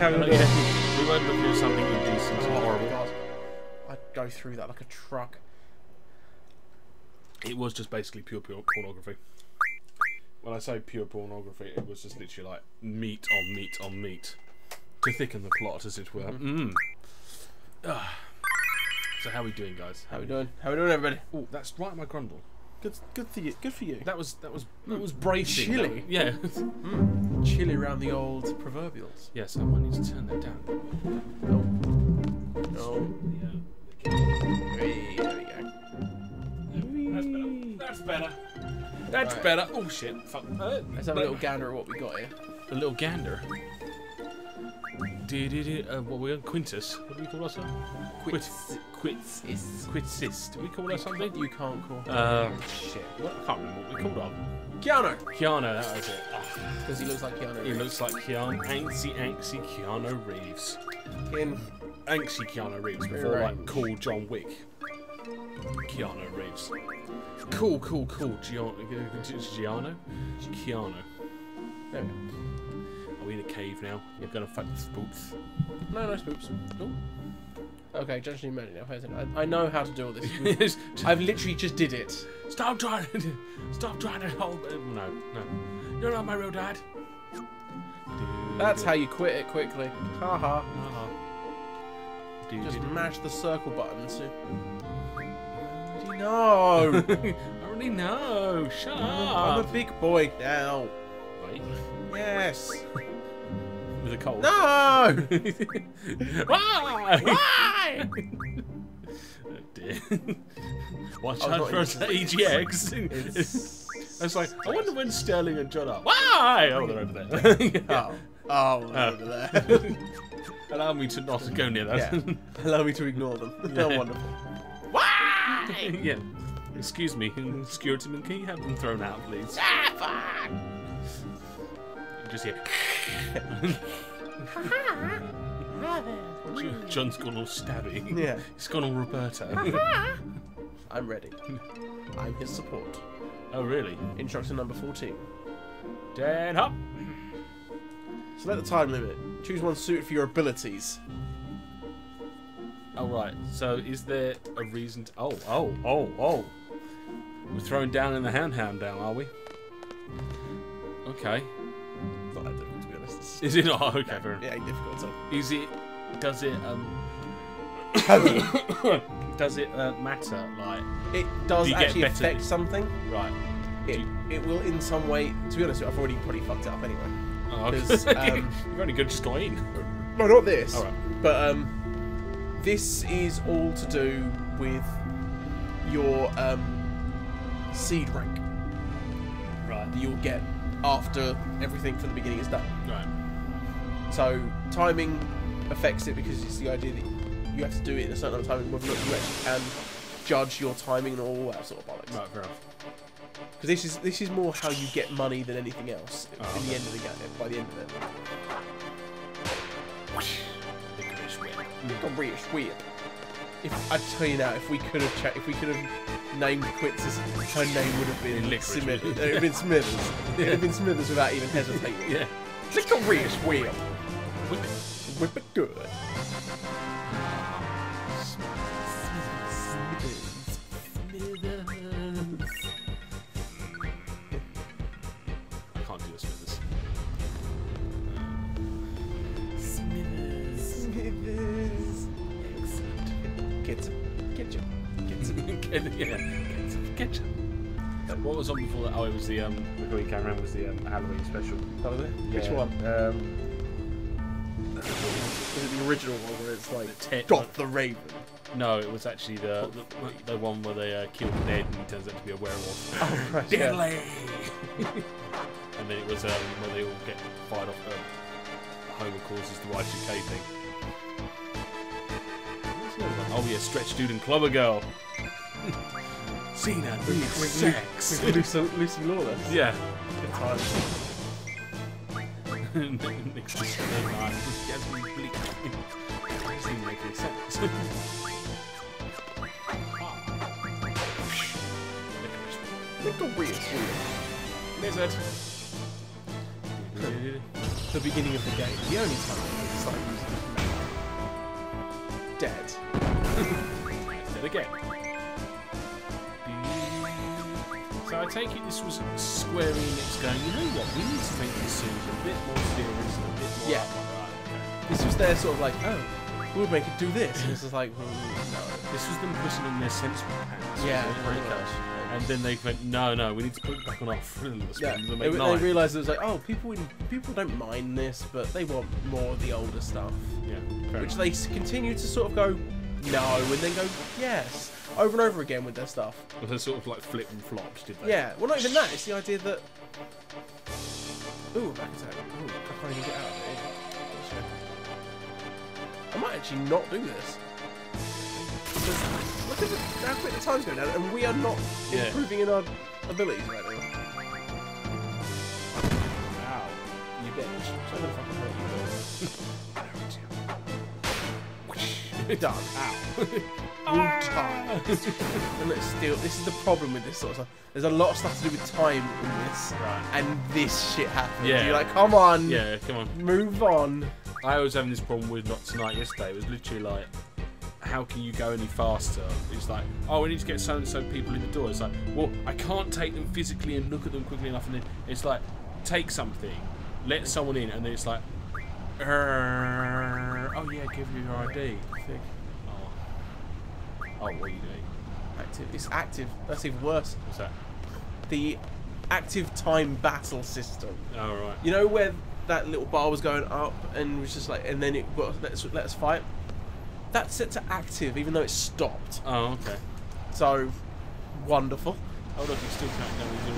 How are we doing? We won't look at something indecent and horrible. God. I'd go through that like a truck. It was just basically pure pornography. When I say pure pornography, it was just literally like meat on meat on meat to thicken the plot, as it were. So how are we doing, guys? How we doing? How we doing, everybody? Oh, that's right, my grundle. Good for you. Good for you. That was bracing. Chilly. Yeah. Chilly around the old proverbials. Yes, I might need to turn that down. No. Yeah. Hey, there we go. That's better. That's Right. better. Oh shit! Fuck. Let's have a little gander at what we got here. A little gander. What we on? Quintus? What do we call ourselves? Quitsist. Do we call her something? You can't call. Shit. What? I can't remember what we called her. Keanu. Keanu. That was it. Because he looks like Keanu. He looks like Keanu. Anksy Keanu Reeves. Anksy Keanu Reeves before like cool John Wick. Keanu Reeves. Cool. Keanu. There we go. Are we in a cave now? You're gonna fight the spooks. No spooks. Ooh. Okay, judge me now. I know how to do all this. I've literally just did it. Stop trying to hold. No. You're not my real dad. That's how you quit it quickly. Haha. Just Just mash the circle button. No. I already know. Shut up. I'm a big boy now. Wait. Yes. With a cold. No. Why? Why? Oh dear. Watch out for us at EGX. It's like, I wonder when Sterling and John are. Why? Oh, they're over there. Over there. Allow me to not go near that. Yeah. Allow me to ignore them. They're wonderful. Why? Yeah. Excuse me, security man, can you have them thrown out, please? Just hear. John's gone all stabby. Yeah. He's gone all Roberto. I'm ready. I'm his support. Oh, really? Instruction number 14. Dead hop. Select the time limit. Choose one suited for your abilities. Oh, right. So, is there a reason to... Oh. We're throwing down in the hand down, are we? Okay. Not that difficult, to be honest. Is it not? Oh, okay, fair enough. Yeah, difficult. So. Is it... Does it, does it matter, like... It does do you actually get better affect something. Right. It will in some way... To be honest, I've already probably fucked it up anyway. Oh, okay. You've only just got in. No, not this. Alright. But, this is all to do with your, seed rank. Right. That you'll get after everything from the beginning is done. Right. So timing affects it because it's the idea that you have to do it in a certain amount of time, whether or not you actually can judge your timing and all that sort of bollocks. Right, fair enough. Because this is more how you get money than anything else in the end of the game. By the end of it. Licorice whip. If I tell you now, if we could have named Quintus, her name would have been Smithers. It would have been Smithers. It would have been Smithers without even hesitating. Yeah. Licorice whip. Whip it good. I can't do a Smithers. Smithers. Excellent. Ketchup. Ketchup. What was on before that? Oh, it was the before you came around was the Halloween special. That was it? Which one? Was it the original one where it's like Dot the Raven? No, it was actually the one where they kill Ned and he turns out to be a werewolf. Oh, right. Deadly! And then it was where they all get fired off Homer causes the Y2K thing. Oh yeah, Stretch Dude and Clubber Girl. Cena, sex. Lucy Lawless. Yeah. Good times. Next to Snowman, Jasmine Bleak. Doesn't even make any sense. Licorice whip. Lizard. the beginning of the game. The only time I started using it. Dead. Dead again. So I take it this was Square Enix going, you know what, we need to make this series a bit more serious and a bit more... Yeah. This was their sort of like, oh, we'll make it do this. And this is like, no. This was them putting in their sensible hands. Yeah. And then they went, no, we need to put it back on our frivolous ones and make they realised it was like, oh, people don't mind this, but they want more of the older stuff. Yeah. Which they continue to sort of go, no, and then go, yes, over and over again with their stuff. Well, they sort of like flip and flops, did they? Yeah, well, not even that. It's the idea that. Ooh, back attack. Ooh, I can't even get out of it. I might actually not do this. Because look at how quick the time's going down, and we are not improving in our abilities right now. Ow. You bitch. So I'm gonna fucking hurt you. Done. Ow. And let's steal. This is the problem with this sort of stuff. There's a lot of stuff to do with time in this, and this shit happens. Yeah. You're like, come on. Yeah, come on. Move on. I was having this problem with Not Tonight yesterday. It was literally like, how can you go any faster? It's like, oh, we need to get so and so people in the door. It's like, well, I can't take them physically and look at them quickly enough. And then it's like, take something, let someone in, and then it's like, oh yeah, give you your ID. Oh, what are you doing? Active. It's active. That's even worse. What's that? The active time battle system. Oh, right. You know where that little bar was going up and was just like, and then it got let us fight. That's set to active, even though it's stopped. Oh, okay. So wonderful. Oh look, it's still counting down with your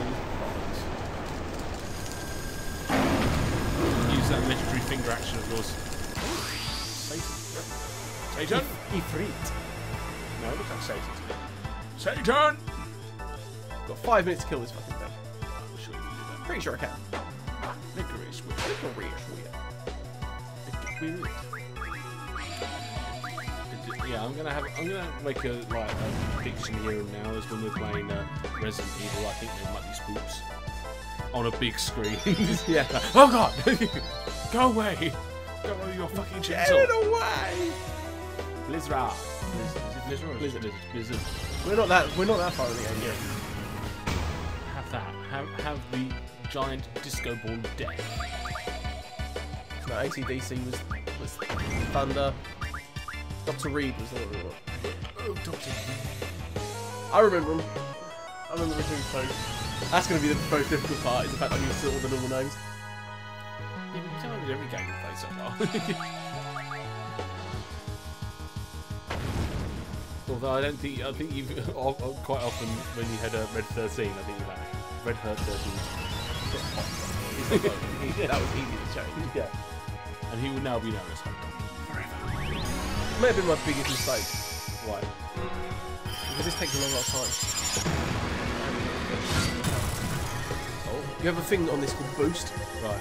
use that legendary finger action of yours. Satan. Ifrit. No, look like Satan. Satan! Got 5 minutes to kill this fucking thing. I'm sure you can do that. Pretty sure I can. Licorice whip. Yeah, I'm gonna make a prediction here and now as when we're playing Resident Evil. I think there might be spooks on a big screen. Yeah. Oh god! Go away! Go away with your fucking chainsaw! Get it away! Blizzard. Is it Blizzard or Blizzard. Blizzard. We're not that far in the game yet. Have that. Have the giant disco ball of death. No, AC/DC was Thunder. Dr. Reed was the one we were. Oh, Dr. Reed. I remember him. I remember him doing so. That's going to be the most difficult part, is the fact that you still all the normal names. Yeah, but you can't do every game you play so far. Although I think you've quite often when you had a Red 13, I think you're like Red Hurt 13. That was easy to change. Yeah. And he will now be known as Hot Dog forever. It may have been my biggest mistake. Why? Because this takes a long time. Oh. You have a thing on this called Boost. Right.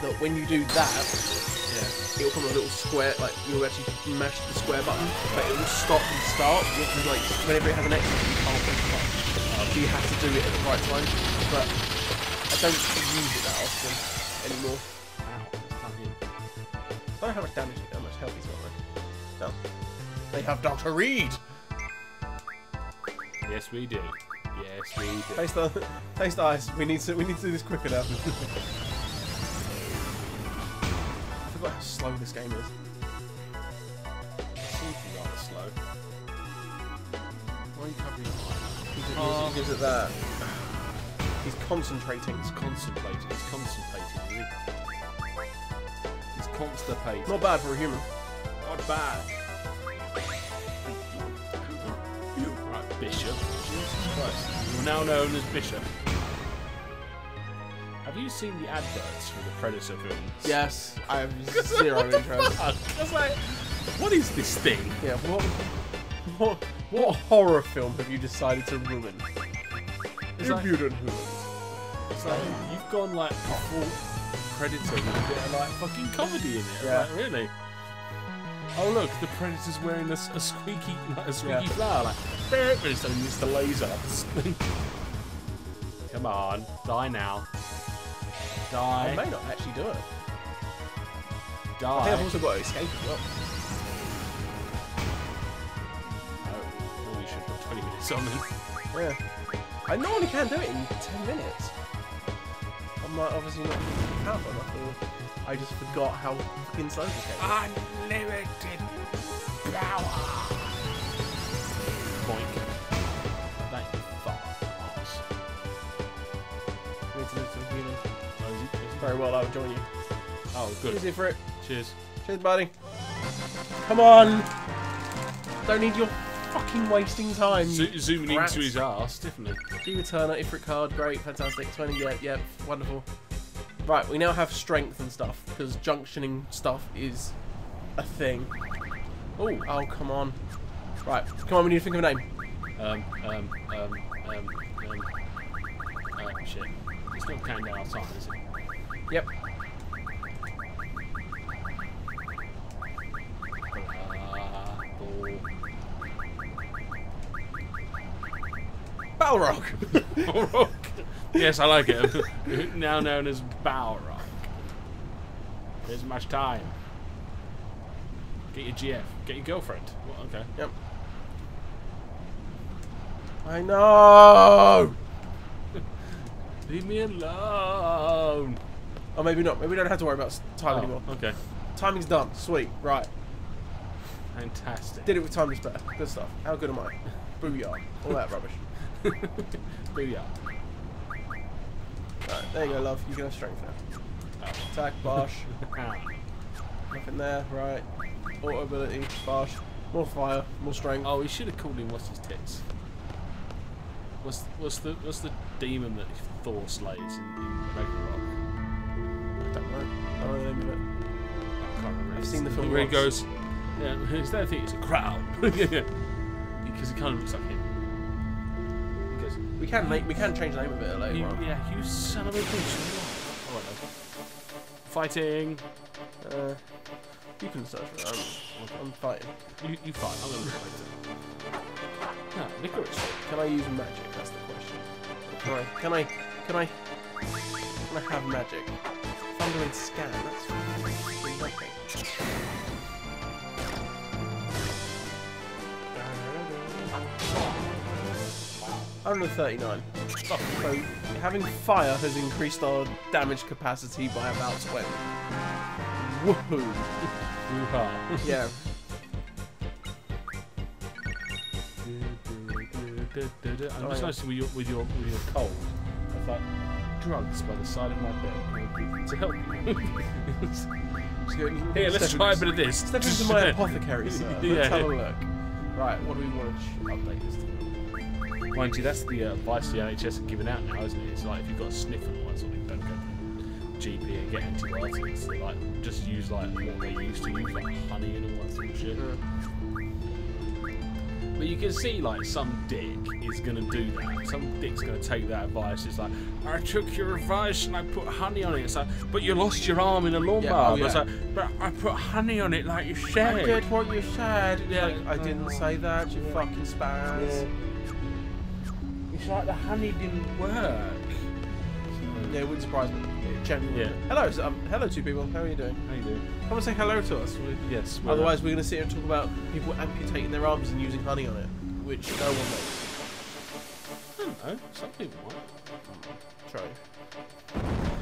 That when you do that, it'll come a little square, like you'll actually mash the square button, but it will stop and start. You have to, like, whenever it has an extra, you can't press the button. So you have to do it at the right time. But I don't use it that often anymore. Wow. I don't know how much damage, how much health he's got though. No. They have Dr. Reed! Yes, we do. Yes, we do. Taste ice. We need to do this quicker now. I forgot how slow this game is. It seems to be rather slow. Why are you covering your eye? He gives it that. He's concentrating. He's contemplating. He's constipating. He's constipating. Not bad for a human. Not bad. Right, Bishop. Jesus Christ. You're now known as Bishop. Have you seen the adverts for the Predator films? Yes, I have zero interest. I was like, what is this thing? Yeah, what horror film have you decided to ruin? It's like, Impudent it's like you've gone like full Predator with a bit of like fucking comedy in it. Yeah. Like, really? Oh look, the Predator's wearing a squeaky flower. Like, but it's only just a laser. Come on, die now. Die. I may not actually do it. Die. I think I've also got to escape as well. Oh, we should put 20 minutes on then. Yeah. I normally can do it in 10 minutes. I'm like, obviously not powerful enough, or I just forgot how fucking slow this game is. Unlimited power. Boink. That fast. We need to do some healing. Very well, I'll join you. Oh, good. Easy for it. Cheers. Cheers, buddy. Come on. Don't need your fucking wasting time. Zooming into his ass, definitely. G returner, Ifrit card, great, fantastic. 20, yeah, wonderful. Right, we now have strength and stuff, because junctioning stuff is a thing. Oh, come on. Right, come on, we need to think of a name. Shit. It's not counting down our time, is it? Yep. Balrog! Balrog! Yes, I like it. Now known as Balrog. There's much time. Get your GF. Get your girlfriend. Well, okay. Yep. I know! Leave me alone. Oh, maybe not. Maybe we don't have to worry about time anymore. Okay. Timing's done. Sweet. Right. Fantastic. Did it with time to spare. Good stuff. How good am I? Booyah. All that rubbish. Booyah. Right, there you go, love. You can have strength now. Oh. Attack, Bosh. Nothing there. Right. Auto ability, Bosh. More fire, more strength. Oh, he should have called him what's his tits. What's the demon that Thor slays in Ragnarok? I don't know. I don't know the name of it. I can't remember. I've seen the film where he once. goes, yeah, instead of thinking it's a crown. Yeah. Because he kind of looks like him. He goes, We can change the name of it later on. yeah, you son of a bitch. Oh, no. Fighting. You can search for it. I'm fighting. You fight. I'm going to fight it. Ah, licorice. Can I use magic? That's the question. Can I have magic? Thunder and scan. That's freaking nothing. 139. So having fire has increased our damage capacity by about 20. Woohoo! Woo-ha. Yeah. I'm just noticing with your cold. I've like drugs by the side of my bed to help you. Here, let's try a bit of this. Step into my apothecary, sir. Let's have a look. Right, what do we want to update this to? Mind you, that's the advice the NHS are giving out now, isn't it? It's like if you've got a sniffle or that sort of thing, don't go to GP and get antibiotics. They like just use like what they used to use, like honey and all that sort of shit. But you can see, like, some dick is going to do that. Some dick's going to take that advice. It's like, I took your advice and I put honey on it. It's like, but you lost your arm in a lawnmower. Yeah, oh, yeah. It's like, but I put honey on it like you said. I did what you said. Yeah. Like, I didn't say that, you fucking spaz. Yeah. It's like the honey didn't work. Yeah, it wouldn't surprise me. Genuinely. Yeah. Hello, hello two people. How are you doing? How you doing? Come and say hello to us. Yes. Otherwise, we're going to sit here and talk about people amputating their arms and using honey on it, which no one knows. I don't know. Some people might. True.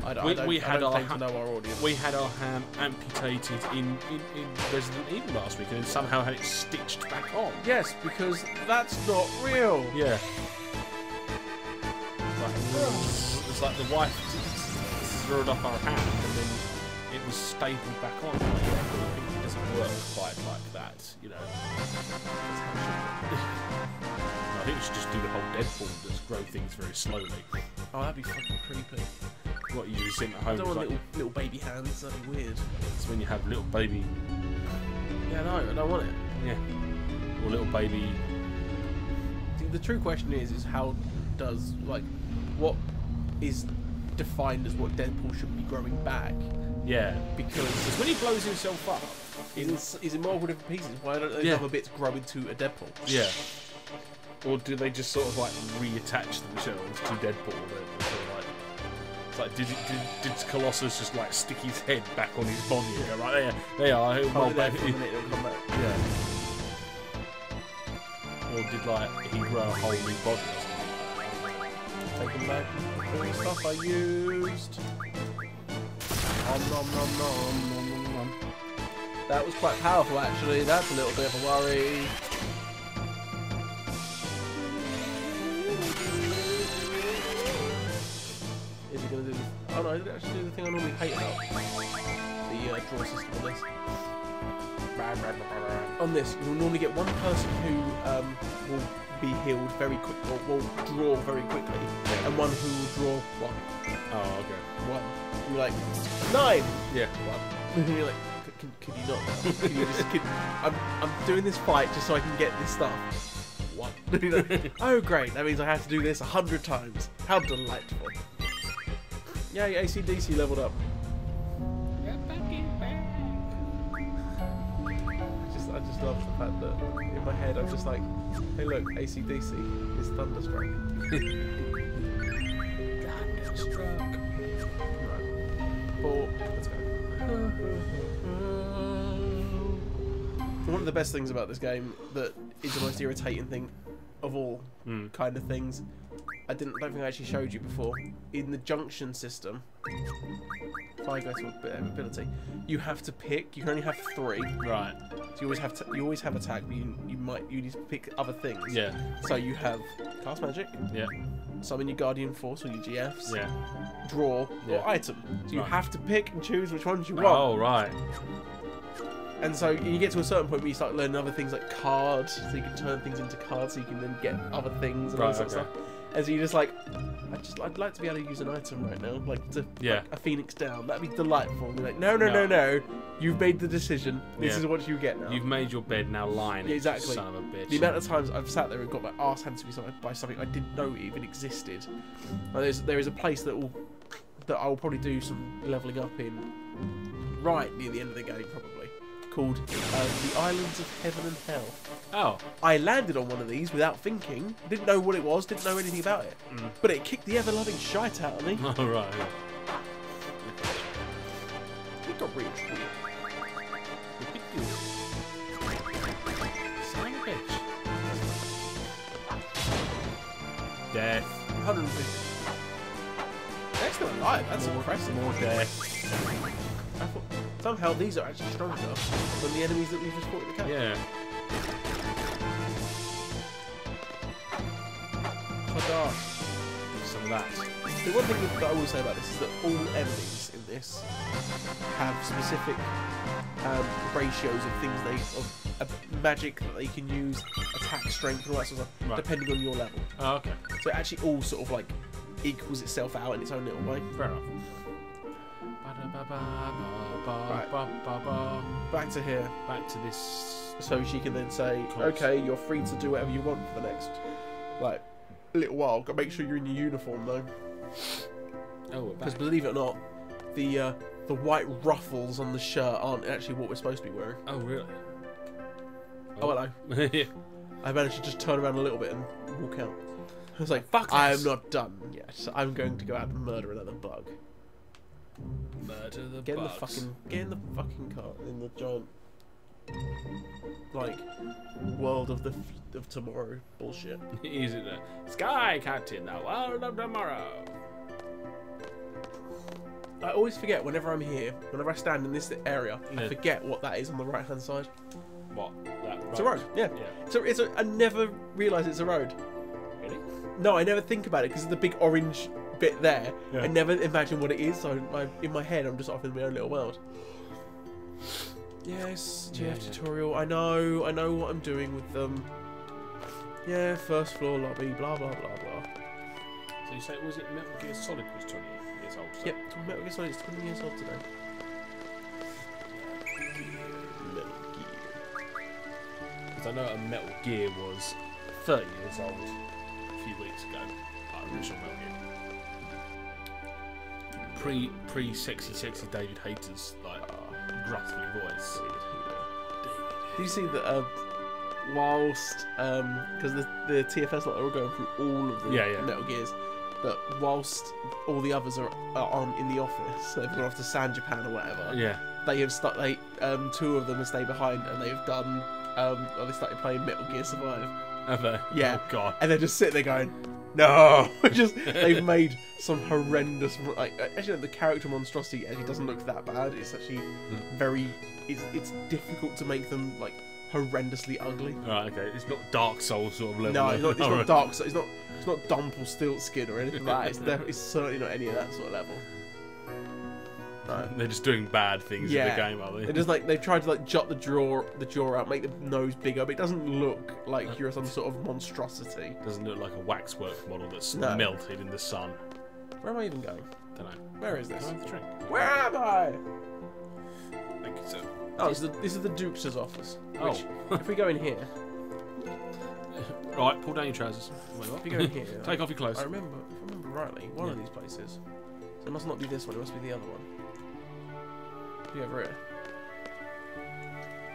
I don't We had claim to know our audience. We had our hand amputated in Resident Evil last week, and then somehow had it stitched back on. Yes, because that's not real. Yeah. It's like the wife zeroed up our hand, and then it was stapled back on. Like, I think it doesn't work quite like that, you know. I think we should just do the whole Deadpool, just grow things very slowly. Oh, that'd be fucking creepy. What you sitting at home? I don't want like, little baby hands. That'd be weird. it's when you have little baby. Yeah, no, I don't want it. Yeah. Or little baby. The true question is how does, like, what is defined as what Deadpool should be growing back? Yeah. Because when he blows himself up, is in multiple different pieces. Why don't those other bits grow into a Deadpool? Yeah. Or do they just sort of like reattach themselves to Deadpool? They're like, It's like, did Colossus just like stick his head back on his body and go, right there, they are. Hold it there for a minute, it'll come back. Yeah. Or did like he grow a whole new body or something? Taking back all the stuff I used. Nom nom nom nom nom nom nom. That was quite powerful actually. That's a little bit of a worry. Is he going to do this? Oh no, he didn't actually do the thing I normally hate about the draw system on this. On this, you'll normally get one person who will be healed very quick, or will draw very quickly, and one who will draw one. Oh, okay. One. And you're like, 9! Yeah. One. And you're like, could you not? Can you just, I'm doing this fight just so I can get this stuff. One. Like, oh great, that means I have to do this 100 times. How delightful. Yay, AC/DC leveled up. I just love the fact that in my head I'm just like, hey look, AC/DC is Thunderstruck. Thunderstruck. Right. 4, let's go. One of the best things about this game that is the most irritating thing of all kind of things, I don't think I actually showed you before, in the junction system, if I go to ability, you have to pick, you can only have 3. Right. So you always have attack, but you need to pick other things. Yeah. So you have cast magic. Yeah. Summon your guardian force or your GFs. Yeah. Draw or item. So you have to pick and choose which ones you want. Oh right. And so you get to a certain point where you start learning other things like cards, so you can turn things into cards, so you can then get other things and all that sort of stuff. And so you're just like, I'd like to be able to use an item right now, like a phoenix down. That'd be delightful. And you're like, no. You've made the decision. This is what you get now. You've made your bed, now lie in it. Exactly. Son of a bitch. The amount of times I've sat there and got my arse handed to me by something I didn't know even existed. Like there is a place that I will probably do some leveling up in right near the end of the game, probably, called the Islands of Heaven and Hell. Oh. I landed on one of these without thinking, didn't know what it was, didn't know anything about it, but it kicked the ever-loving shite out of me. Oh, right. It got rich. Son of a bitch. Death. 150. They're still alive, that's impressive. More death. I thought, somehow these are actually stronger than the enemies that we've just fought in the camp. Yeah. Some of that. The one thing that I will say about this is that all enemies in this have specific ratios of things magic that they can use, attack strength, and all that sort of stuff, depending on your level. Oh, okay. So it actually all sort of like equals itself out in its own little way. Fair enough. Right. Back to here. Back to this. So she can then say, okay, you're free to do whatever you want for the next, like, little while. Got to make sure you're in your uniform though. Oh, because believe it or not, the white ruffles on the shirt aren't actually what we're supposed to be wearing. Oh really? Oh hello. Yeah. I managed to just turn around a little bit and walk out. I was like, fuck this. I am not done yet. I'm going to go out and murder another bug. Murder the Get bugs. in the fucking car in the giant, like, world of tomorrow bullshit. Is it the Sky Captain, the world of tomorrow? I always forget whenever I'm here, whenever I stand in this area, I forget what that is on the right hand side. What? That road? It's a road, yeah. I never realise it's a road. Really? No, I never think about it because of the big orange bit there. Yeah. I never imagine what it is, so in my head I'm just off in my own little world. Yes, GF tutorial. I know what I'm doing with them. Yeah, first floor lobby, blah blah blah blah. So you say, was it Metal Gear Solid was 20 years old? So? Yep, Metal Gear Solid is 20 years old today. Metal Gear. Because I know a Metal Gear was 30 years old a few weeks ago. Original Metal Gear. Pre-sexy David Hayter's like gruffly voice. Do you see that? Whilst because the TFS lot are all going through all of the Metal Gears, that whilst all the others aren't in the office, they've gone off to San Japan or whatever. Yeah. They have two of them have stayed behind, and they've done. They started playing Metal Gear Survive. Have they? Yeah. Oh god. And they're just sitting there going, no. They've made some horrendous. Like, actually, the character monstrosity actually doesn't look that bad. It's actually very. It's difficult to make them like horrendously ugly. Right. Okay. It's not Dark Souls sort of level. No, it's not dark. So it's not Dumple Stiltskin or anything like that. It's certainly not any of that sort of level. No. They're just doing bad things in the game, are they? They're just like they've tried to like jut the jaw out, make the nose bigger, but it doesn't look like you're some sort of monstrosity. Doesn't look like a waxwork model that's melted in the sun. Where am I even going? Don't know. Where is this? Can I have the drink? Where am I? Thank you, sir. Oh, this is the Duke's office. Which, Oh. if we go in here, right, pull down your trousers. if we go in here, Take off your clothes. If I remember rightly, one of these places. So it must not be this one. It must be the other one. Be over here.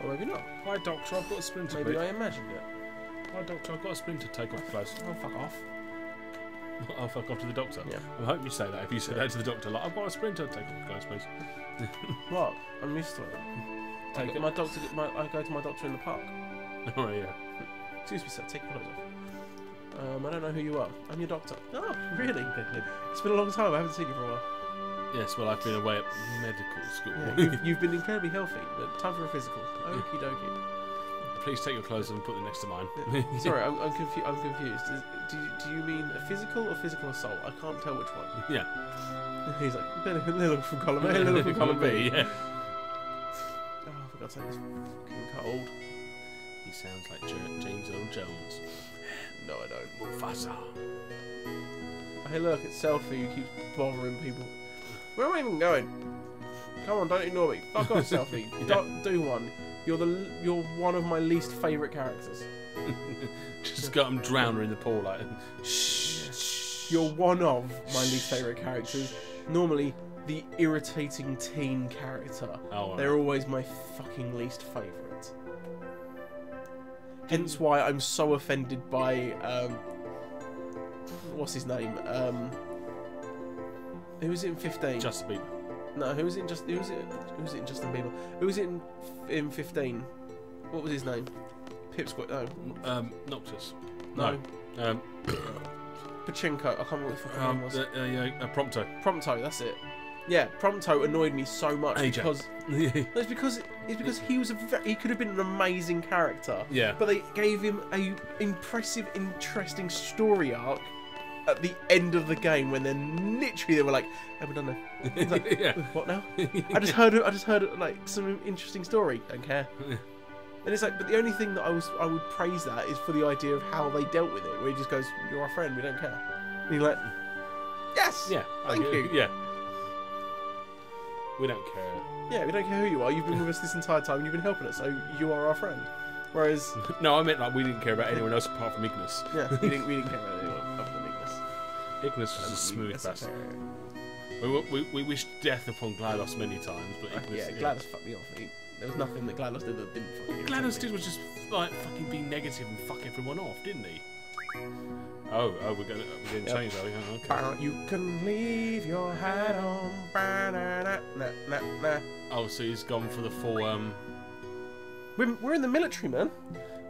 Or maybe not. Hi, doctor. I've got a splinter. Maybe I imagined it. Hi, doctor. I've got a splinter. Take off your clothes. Oh, fuck off. I'll fuck off to the doctor. Yeah. I hope you say that. If you say that to the doctor, like, I've got a splinter. Take off your clothes, please. What? I'm used to it. Take it. My doctor. I go to my doctor in the park. Oh yeah. Excuse me, sir. Take your clothes off. I don't know who you are. I'm your doctor. Oh, really? It's been a long time. I haven't seen you for a while. Yes. Well, I've been away at medical school. Yeah, you've been incredibly healthy, but time for a physical. Okie dokie. Please take your clothes and put them next to mine. Sorry, I'm confused. Do you mean a physical or physical assault? I can't tell which one. Yeah. He's like, they look from column A, they look from column B. Yeah. Oh, for God's sake, it's fucking cold. He sounds like James Earl Jones. No, I don't. Mufasa. Oh, hey, look, it's Selfie who keeps bothering people. Where am I even going? Come on, don't ignore me. Fuck off, Selfie. Don't do one. You're one of my least favourite characters. Just got him drown her in the pool, like. Shh. You're one of my least favourite characters. Normally, the irritating teen character. Oh, right. They're always my fucking least favourite. Hence why I'm so offended by what's his name? Who was it in 15? Justin Bieber. No, who was it in Justin Bieber? Who was it in 15? What was his name? Pipsqueak? No. Noctis. No. Pachinko. I can't remember what the fucking name was. Prompto. Prompto, that's it. Yeah, Prompto annoyed me so much Ajax. because he was he could have been an amazing character. Yeah. But they gave him a impressive, interesting story arc at the end of the game when they were like, "Hey, we're done now." He's like, Yeah. What now? I just heard like some interesting story. Don't care. Yeah. And it's like, but the only thing that I would praise that is for the idea of how they dealt with it, where he just goes, "You're our friend, we don't care." And you're like, "Yes, Yeah. thank you." Yeah. We don't care. Yeah, we don't care who you are. You've been with us this entire time, and you've been helping us, so you are our friend. Whereas, No, I meant like we didn't care about anyone else apart from Ignis. yeah, we didn't care about anyone other than Ignis. Ignis was a smooth bastard. We wished death upon GLaDOS many times, but Ignis, Yeah, GLaDOS fucked me off. There was nothing that GLaDOS did that didn't fucking GLaDOS irritate did me. was just like fucking be negative and fuck everyone off, didn't he? Oh, we're getting changed, are we? Oh, okay. You can leave your hat on. Nah. Oh, so he's gone for the full. We're in the military, man.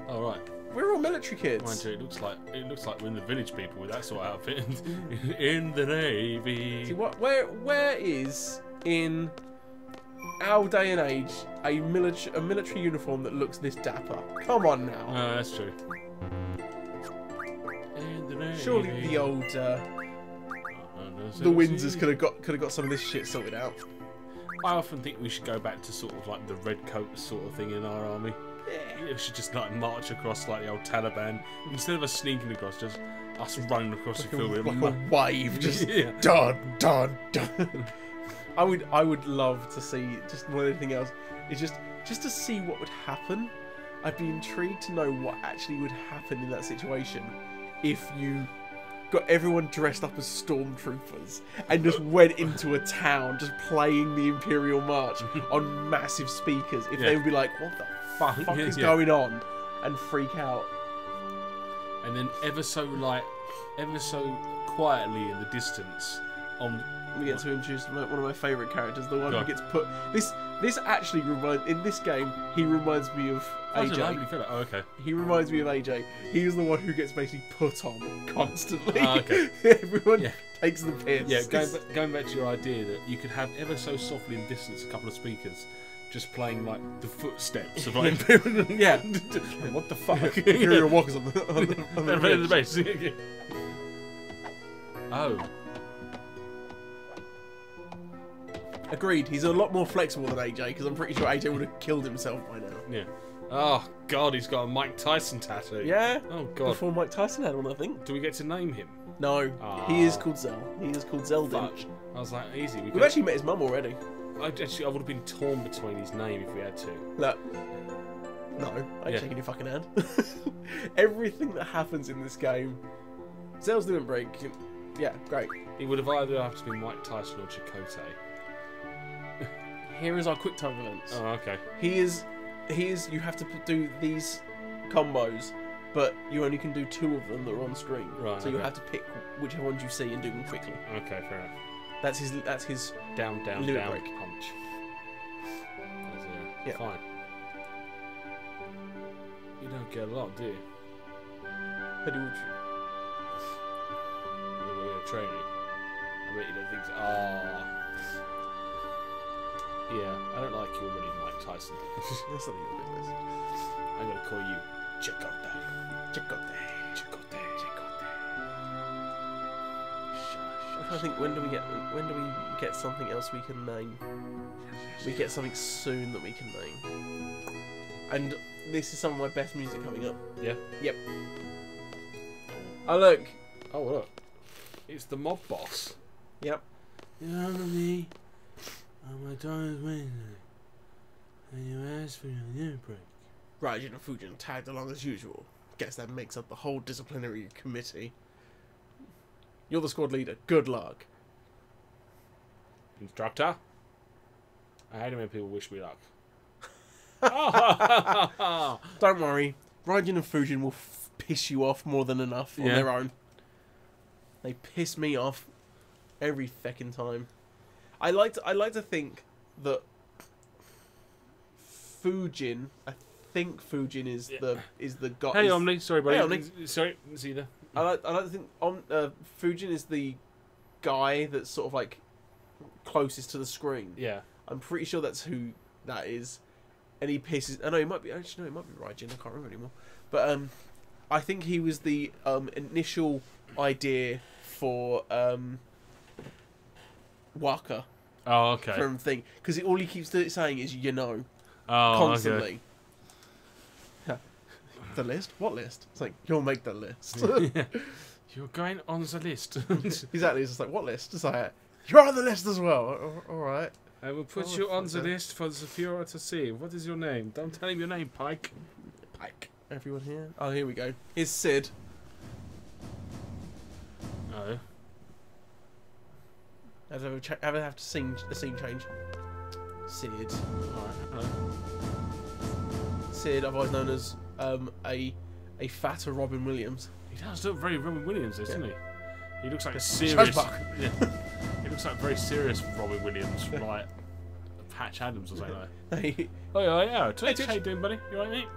Oh right. We're all military kids. Mind you, it looks like we're in the village people with that sort of outfit. In the Navy. See, where is in our day and age a military uniform that looks this dapper? Come on now. That's true. In the Navy. Surely the old the Windsors could have got some of this shit sorted out. I often think we should go back to sort of like the red coat sort of thing in our army. Yeah. We should just like march across like the old Taliban instead of us sneaking across, just us running across the field with Like a wave, just Yeah. dun. I would love to see just more than anything else. It's just to see what would happen. I'd be intrigued to know what actually would happen in that situation if you got everyone dressed up as stormtroopers and just went into a town just playing the Imperial March on massive speakers. If they would be like, what the fuck is going on? And freak out. And then ever so quietly in the distance on. We get to introduce one of my favourite characters, the one who gets put. This actually reminds in this game. He reminds me of AJ. Oh, okay. He reminds me of AJ. He's the one who gets basically put on constantly. Oh, okay. Everyone takes the piss. Yeah, going back to your idea that you could have ever so softly in distance a couple of speakers. Just playing like the footsteps of like yeah. What the fuck? Here are your walkers on the base. Oh. Agreed. He's a lot more flexible than AJ because I'm pretty sure AJ would have killed himself by now. Yeah. Oh God, he's got a Mike Tyson tattoo. Yeah. Oh God. Before Mike Tyson had one, I think. Do we get to name him? No. He is called Zell. He is called Zeldin. I was like, easy. We've actually met his mum already. I would have been torn between his name if we had to. No, I ain't shaking your fucking hand. Everything that happens in this game, Zell's doing break. Yeah, great. He would have either have to be Mike Tyson or Chakotay. Here is our quick time events. Oh, okay. He is. You have to do these combos, but you only can do 2 of them that are on screen. Right. So you have to pick whichever ones you see and do them quickly. Okay, fair enough. That's his down break. punch. Yeah. Fine. You don't get a lot, do you? How do you? You're training. I bet you don't think so. Yeah, I don't like you already, Mike Tyson. That's not your business. I'm gonna call you Chakotay. I think when do we get something else we can name? We get something soon that we can name. And this is some of my best music coming up. Yeah. Yep. Oh look. Oh look. It's the mob boss. Yep. You know me. My time is waiting. And you ask for your new break. Raijin and Fujin tagged along as usual. Guess that makes up the whole disciplinary committee. You're the squad leader. Good luck. Instructor? I hate it when people wish me luck. Don't worry. Raijin and Fujin will piss you off more than enough on their own. They piss me off every feckin' time. I like to think that Fujin. I think Fujin is the guy. Hey Omni, sorry buddy. Hey Omni. Sorry, see you there. I like to think Fujin is the guy that's sort of like closest to the screen. Yeah. I'm pretty sure that's who that is, and he pisses. I know it might be. Actually, no, it might be Raijin. I can't remember anymore. But I think he was the initial idea for Waka. Oh, okay. From thing, because all he keeps saying is constantly. Okay. The list? What list? It's like, you'll make the list. You're going on the list. Exactly. It's just like, what list? It's like, you're on the list as well. All right. I will put you on the list for the Zafira to see. What is your name? Don't tell him your name, Pike. Pike. Everyone here? Oh, here we go. Here's Sid. Oh. I have to sing a scene change. Sid. Alright, hello. Sid, otherwise known as a fatter Robin Williams. He does look very Robin Williams, doesn't he? He looks like a serious. Yeah. He looks like very serious Robin Williams from like Patch Adams or something like that. Hey. Oh yeah. Twitch, how you doing, buddy? You alright, mate?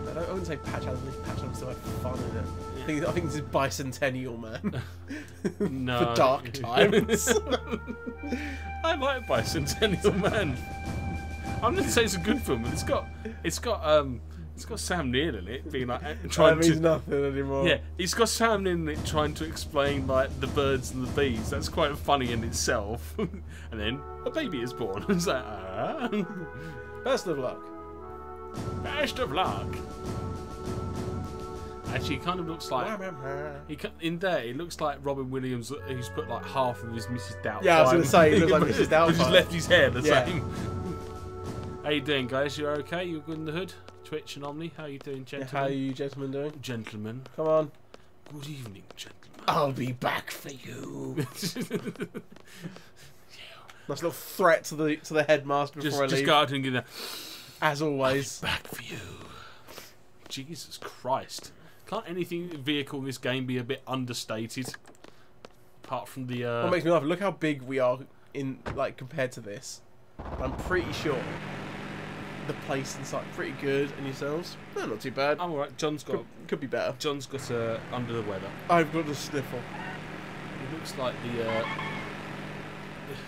I wouldn't say Patch Adams. Patch Adams still had fun in it. Yeah. I think this is Bicentennial Man. No. For dark times. I like Bicentennial Man. I'm not saying it's a good film, but it's got Sam Neill in it, being like trying that means nothing anymore. Yeah, it's got Sam Neill in it trying to explain like the birds and the bees. That's quite funny in itself. And then a baby is born. It's like, Best of luck. Best of luck. Actually, he kind of looks like in there. It looks like Robin Williams, who's put like half of his Mrs. Doubtfire. Yeah, I was going to say he looks like Mrs. Doubtfire. Just left his hair the same. How you doing, guys? You okay? You good in the hood? Twitch and Omni, how you doing, gentlemen? How are you gentlemen doing? Gentlemen. Come on. Good evening, gentlemen. I'll be back for you. Nice little threat to the headmaster before I leave. Just go out and get that. As always. I'll be back for you. Jesus Christ. Can't anything vehicle in this game be a bit understated? apart from the. What makes me laugh? Look how big we are in compared to this. I'm pretty sure the place inside pretty good, and yourselves? No, not too bad. I'm alright. John's got could be better. John's got under the weather. I've got a sniffle. It looks like the. I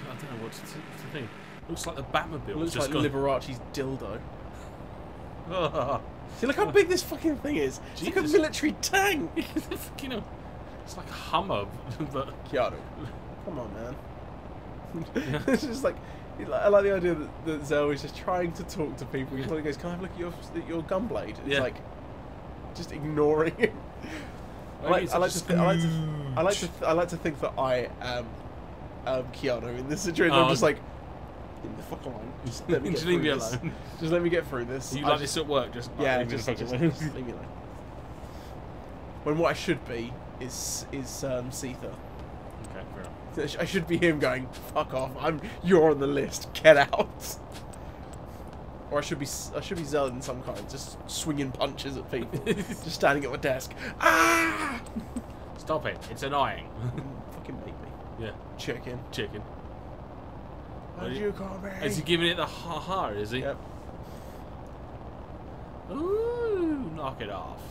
don't know what's the thing. It looks like the Batmobile. It looks like Liberace's dildo. Oh. See, look how big this fucking thing is. It's like a military tank. It's like a Hummer, but Keanu, come on, man. It's just like, I like the idea that Zell is just trying to talk to people. He goes, "Can I have a look at your gun blade?" It's like just ignoring it. I like to think that I am Keanu in this situation. I'm just like, leave the fuck alone. Just let me get through this. Just let me get through this. You like this at work? Just just leave me alone. When what I should be is Seether. Okay, fair enough. I should be him going, fuck off, you're on the list, get out. Or I should be Zell in some kind, just swinging punches at people, just standing at my desk. Ah! Stop it, it's annoying. Fucking make me. Yeah. Chicken. What did you call me? Is he giving it the ha-ha, is he? Yep. Ooh, knock it off.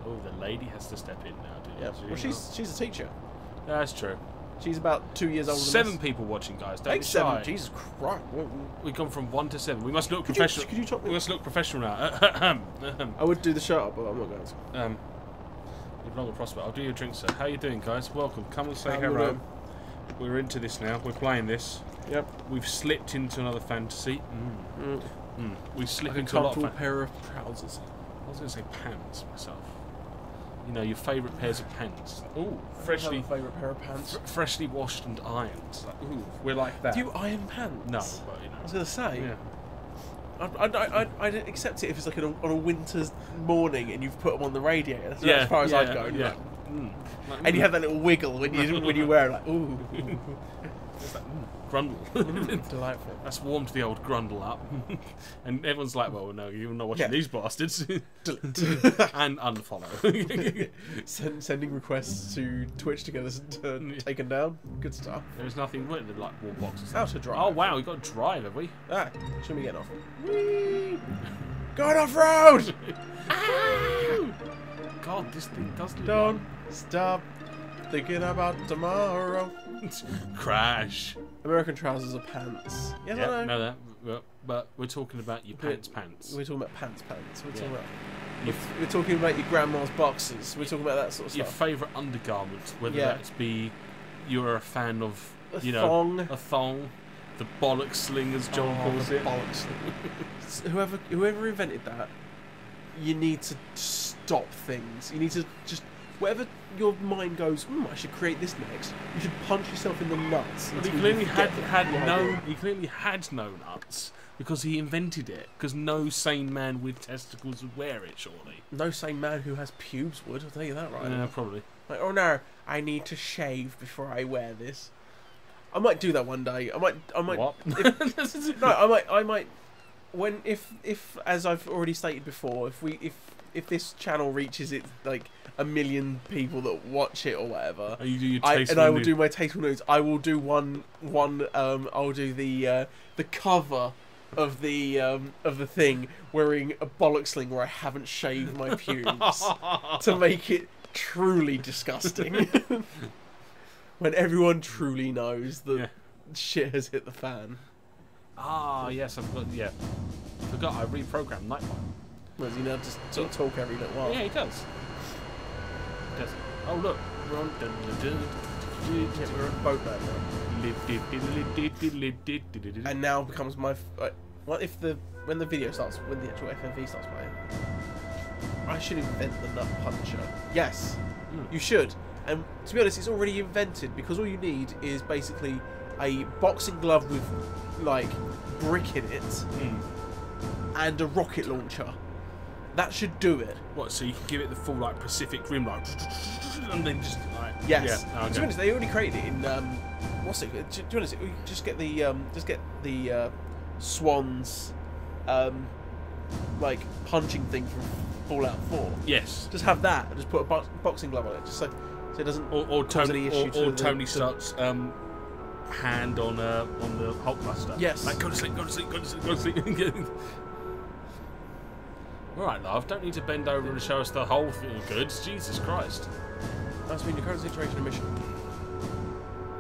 Oh, the lady has to step in now, dude. Yep. Well, she's a teacher. That's true. She's about 2 years older than us. 7 people watching, guys. Don't be shy. 7. Jesus Christ. We've gone from 1 to 7. We must look professional. Could you talk me? We must look professional now. I would do the shut up, but I'm not going to. You've long a prospect. I'll do your drink, sir. How you doing, guys? Welcome. Come and say hello. We're into this now. We're playing this. Yep. We've slipped into another fantasy. We slip like into a lot of pair of trousers. I was going to say pants myself. You know, your favourite pairs of pants. Ooh, freshly favourite pair of pants. Freshly washed and ironed. Like, ooh, we're like that. Do you iron pants? No, but you know. I was going to say. Yeah. I'd accept it if it's like on a winter's morning and you've put them on the radiator. That's as far as I'd go. Yeah. And you have that little wiggle when you wear it, like ooh. It's like, grundle. Delightful. That's warmed the old grundle up. And everyone's like, well, no, you're not watching these bastards. And unfollow. Sending requests to Twitch to get us taken down. Good stuff. There's nothing written with like wall boxes. How to drive. Oh, wow, we've got to drive, have we? Ah, should we get off? Whee! Going off-road! God, this thing does look Don't stop thinking about tomorrow. Crash. American trousers are pants. Yes, yeah, I know. Know that. But we're talking about your pants. We're talking about pants. We're talking about your grandma's boxes. We're talking about that sort of your stuff. Your favourite undergarment, whether that's be you're a fan of a thong, the bollock sling as John calls it. Bollock sling. Whoever invented that, you need to stop things. You need to just whatever your mind goes, I should create this next. You should punch yourself in the nuts. But he clearly had no nuts because he invented it. Because no sane man with testicles would wear it, surely. No sane man who has pubes would. I'll tell you that right. Yeah, probably. Like, oh no, I need to shave before I wear this. I might do that one day. I might. What? I might. When if as I've already stated before, if this channel reaches it like 1 million people that watch it or whatever, you do your I will do my tasteful news. I will do one. I'll do the cover of the thing wearing a bollock sling where I haven't shaved my pubes to make it truly disgusting. When everyone truly knows that shit has hit the fan. Ah, yes, I forgot I reprogrammed Nightmare. Well, you know, just sort of talk every little while. Yeah, he does. Oh, look. We're on... We're on boat now. And now becomes my... what if when the video starts, when the actual FMV starts playing? I should invent the nut puncher. Yes, you should. And to be honest, it's already invented because all you need is basically a boxing glove with, like, brick in it and a rocket launcher. That should do it. What, so you can give it the full, like, Pacific Rim, like, and then just, like... Yes. Yeah. To be honest, they already created it in, what's it? To be honest, just get the Swans, like, punching thing from Fallout 4. Yes. Just have that and just put a boxing glove on it. Just like, so it doesn't or cause any issue to Tony Stark's hand on the Hulkbuster. Yes. Like, go to sleep, go to sleep, go to sleep, go to sleep. Right, love, don't need to bend over and show us the whole thing of goods. Jesus Christ. That's been your current situation and mission.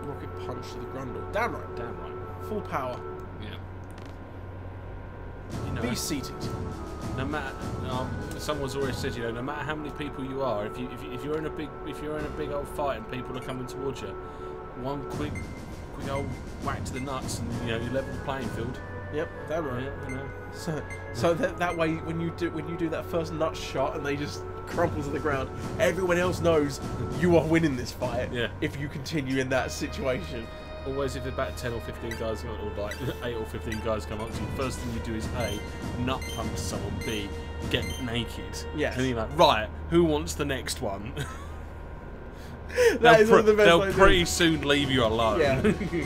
Rocket punch to the grundle. Damn right. Damn right. Full power. Yeah. You know, Be seated. no matter, someone's always said, you know, no matter how many people you are, if you're in a big old fight and people are coming towards you, one quick old whack to the nuts, and you know you level the playing field. Yep, damn right. Yeah, you know. So that way, when you do that first nut shot and they just crumple to the ground, everyone else knows you are winning this fight. Yeah. If you continue in that situation. Always, if about 10 or 15 guys, or like 8 or 15 guys come up to you, first thing you do is A, nut punch someone, B, get naked. Yes. And you're like, right, who wants the next one? That is one of the best they'll ideas. pretty soon leave you alone. Yeah,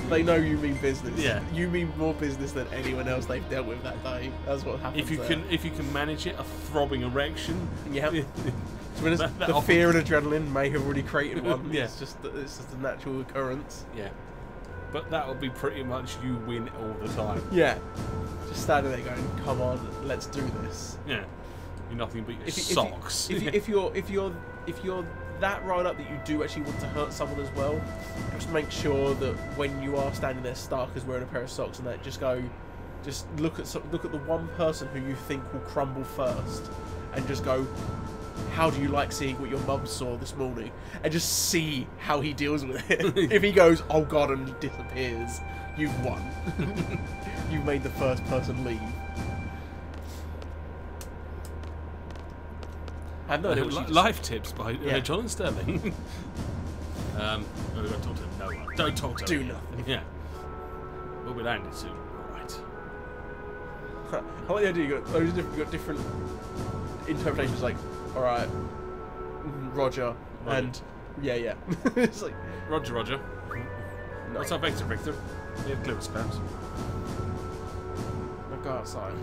they know you mean business. Yeah. You mean more business than anyone else they've dealt with that day. That's what happens. If you can manage it, a throbbing erection. Yeah. The fear and adrenaline may have already created one. Yeah. It's just a natural occurrence. Yeah. But that will be pretty much you win all the time. Yeah. Just standing there going, "Come on, let's do this." Yeah. You're nothing but your socks. If you're that right up that you do actually want to hurt someone as well, just make sure that when you are standing there stark as wearing a pair of socks and that, just look at the one person who you think will crumble first, and just go, how do you like seeing what your mum saw this morning? And just see how he deals with it. If he goes, oh god, and disappears, you've won. You've made the first person leave. I have no idea what Life tips by Yeah. John and Sterling. We've got to talk to no one. Don't talk to Do them. nothing. Yeah. We'll be landing soon. Alright. I like the idea. You got different interpretations. Like, all right, Roger, and yeah. It's like Roger. no. What's up, Victor? We have clear spams. I'll go outside.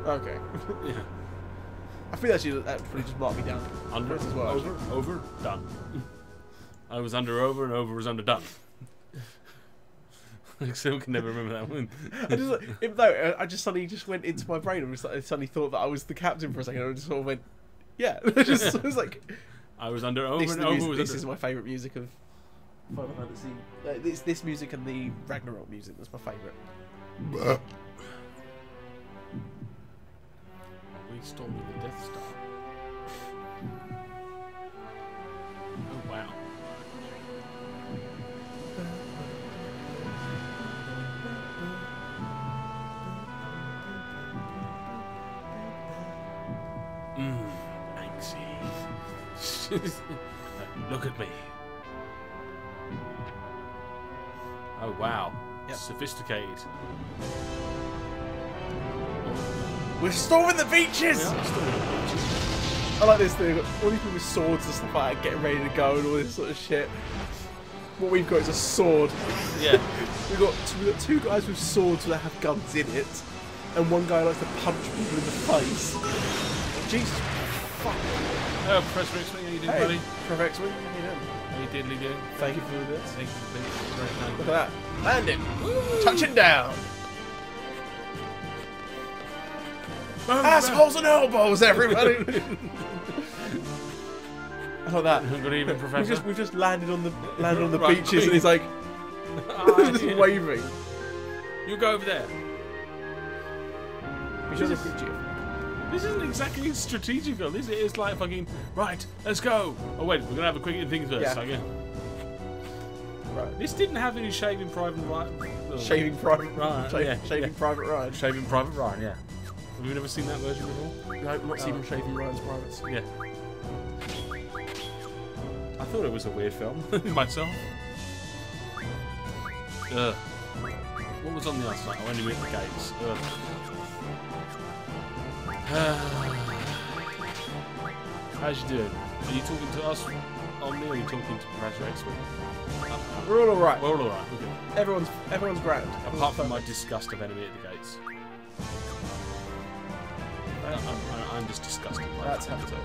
Okay. Yeah. I feel actually that probably just marked me down. Under, as well, over, done. I was under, over, and over was under, done. I still can never remember that one. I just suddenly went into my brain and I suddenly thought that I was the captain for a second. And I just sort of went, yeah. I was like, I was under, over, and over was This under. is my favourite music of Final Fantasy. This music and the Ragnarok music. That's my favourite. We stormed the Death Star. Oh wow. Angsty. Look at me. Oh wow. Yep. Sophisticated. We're storming the beaches! Yeah, storming the beaches. I like this thing. All these people with swords and stuff like that, getting ready to go and all this sort of shit. What we've got is a sword. Yeah. We've got two guys with swords that have guns in it, and one guy likes to punch people in the face. Jesus fuck. Oh, Professor X-Wing, how you doing, buddy? Prof X-Wing, how you doing? How you diddly doing? Thank you for this. Thank you for being very kind. Look at that. Landing. Touching down. Assholes and elbows, everybody. I like that. Good evening, Professor. We've just landed on the Right. beaches, and he's like just waving. You go over there. We should have picked you. This isn't exactly strategical, is it? It's like fucking, right, let's go. Oh wait, we're going to have a quick thing first. Yeah. Okay. Right. This didn't have any Shaving Private Ryan. Shaving Private Ryan. Shaving Private Ryan. Shaving Private Ryan, yeah. Have you never seen that version before? No, I'm not seeing Shaving Ryan's Privates. Yeah. I thought it was a weird film, myself. What was on the other side? I only went the gates. How's you doing? Are you talking to us on me, or are you talking to Professor X-Wing? We're all alright. We're all alright. Okay. Everyone's grand. Apart from my disgust of enemy at the gates. I'm just disgusted by That's that. habitat.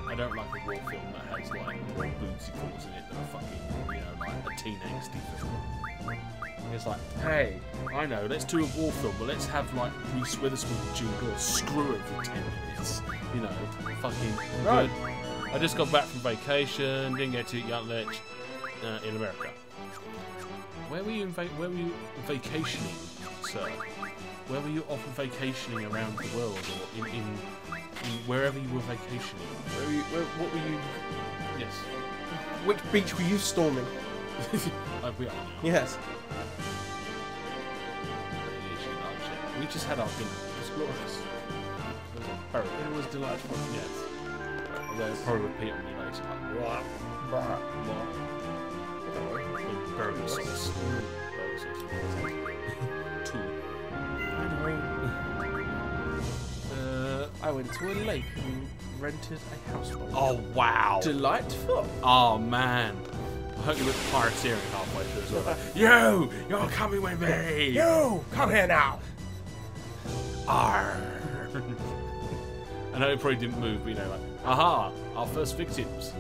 I don't like a war film that has like more booty calls in it than a fucking, you know, like a teen angsty film. It's like, hey, I know, let's do a war film, but let's have like Reese Witherspoon and Jude Law screw her for 10 minutes. You know, fucking good. I just got back from vacation, didn't get to eat lunch in America. Where were you vacationing, sir? Where were you off vacationing around the world, or in wherever you were vacationing? What were you? Yes. Which beach were you storming? We are. Yes. We just had our dinner. It was glorious. It was delightful. Yes. I'll probably repeat on you later. Burger sauce. I went to a lake and rented a houseboat. Oh wow! Delightful. Oh man! I hope you went pirateering halfway through as well. You're coming with me. You come here now. Arr. I know it probably didn't move, but you know, like, aha, our first victims.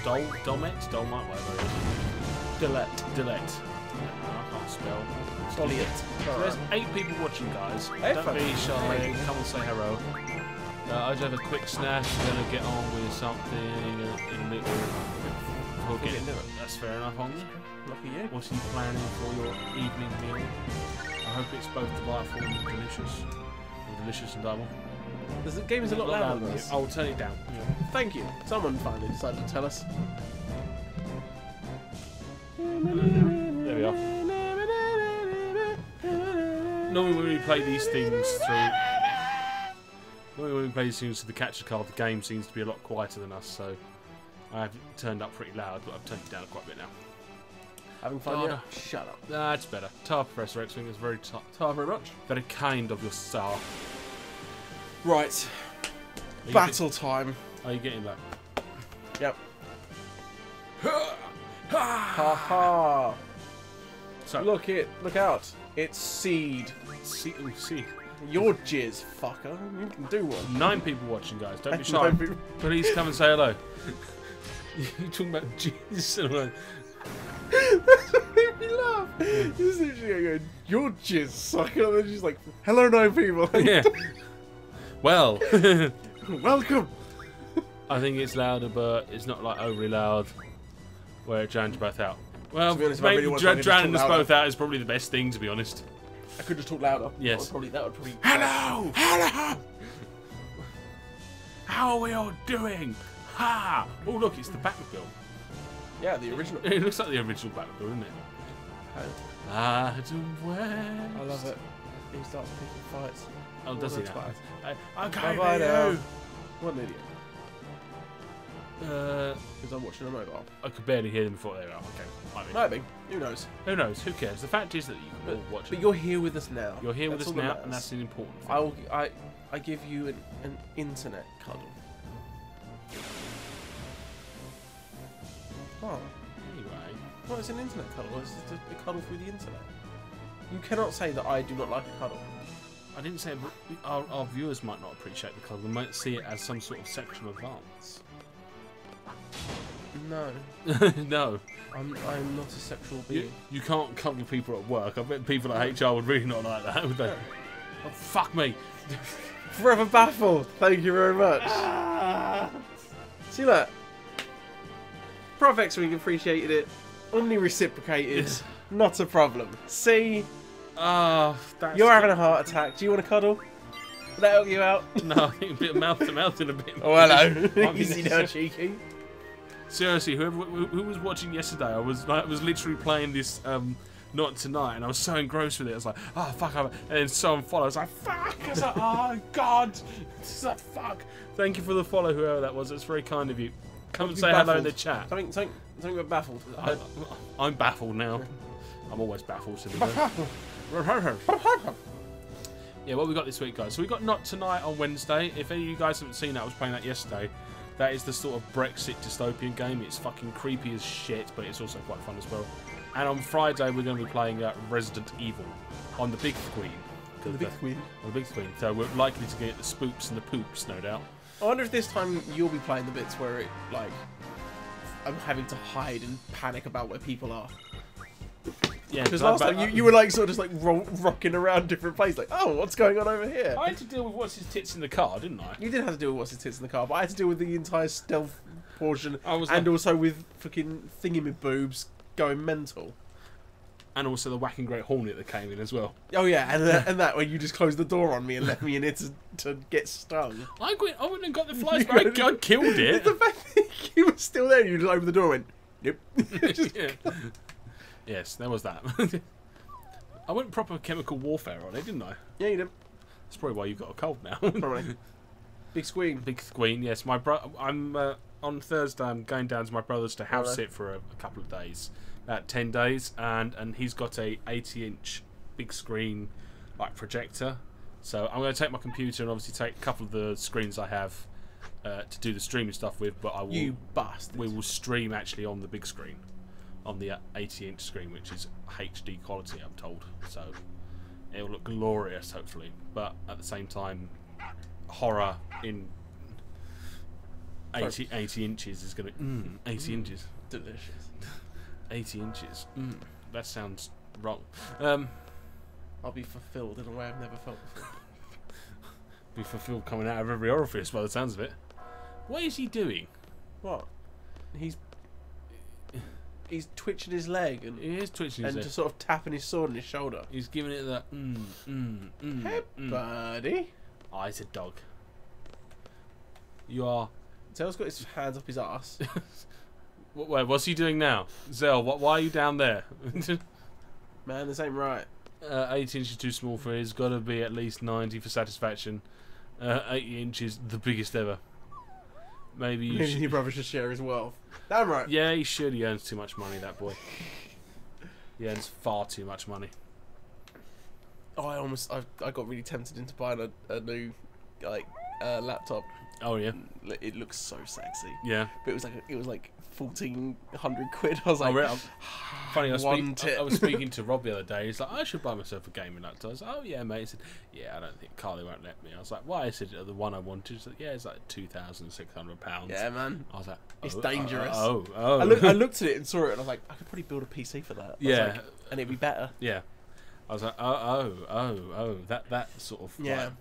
Dolmet, whatever it is. Dilette. I can't spell. Dolliet. So there's 8 people watching, guys. Don't be shy. Come and say hello. I just have a quick snack. I'm gonna get on with something in a little. That's fair enough, on you. Lucky you. What are you planning for your evening meal? I hope it's both delightful and delicious. Or delicious and double. The game is a lot louder than this. I'll turn it down. Yeah. Thank you. Someone finally decided to tell us. There we are. Normally when we play these things through the capture card, the game seems to be a lot quieter than us, so I have turned up pretty loud, but I've turned it down quite a bit now. Having fun, yeah? Shut up. That's better. Ta, Professor X-Wing, it's very very much. Very kind of your star. Right. Battle time. Are you getting that? Yep. Ha ha. So Look out. It's Seed. Seed. Your jizz, fucker. You can do one. 9 people watching, guys. Don't be shy. Please come and say hello. You're talking about jizz. That's what made me laugh. He's literally going, your jizz, sucker. And then she's like, hello, 9 people. Yeah. Well. Welcome. I think it's louder, but it's not like overly loud where it drowns you both out. Well, maybe drowning us both out is probably the best thing, to be honest. I could just talk louder. Yes. That would probably. Hello! Hello! How are we all doing? Ha! Oh, look, it's the Batmobile. Yeah, the original. It looks like the original Batmobile, doesn't it? Adam West. I love it. He starts picking fights. Oh, does he now? Okay, bye now. What an idiot. Because I'm watching a mobile. I could barely hear them before they were out. Okay. Maybe. Who knows? Who knows? Who cares? The fact is that you can all watch it. But you're here with us now. You're here with us now, and that's an important thing. I give you an internet cuddle. Oh. Anyway. Well, it's an internet cuddle. It's just a cuddle through the internet. You cannot say that I do not like a cuddle. I didn't say our viewers might not appreciate the cuddle. They might see it as some sort of sexual advance. No. No. I'm not a sexual being. You can't cuddle people at work. I bet people at HR would really not like that, would they? No. Oh, fuck me. Forever baffled. Thank you very much. See that? Prof X-Wing appreciated it. Omni reciprocated. Yes. Not a problem. See? That's You're having a heart attack. Do you want a cuddle? Would that help you out? No, I think a bit of mouth to mouth in a bit. Oh, hello. Easy now, cheeky. Seriously, who was watching yesterday, I was literally playing this Not Tonight, and I was so engrossed with it. I was like, oh fuck, and then someone followed. I was like, fuck. I was like, oh god, it's like fuck. Thank you for the follow, whoever that was. It's very kind of you. Come and say hello in the chat. Something about baffled. I'm baffled now. I'm always baffled. Yeah, what we got this week, guys? So we got Not Tonight on Wednesday. If any of you guys haven't seen that, I was playing that yesterday. That is the sort of Brexit dystopian game. It's fucking creepy as shit, but it's also quite fun as well. And on Friday, we're going to be playing Resident Evil on the big screen. On the big screen. On the big screen. So we're likely to get the spoops and the poops, no doubt. I wonder if this time you'll be playing the bits where it, like, I'm having to hide and panic about where people are. Yeah, because last time you were like sort of just like rocking around different places, like, oh, what's going on over here? I had to deal with what's his tits in the car, didn't I? You did have to deal with what's his tits in the car, but I had to deal with the entire stealth portion, and also with fucking thingamy-boobs going mental. And also the whacking great hornet that came in as well. Oh yeah, and that when you just closed the door on me and left me in it to get stung. I wouldn't have got the flies, but I killed it. The fact that you were still there, you just opened the door and went, nope. Yeah. Yes, there was that. I went proper chemical warfare on it, didn't I? Yeah, you did. That's probably why you've got a cold now. Probably. Big squeam. Big squeam, yes. I'm on Thursday. I'm going down to my brother's to house sit for a couple of days, about 10 days, and he's got a 80-inch big screen like projector. So I'm going to take my computer and obviously take a couple of the screens I have to do the streaming stuff with. But I will. You bastard. We will stream actually on the big screen, on the 80-inch screen, which is HD quality, I'm told. So it will look glorious, hopefully. But at the same time, horror in 80 inches is going to 80 inches. Delicious. 80 inches. That sounds wrong. I'll be fulfilled in a way I've never felt before. Be fulfilled coming out of every orifice by the sounds of it. What is he doing? What? He's twitching his leg and he is twitching his leg. just sort of tapping his sword on his shoulder. He's giving it that Hey, buddy. Oh, he's a dog. You are. Zell's got his hands up his ass. Wait, what's he doing now? Zell, why are you down there? Man, this ain't right. 80 inches too small for his. Got to be at least 90 for satisfaction. 80 inches, the biggest ever. Maybe your brother should share his wealth. Damn right. Yeah, he should. He earns too much money, that boy. He earns far too much money. Oh, I got really tempted into buying a new laptop. Oh yeah. It looks so sexy. Yeah. But it was like 1,400 quid. I was like, funny. I was speaking to Rob the other day. He's like, I should buy myself a gaming laptop. I was like, oh yeah, mate. He said, yeah, I don't think Carly won't let me. I was like, why? He said, the one I wanted. He said, yeah, it's like £2,600. Yeah, man. I was like, it's dangerous. Oh. I looked at it and saw it, and I was like, I could probably build a PC for that. Yeah. And it'd be better. Yeah. I was like, oh, that sort of. Yeah. Like,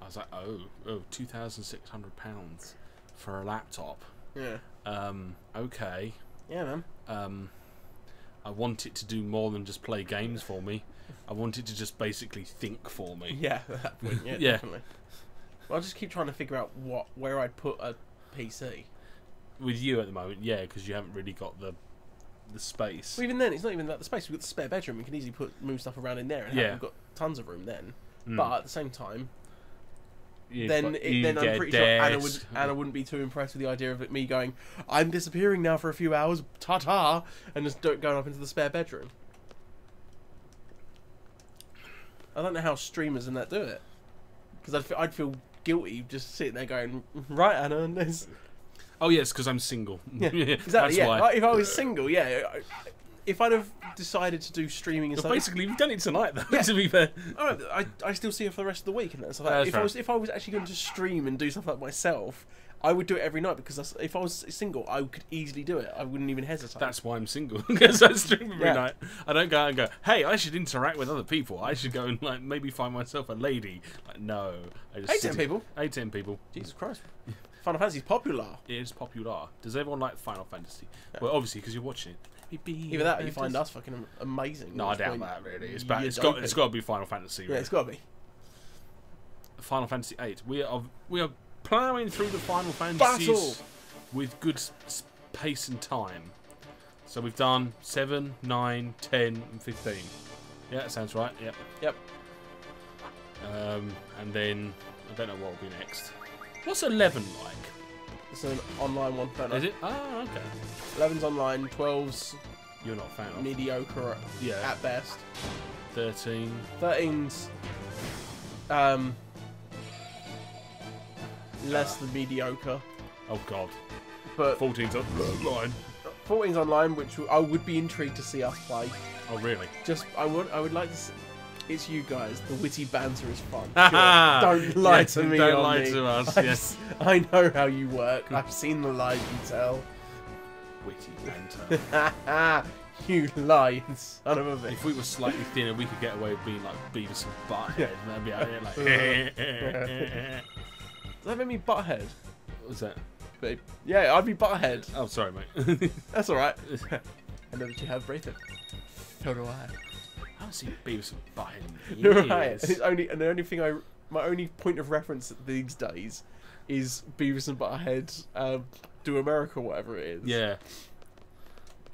I was like, oh, £2,600 for a laptop. Yeah. Okay. Yeah, man. I want it to do more than just play games for me. I want it to just basically think for me. Yeah, at that point, yeah, yeah. Definitely. Well, I just keep trying to figure out where I'd put a PC. With you at the moment, yeah, because you haven't really got the space. Well, even then, it's not even about the space. We've got the spare bedroom. We can easily move stuff around in there, and we've got tons of room then. But at the same time, then I'm pretty sure Anna wouldn't be too impressed with the idea of me going, I'm disappearing now for a few hours, ta-ta, and just going up into the spare bedroom. I don't know how streamers and that do it, because I'd feel guilty just sitting there going, right, Anna, and there's... Oh yes, because I'm single. Yeah, exactly. That's why. If I was single, if I'd have decided to do streaming and stuff, basically we've done it tonight though. Yeah. To be fair, I still see her for the rest of the week, and that's like, if I was actually going to stream and do stuff like myself, I would do it every night, because if I was single, I could easily do it. I wouldn't even hesitate. That's why I'm single, because I stream every night. I don't go out and go, hey, I should interact with other people. I should go and like maybe find myself a lady. Like no, I just 10 people. 10 people. Jesus Christ. Final Fantasy's popular. It is popular. Does everyone like Final Fantasy? Yeah. Well, obviously, because you're watching it. Either that or you find us fucking amazing. No, I doubt that, really. It's bad. It's got to be Final Fantasy. Really. Yeah, it's got to be. Final Fantasy VIII. We are ploughing through the Final Fantasies with good pace and time. So we've done 7, 9, 10, and 15. Yeah, that sounds right. Yep. And then I don't know what will be next. What's 11 like? It's an online one. Is it? Oh, okay. 11's online. 12's you're not a fan of. Mediocre. At best. 13. 13's less than mediocre. Oh god. But 14's on line. 14's online, which I would be intrigued to see us play. Oh, really? I would like to see... It's you guys. The witty banter is fun. Sure. Don't lie to me. Don't lie to us. Yes. I know how you work. I've seen the lies you tell. Witty banter. You lying son of a bitch. If we were slightly thinner, we could get away with being like Beavis and Butthead. And that'd be out here like. Does that make me Butthead? What was that? Babe. Yeah, I'd be Butthead. Oh, sorry, mate. That's alright. I know that you have bracelet. So do I. I haven't seen Beavis and Butthead in No, years. right. And the only thing my only point of reference these days is Beavis and Butthead Do America, whatever it is. Yeah.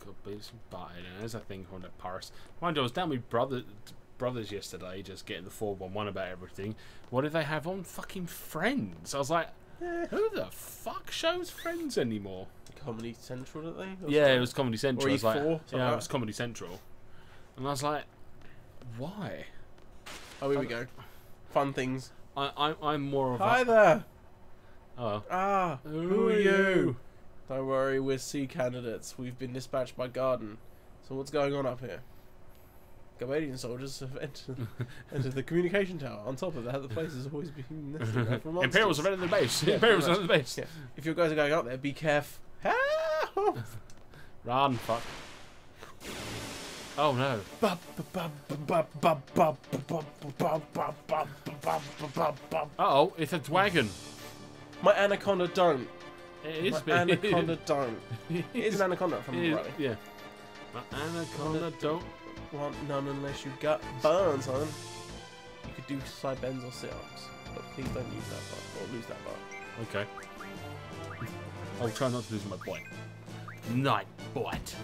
God, Beavis and Butthead. And there's a thing called that Paris. Mind you, I was down with brothers yesterday, just getting the 411 about everything. What did they have on? Fucking Friends. I was like, who the fuck shows Friends anymore? Comedy Central, didn't they? Yeah, it was Comedy Central. Or I was like, E4, yeah, it was Comedy Central. And I was like, why? Oh, here we go. Fun things. I'm more of Hi a... there. Oh. Ah, who are you? Don't worry, we're C candidates. We've been dispatched by Garden. So what's going on up here? Canadian soldiers have entered the communication tower. On top of that, the place has always been nested for monsters. Imperials are ready at the base. Yeah, Imperials are at the base. Yeah. If you guys are going up there, be careful. Help! Run, fuck. Oh no. Uh-oh, it's a dragon. My anaconda don't. It is My anaconda don't. It is an anaconda, if I'm right. Yeah. My anaconda don't Want none unless you got burns, son. You could do side bends or sit-ups, but please don't use that bar or lose that bar. Okay. I'll try not to lose my point. Night bite.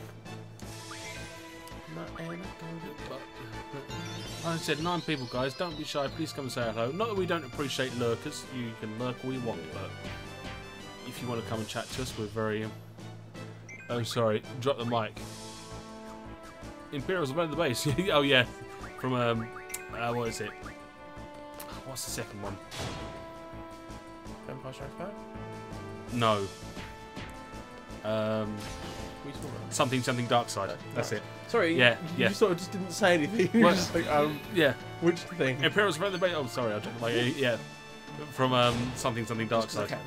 I said 9 people, guys. Don't be shy. Please come and say hello. Not that we don't appreciate lurkers. You can lurk all you want, but if you want to come and chat to us, we're very... Oh, sorry. Drop the mic. Imperials are at the base. Oh, yeah. From, what is it? What's the second one? Empire Strikes Back? No. Something dark side. That's it. Sorry, yeah. You sort of just didn't say anything. You were just like, yeah. Which thing? Imperials are at the base. Oh, sorry, I dropped the mic. Yeah. From, something dark side. Okay.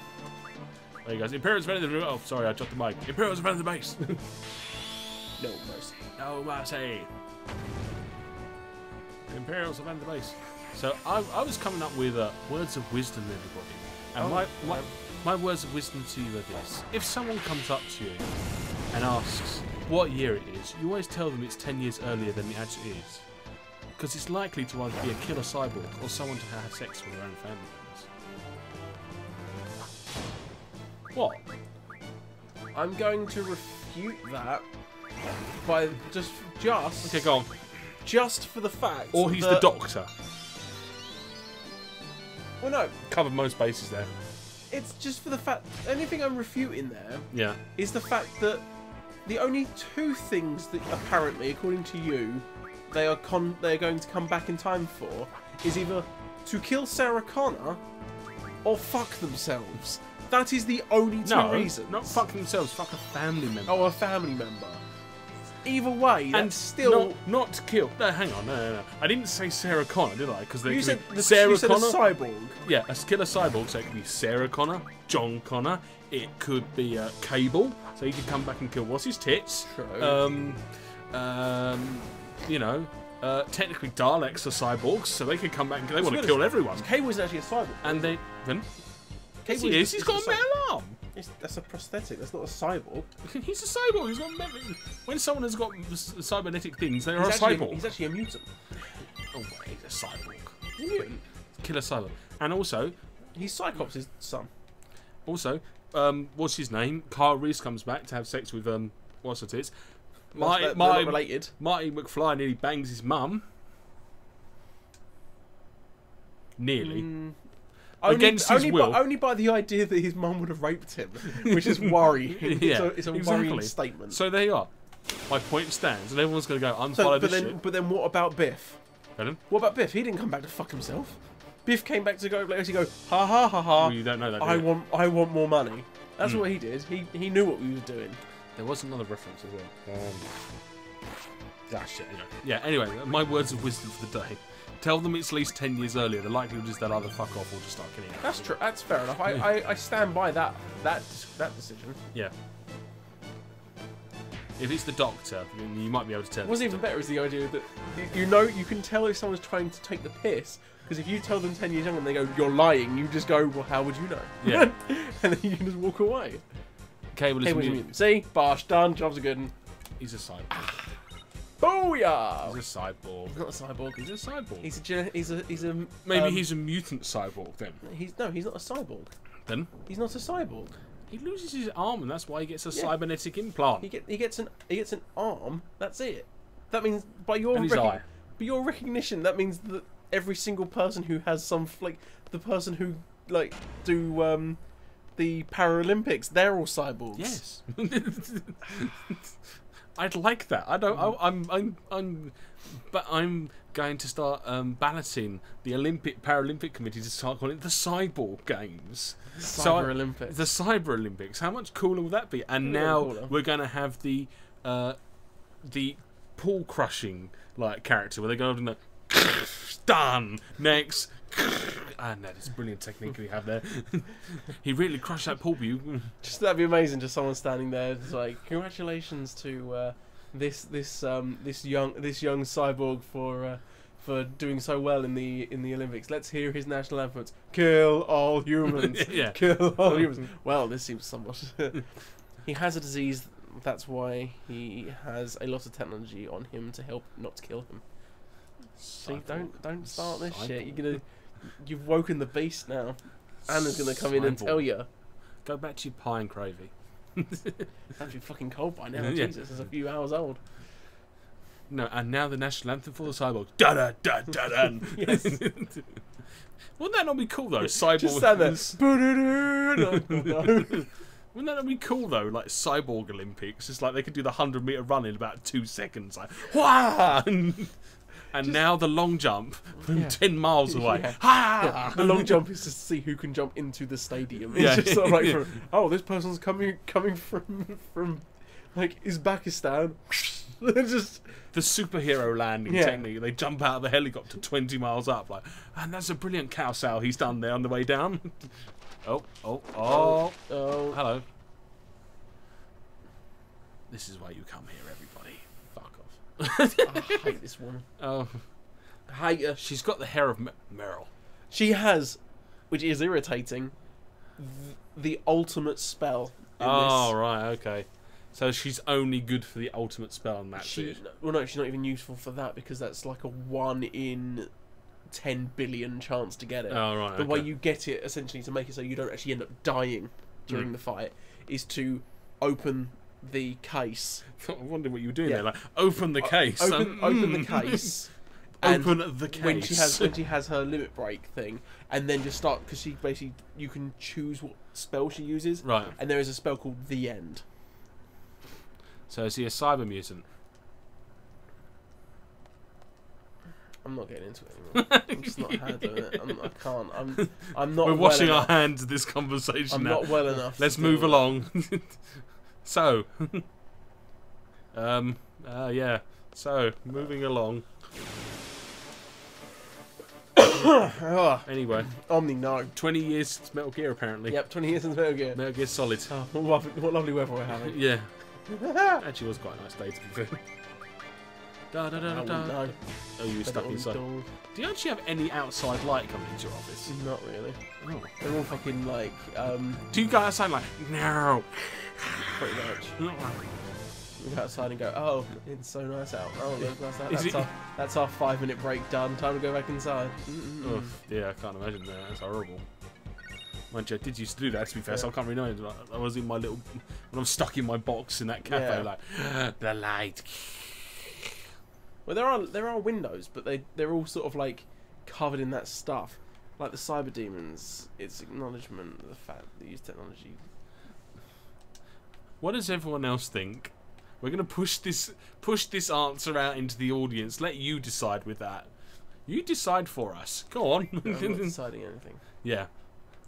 There you go. Imperials are at the... Oh, sorry, I dropped the mic. Imperials are at the base. No mercy. No mercy. Imperials have entered the base. So I was coming up with words of wisdom, everybody. And my words of wisdom to you are this: if someone comes up to you and asks what year it is, you always tell them it's 10 years earlier than it actually is, because it's likely to either be a killer cyborg or someone to have sex with their own family members. What? I'm going to refute that by just okay, go on. Just for the fact. Or he's the doctor. Well, no. Covered most bases there. It's just for the fact. The only thing I'm refuting there is the fact that the only 2 things that apparently, according to you, they're going to come back in time for is either to kill Sarah Connor or fuck themselves. That is the only 2 reasons. Not fuck themselves. Fuck a family member. Oh, a family member. Either way, that's still not to kill. No, hang on, no. I didn't say Sarah Connor, did I? Because you said Sarah Connor, a cyborg. Yeah, a killer cyborg. So it could be Sarah Connor, John Connor. It could be Cable, so he could come back and kill what's his tits. True. You know, technically Daleks are cyborgs, so they could come back and they want to kill everyone. Cable's actually a cyborg. And they yes, he is. He's got a metal arm. That's a prosthetic. That's not a cyborg. He's a cyborg. He's got metal. When someone has got cybernetic things, they are a cyborg. He's actually a mutant. Oh, wait, he's a cyborg. He's a mutant. Killer cyborg. And also, he's Cyclops' son. Also, what's his name? Kyle Reese comes back to have sex with what's it is? They're not related. Marty McFly nearly bangs his mum. Nearly. Against his will. Only by the idea that his mum would have raped him, which is worrying. Yeah, it's a worrying statement. So there you are. My point stands, and everyone's going to go unfollow this shit. But then what about Biff? Pardon? What about Biff? He didn't come back to fuck himself. Biff came back to go ha ha ha ha. Well, you don't know that. I want more money. That's what he did. He knew what we were doing. There was another reference as well. Shit, anyway. Yeah, anyway, my words of wisdom for the day. Tell them it's at least 10 years earlier. The likelihood is they'll either fuck off or just start killing it. That's true. That's fair enough. I stand by that decision. Yeah. If it's the Doctor, then you might be able to tell. What's even better is the idea that you can tell if someone's trying to take the piss, because if you tell them 10 years younger and they go, "You're lying," you just go, "Well, how would you know?" Yeah. And then you can just walk away. Cable is mutant. See, Bosh done. Job's a good one. He's a cyborg. Booyah! He's a cyborg. He's not a cyborg. He's a cyborg. He's a. Maybe he's a mutant cyborg then. He's not a cyborg. Then he's not a cyborg. He loses his arm, and that's why he gets a cybernetic implant. He gets an arm. That's it. That means by your recognition, that means that every single person who has some the person who do the Paralympics, they're all cyborgs. Yes. I'd like that. I don't. I'm going to start balloting the Paralympic committee to start calling it the Cyborg Games. Olympics. The Cyber Olympics. How much cooler will that be? And now we're going to have the pool crushing character where they go over and done next. And that is a brilliant technique we have there. He really crushed that pool view. Just that'd be amazing. Just someone standing there, just like, congratulations to this young cyborg for doing so well in the Olympics. Let's hear his national anthems. Kill all humans. Yeah. Kill all humans. Well, this seems somewhat. He has a disease. That's why he has a lot of technology on him to help not kill him. See, don't start this shit. You've woken the beast now. Anna's gonna come in and tell you. Go back to your pie and gravy. That'd be fucking cold by now. Yeah. Jesus, it's a few hours old. No, and now the national anthem for the cyborg. Da da da da da. Yes. Wouldn't that not be cool though? Cyborg. Just stand there. Wouldn't that not be cool though? Like Cyborg Olympics. It's like they could do the 100-meter run in about 2 seconds. Like, wah! And now the long jump from 10 miles away. Yeah. The long jump is just to see who can jump into the stadium. It's just sort of like, this person's coming from like Uzbekistan. Just the superhero landing technique. They jump out of the helicopter 20 miles up, and that's a brilliant cow sow he's done there on the way down. Oh, hello. This is why you come here, everybody. Fuck off. I hate this woman. Oh, I hate her. She's got the hair of Meryl. She has, which is irritating, the ultimate spell in this. Right, okay. So she's only good for the ultimate spell, and that's it. Well, no, she's not even useful for that because that's like a 1 in 10 billion chance to get it. Oh, right. The way you get it, essentially, to make it so you don't actually end up dying during the fight, is to open the case. I wonder what you were doing there. Like, open the case. Open the case. Open the case. When she has her limit break thing, and then just start, because she basically, you can choose what spell she uses. Right. And there is a spell called The End. So is he a cyber mutant? I'm not getting into it anymore. I'm just not handling it. I can't. I'm not. We're washing our hands of this conversation now. I'm not well enough. Let's move along. So, yeah. So, moving along. Anyway, Omni, no. 20 years since Metal Gear, apparently. Yep, 20 years since Metal Gear. Metal Gear Solid. Oh, what lovely weather we're having. Yeah. Actually, it was quite a nice day, to be fair. Da, da, da, da, da. No. Oh, you were stuck inside. Do you actually have any outside light coming into your office? Not really. Oh. They're all fucking like. Do you go outside like, no? Pretty much. We go outside and go, oh, it's so nice out. Oh, look, that's our 5-minute break done. Time to go back inside. Oof, yeah, I can't imagine that. That's horrible. Mind you, I did used to do that, to be fair, so I can't really know. I was in my little... When I'm stuck in my box in that cafe, like, the light. Well, there are windows, but they're all sort of like covered in that stuff. Like the cyber demons, it's acknowledgement of the fact that they use technology. What does everyone else think? We're gonna push this answer out into the audience. Let you decide with that. You decide for us. Go on. I'm not deciding anything. Yeah.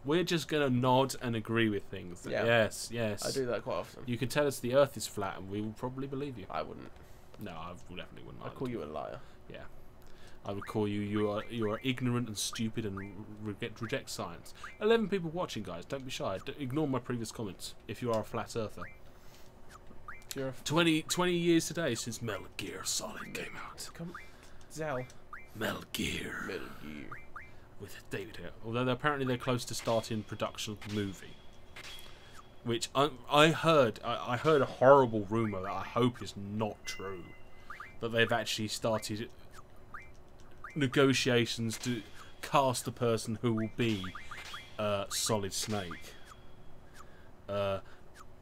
We're just gonna nod and agree with things. Yeah. Yes, yes. I do that quite often. You can tell us the Earth is flat, and we will probably believe you. I wouldn't. No, I definitely wouldn't. I'd call you a liar. Yeah. I would call you are ignorant and stupid and reject science. 11 people watching, guys. Don't be shy. Ignore my previous comments if you are a flat earther. You're a 20 years today since Metal Gear Solid came out. Zell. Metal Gear. Metal Gear. With David here. Although apparently they're close to starting production of the movie. Which I heard a horrible rumour that I hope is not true. That they've actually started negotiations to cast the person who will be Solid Snake.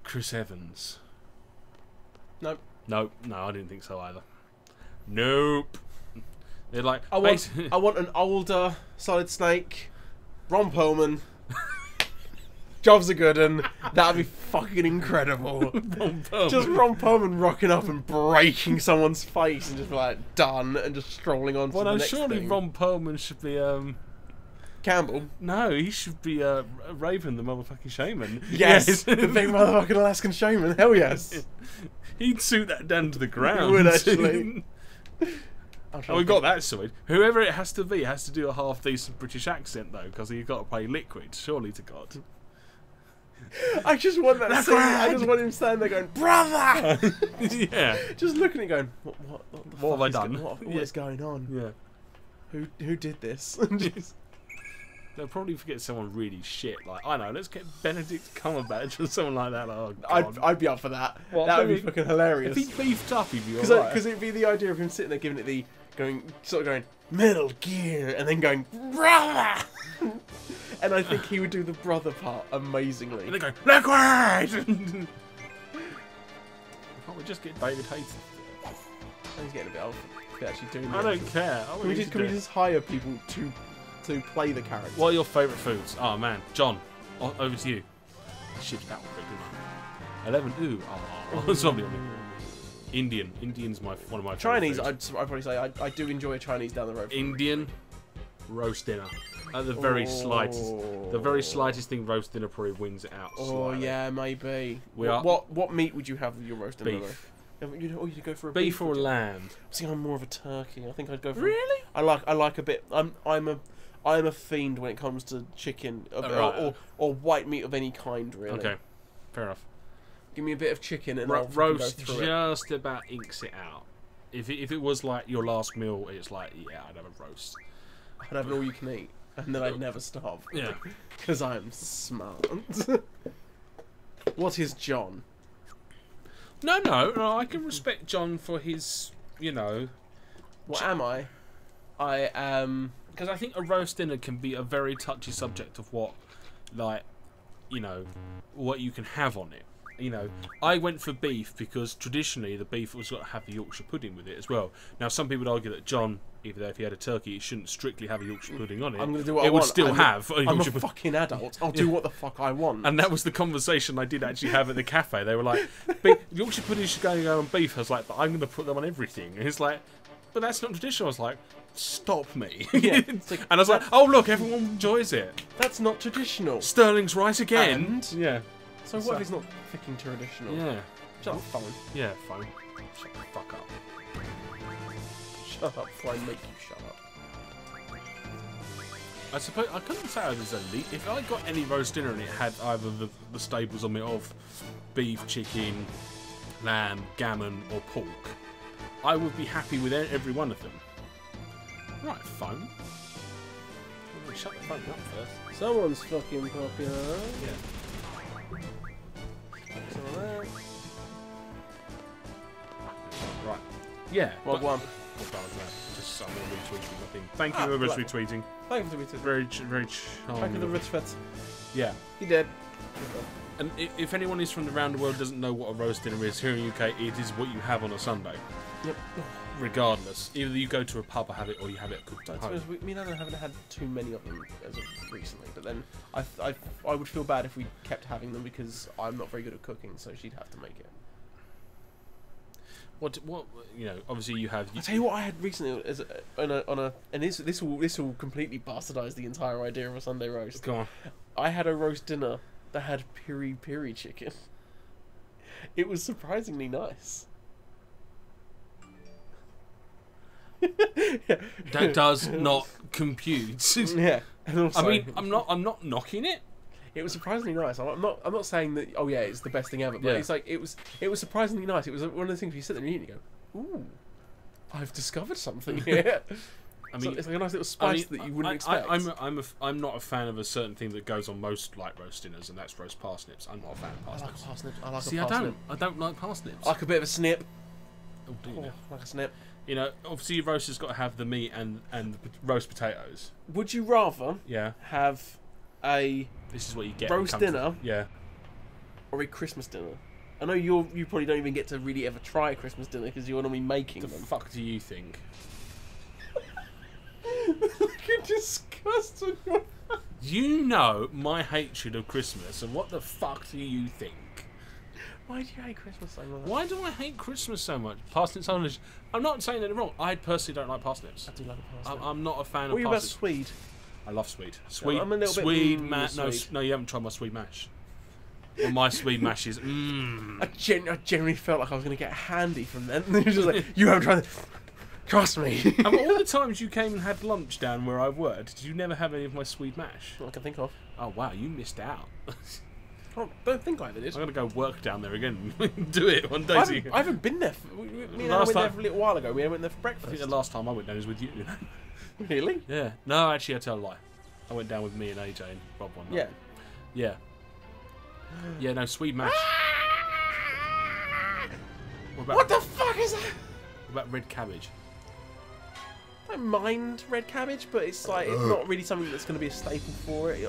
Chris Evans. Nope. Nope. No, I didn't think so either. Nope. They're like, I want an older Solid Snake, Ron Perlman. Jobs are good, and that'd be fucking incredible. Just Ron Perlman rocking up and breaking someone's face and just be like done and just strolling on to the next surely thing. Ron Perlman should be Campbell. No, he should be Raven, the motherfucking shaman. Yes, the big motherfucking Alaskan shaman. Hell yes. He'd suit that down to the ground. He would actually. Oh, we got that sorted. Whoever it has to be has to do a half decent British accent though, because you've got to play Liquid. Surely to God. I just want that scene. I just want him standing there going, brother. Yeah. Just looking at it going, what have I done? What is going on? Yeah. Who did this? They'll probably forget someone really shit. Like, I know, let's get Benedict Cumberbatch or someone like that. Oh, God. I'd be up for that. What, that would be fucking hilarious. If he beefed up, he'd be alright. Because it'd be the idea of him sitting there giving it the going Metal Gear and then going brother. And I think he would do the brother part amazingly. And they go Liquid. Can't we just get David Hayter? He's getting a bit old for actually doing I don't care. Can we just hire people to play the character? What are your favourite foods? Oh man, John, over to you. Shit, that one quick, didn't I? 11. Ooh, somebody on me. Indian's one of my Chinese. favourite foods. I'd probably say I do enjoy a Chinese down the road. Indian roast dinner. At the very slightest thing, roast dinner probably wins it out. Slightly. Yeah, maybe. What meat would you have with your roast dinner? Beef. You'd go for a beef or lamb. See, I'm more of a turkey. I think I'd go for. Really? I like a bit. I'm a fiend when it comes to chicken or white meat of any kind. Really. Okay, fair enough. Give me a bit of chicken and roast just about inks it out. If it was like your last meal, it's like I'd have a roast. I'd have an all you can eat, and then I'd never starve. Yeah, because I'm smart. What is John? No, I can respect John for his, What am I? I am... Because I think a roast dinner can be a very touchy subject of what, what you can have on it. I went for beef because traditionally the beef was got to have the Yorkshire pudding with it as well. Now, some people would argue that John, even though if he had a turkey, it shouldn't strictly have a Yorkshire pudding on it. I'm going to do what I want. It would still have a Yorkshire pudding. Fucking adult. I'll do what the fuck I want. And that was the conversation I did actually have at the cafe. They were like, Yorkshire pudding should go on beef. I was like, but I'm going to put them on everything. And it's like, but that's not traditional. I was like, stop me. Yeah. And I was like, oh, look, everyone enjoys it. That's not traditional. Sterling's right again. And? Yeah. So what if it's not fucking traditional? Yeah. Shut up, phone. Yeah, phone. Shut the fuck up. Shut up before I make you shut up. I suppose I couldn't say I was elite. If I got any roast dinner and it had either the staples on it of beef, chicken, lamb, gammon, or pork, I would be happy with every one of them. Right, phone. Shut the phone up first. Someone's fucking popular. Yeah. Right. Yeah. Well, one. Just someone retweeting my thing. Thank you for retweeting. Thank you for retweeting. Very charming. Thank you for the retweet. Yeah. He did. And if anyone is from around the world doesn't know what a roast dinner is, here in the UK, it is what you have on a Sunday. Yep. Regardless, either you go to a pub or have it, or you have it cooked at home. Me and Anna haven't had too many of them as of recently, but then I would feel bad if we kept having them because I'm not very good at cooking, so she'd have to make it. What obviously you have. I tell you what, I had recently and this will completely bastardize the entire idea of a Sunday roast. Go on. I had a roast dinner that had piri piri chicken. It was surprisingly nice. Yeah. That does not compute. Yeah. And also, I mean, I'm not knocking it. it was surprisingly nice. I'm not saying that. Oh yeah, it's the best thing ever. But Yeah. it's like it was surprisingly nice. It was one of the things where you sit there and you eat and you go, ooh, I've discovered something here. I mean, it's like a nice little spice that you wouldn't expect. I'm not a fan of a certain thing that goes on most like roast dinners, and that's roast parsnips. I'm not a fan of I like parsnips. a parsnip. I like See, a parsnip. I don't like parsnips. I like a bit of a snip. Oh, do you Oh, know? like a snip. You know, obviously your roast has got to have the meat and the roast potatoes. Would you rather Yeah. have a This is what you get. roast dinner Yeah. or a Christmas dinner? I know you probably don't even get to really ever try a Christmas dinner because you're normally making The them. fuck do you think? Look at disgust on your face. You know my hatred of Christmas, and what the fuck do you think? Why do you hate Christmas so much? Why do I hate Christmas so much? Parsnips are delicious. I'm not saying that they're wrong. I personally don't like parsnips. I do like a parsnip. I'm not a fan What of are about parsnips. Swede? I love Swede. Swede, I'm a little bit Swede mash. Swede. No, you haven't tried my Swede mash. Well, my Swede mash is I genuinely felt like I was going to get a handy from them. They were just like, you haven't tried it. Trust me. And all the times you came and had lunch down where I've worked, did you never have any of my Swede mash? Not I can think of. Oh wow, you missed out. I don't think I ever did. I'm gonna go work down there again. Do it one day. I haven't been there. Me and I went there for a little while ago. We went there for I breakfast. think the last time I went down was with you. Really? Yeah. No, actually, I tell a lie. I went down with me and AJ and Rob one night. Yeah. Yeah. Yeah. No, Swede mash. What the fuck is that? What about red cabbage? I don't mind red cabbage, but it's like it's not really something that's going to be a staple for it.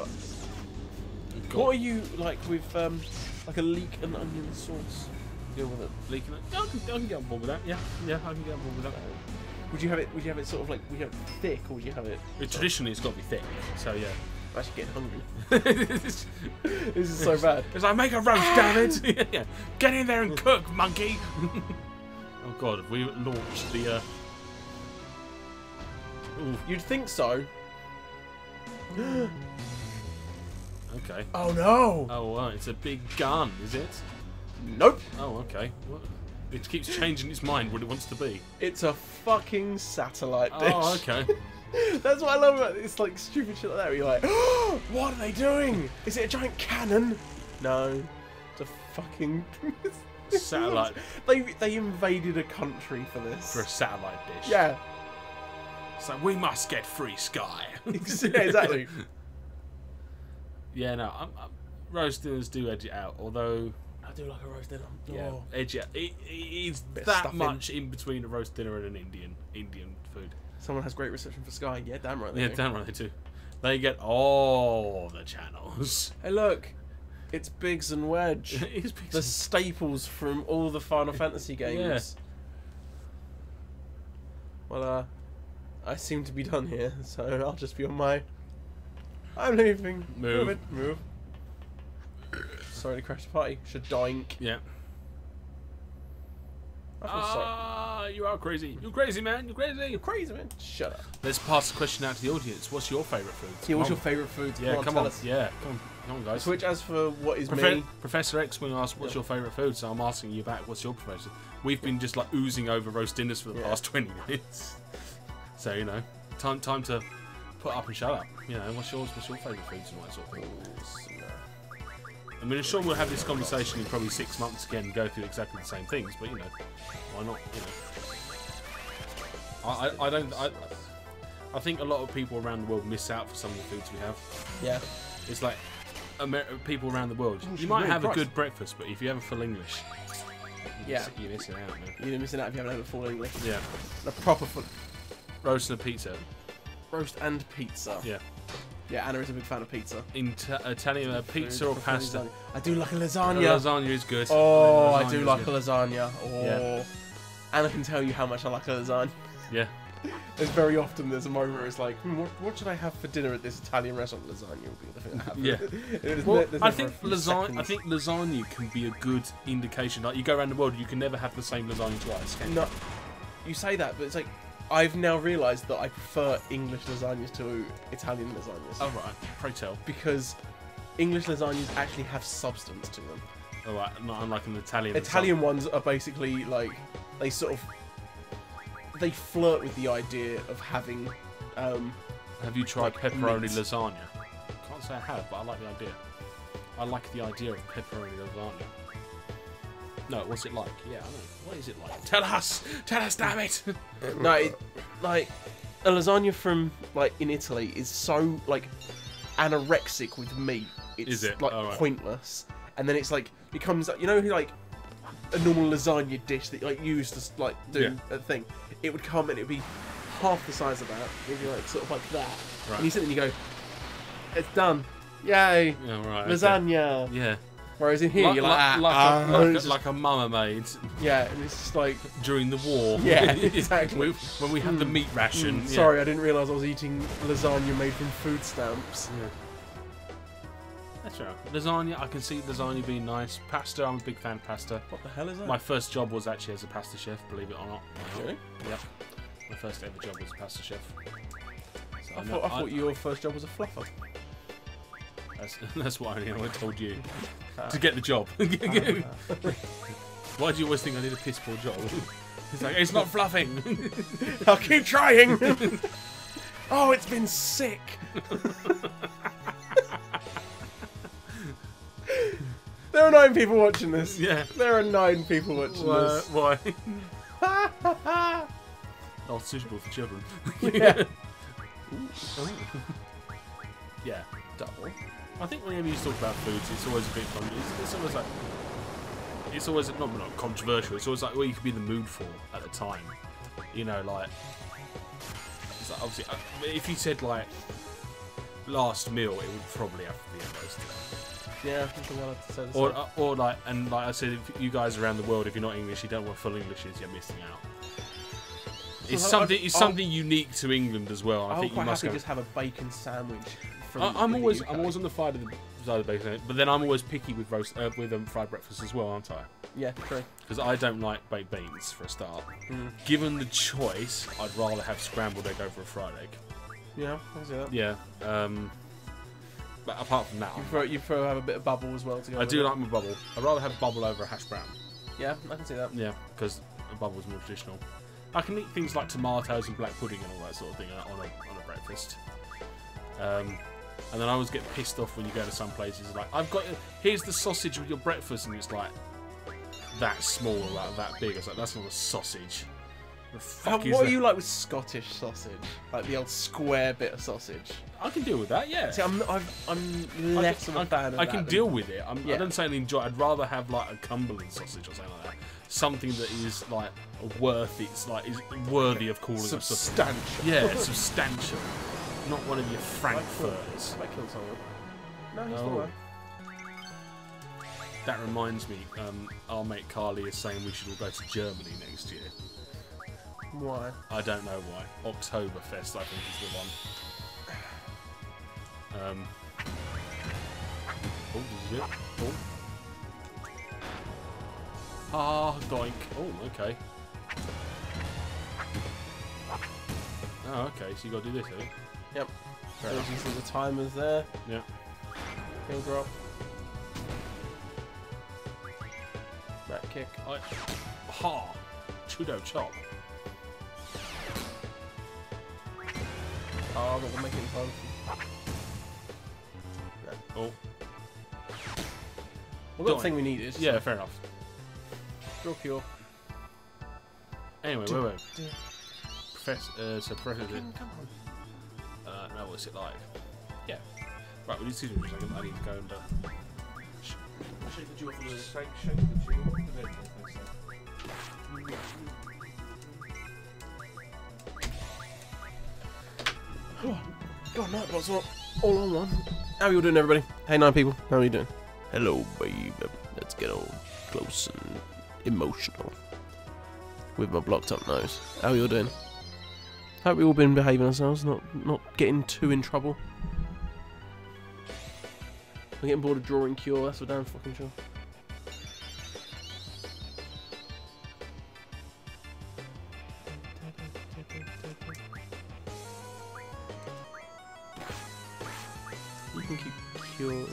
What are you like with like a leek and onion sauce? Deal with it. Leek and I can get on board with that. Yeah. Yeah, I can get on board with that. Would you have it sort of like? Would you have it thick, or would you have it? Traditionally, it's got to be thick. So yeah. I'm actually getting hungry. This is so bad. It's like, make a roast, damn it! Yeah. Get in there and cook, monkey! Oh god, have we launched the Ooh. You'd think so. Okay. Oh no! Oh, right, it's a big gun, is it? Nope. Oh, okay. What? It keeps changing its mind what it wants to be. It's a fucking satellite dish. Oh, okay. That's what I love about it. It's like stupid shit like that where you're like, oh, what are they doing? Is it a giant cannon? No. It's a fucking Satellite. They invaded a country for this. For a satellite dish. Yeah. So we must get free sky. Yeah, exactly. Yeah, no, roast dinners do edge it out, although I do like a roast dinner. yeah, Oh. edge it. It is Bit of that stuffing. much in between a roast dinner and an Indian food. Someone has great reception for Sky. Yeah, damn right they Yeah, do. damn right they do. They get all the channels. Hey, look. It's Biggs and Wedge. It is big. The staples from all the Final Fantasy games. Well, I seem to be done here, so I'll just be on my... I'm leaving. Move. it. Move. Sorry to crash the party. Should doink. Yeah. I feel sorry. Ah, you are crazy. You're crazy, man. You're crazy. You're crazy, man. Shut up. Let's pass the question out to the audience. What's your favourite food? Yeah, what's your favourite food? Yeah, come tell on. us. Yeah, come on, guys. Switch as for what is me. Professor X when asked what's your favourite food, so I'm asking you back what's your professor. We've been just like oozing over roast dinners for the past 20 minutes. So, you know, time to put up and shut up. You know, what's your favourite foods and all that sort of thing. I mean, I'm sure we'll have this conversation in probably 6 months again and go through exactly the same things, but you know, why not? You know, I think a lot of people around the world miss out for some of the foods we have. Yeah. It's like people around the world. You might have a good breakfast, but if you have a full English, you're missing out, man. You're missing out if you haven't had a full English. Yeah. A proper full Roast and a pizza. roast and pizza. Yeah. Yeah, Anna is a big fan of pizza. Italian pizza or pasta? Lasagna. I do like a lasagna. Lasagna is good. Oh, Lasagna I do is like good. a lasagna. Oh. Yeah. Anna can tell you how much I like a lasagna. Yeah. There's very often a moment where it's like, what should I have for dinner at this Italian restaurant? Lasagna would be the thing I have. Yeah. There's Well, there's I never think a few lasagna. seconds. I think lasagna can be a good indication. Like you go around the world, you can never have the same lasagna twice. Can you? No, you say that, but it's like I've now realised that I prefer English lasagnas to Italian lasagnas. Oh right. Pray tell. Because English lasagnas actually have substance to them. Oh, right, not unlike an Italian. Italian ones are basically like they sort of flirt with the idea of having. Have you tried like pepperoni meat. lasagna? Can't say I have, but I like the idea. I like the idea of pepperoni lasagna. No, what's it like? Yeah, I know. What is it like? Tell us! Tell us, damn it! No, like a lasagna from like in Italy is so like anorexic with meat. It's Is it? like Right. pointless, and then it's like becomes you know like a normal lasagna dish that like you used to like do a thing. It would come and it would be half the size of that. It'd be like sort of like that, Right. and you sit there and you go, "It's done, yay, Yeah, right. lasagna." Okay. Yeah. Whereas in here you're like, like a mama made yeah, and it's just like, during the war. yeah, exactly. when we had the meat ration. Yeah. Sorry, I didn't realise I was eating lasagna made from food stamps. Yeah. That's right. Lasagna, I can see lasagna being nice. Pasta, I'm a big fan of pasta. What the hell is that? My first job was actually as a pasta chef, believe it or not. Really? Yep. My first ever job was a pasta chef. So I thought your first job was a fluffer. That's what I told you. To get the job. Why do you always think I did a piss poor job? It's like, it's not fluffing. I'll keep trying. Oh, it's been sick. There are 9 people watching this. Yeah. There are 9 people watching this. Why? Not suitable for children. Yeah. Yeah. Double. I think whenever you talk about foods, it's always a bit fun. It's always like, it's always not controversial. It's always like what you could be in the mood for at the time. You know, like, it's like obviously, if you said like last meal, it would probably have to be a roast. Yeah, I think I'm allowed to say the same. Or like, and like I said, if you guys around the world, if you're not English, you don't want full English, you're missing out. It's something unique to England as well. I think you must just have a bacon sandwich. I'm always on the side of the bacon, but then I'm always picky with fried breakfast as well, aren't I? Yeah, true. Because I don't like baked beans for a start. Given the choice, I'd rather have scrambled egg over a fried egg. Yeah, I see that. Yeah. But apart from that, You throw have a bit of bubble as well to go. I do like my bubble. I'd rather have bubble over a hash brown. Yeah, I can see that. Yeah, because a bubble is more traditional. I can eat things like tomatoes and black pudding and all that sort of thing on a breakfast. And then I always get pissed off when you go to some places like, here's the sausage with your breakfast, and it's like that small or like that big. It's like, that's not a sausage. What are you like with Scottish sausage? Like the old square bit of sausage? I can deal with that, yeah. See, I'm less of a fan of that. I can deal with it. I don't say I enjoy it. I'd rather have like a Cumberland sausage or something like that. Something that is like worthy. It's like is worthy of calling substantial. A sausage. Yeah, substantial. Not one of your frankfurters. I killed someone. No, he's Oh. alive. That reminds me, our mate Carly is saying we should all go to Germany next year. Why? I don't know why. Oktoberfest, I think, is the one. Oh, this is it. Oh. Ah, doink. Oh, okay. Oh, okay, so you got to do this, have you? Yep. Fair So enough. you see the timer's there. Yeah. Hill drop. Back kick. Ha! Chudo chop. Oh, I've got to make it in time. Oh. We've got the thing we needed. Yeah, fair enough. Draw cure. Anyway, wait. Professor. Come on. Now what's it like? Yeah. Right, we need to do for a second. I need to go and shake the jaw for the sake. Shake the jaw. God, Nightbot's not all on one. How are you all doing, everybody? Hey, 9 people. How are you doing? Hello, baby. Let's get all close and emotional with my blocked up nose. How are you all doing? Hope we all been behaving ourselves, not getting too in trouble. I'm getting bored of drawing cure, that's for damn fucking sure. You can keep cure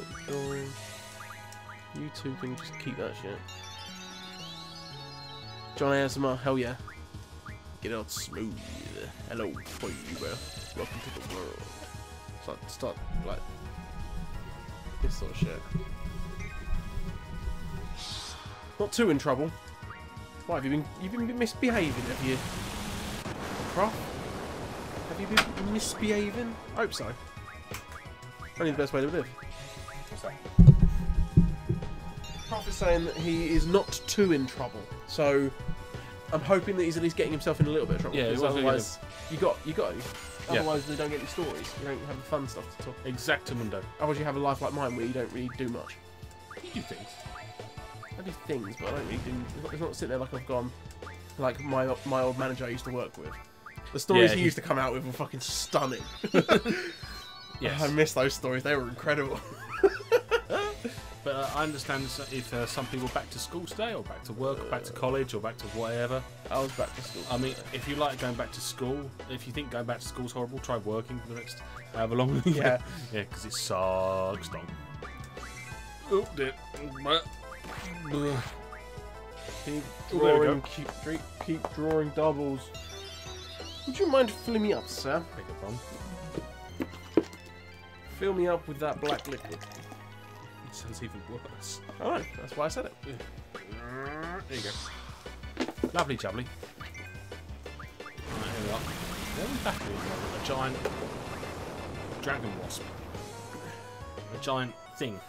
2 thing, just keep that shit. John ASMR, hell yeah. Get out smooth. Hello, boy, welcome to the world. Start like this sort of shit. Not too in trouble. Why have you've been misbehaving, have you? Prof? Have you been misbehaving? I hope so. Only the best way to live. What's that? Prof is saying that he is not too in trouble. So I'm hoping that he's at least getting himself in a little bit of trouble. Yeah, otherwise you got to. Yeah. Otherwise they don't get any stories. You don't have the fun stuff to talk. Exactamundo. Otherwise you have a life like mine where you don't really do much. You do things. I do things, but I don't really do. It's not sitting there like I've gone, like my old manager I used to work with. The stories he used to come out with were fucking stunning. Yes. I miss those stories. They were incredible. But I understand if some people are back to school today, or back to work, or back to college, or back to whatever. I was back to school. I mean, if you like going back to school, if you think going back to school is horrible, try working for the next however long. Yeah. Yeah, because it sucks. Don't. Oh, dear. Keep drawing doubles. Would you mind filling me up, sir? Beg your pardon. Fill me up with that black liquid. It sounds even worse. Alright, that's why I said it. There you go. Lovely jubbly. Right, here we are. There we back with a giant dragon wasp. A giant thing.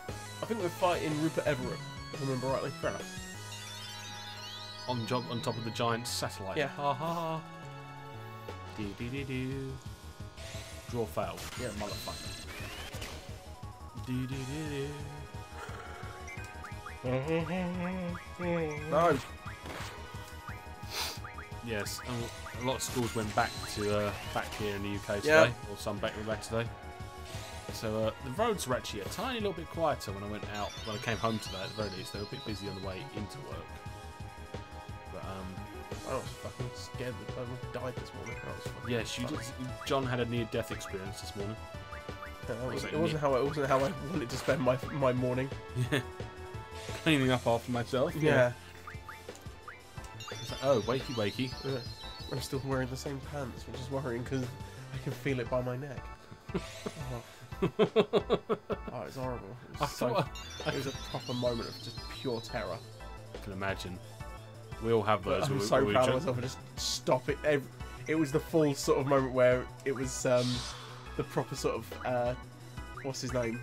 I think we're fighting Rupert Everett, if I remember rightly. Fair enough. On top of the giant satellite. Yeah. Ha ha ha. Do. Draw failed. Yeah, motherfucker. Do. No. Yes, and a lot of schools went back to back here in the UK today, Yeah. or some back today. So the roads were actually a tiny little bit quieter when I went out. When I came home today, at the very least, they were a bit busy on the way into work. But I was fucking scared that I almost died this morning. yes, you did. John had a near-death experience this morning. It wasn't how I wanted to spend my morning. Yeah, cleaning up after myself. Yeah. It's like, oh, wakey. I'm still wearing the same pants, which is worrying because I can feel it by my neck. Oh, it's horrible. It was a proper moment of just pure terror. I can imagine. We all have those. I'm so proud of myself for just stop it. It was the full sort of moment where it was the proper sort of what's his name?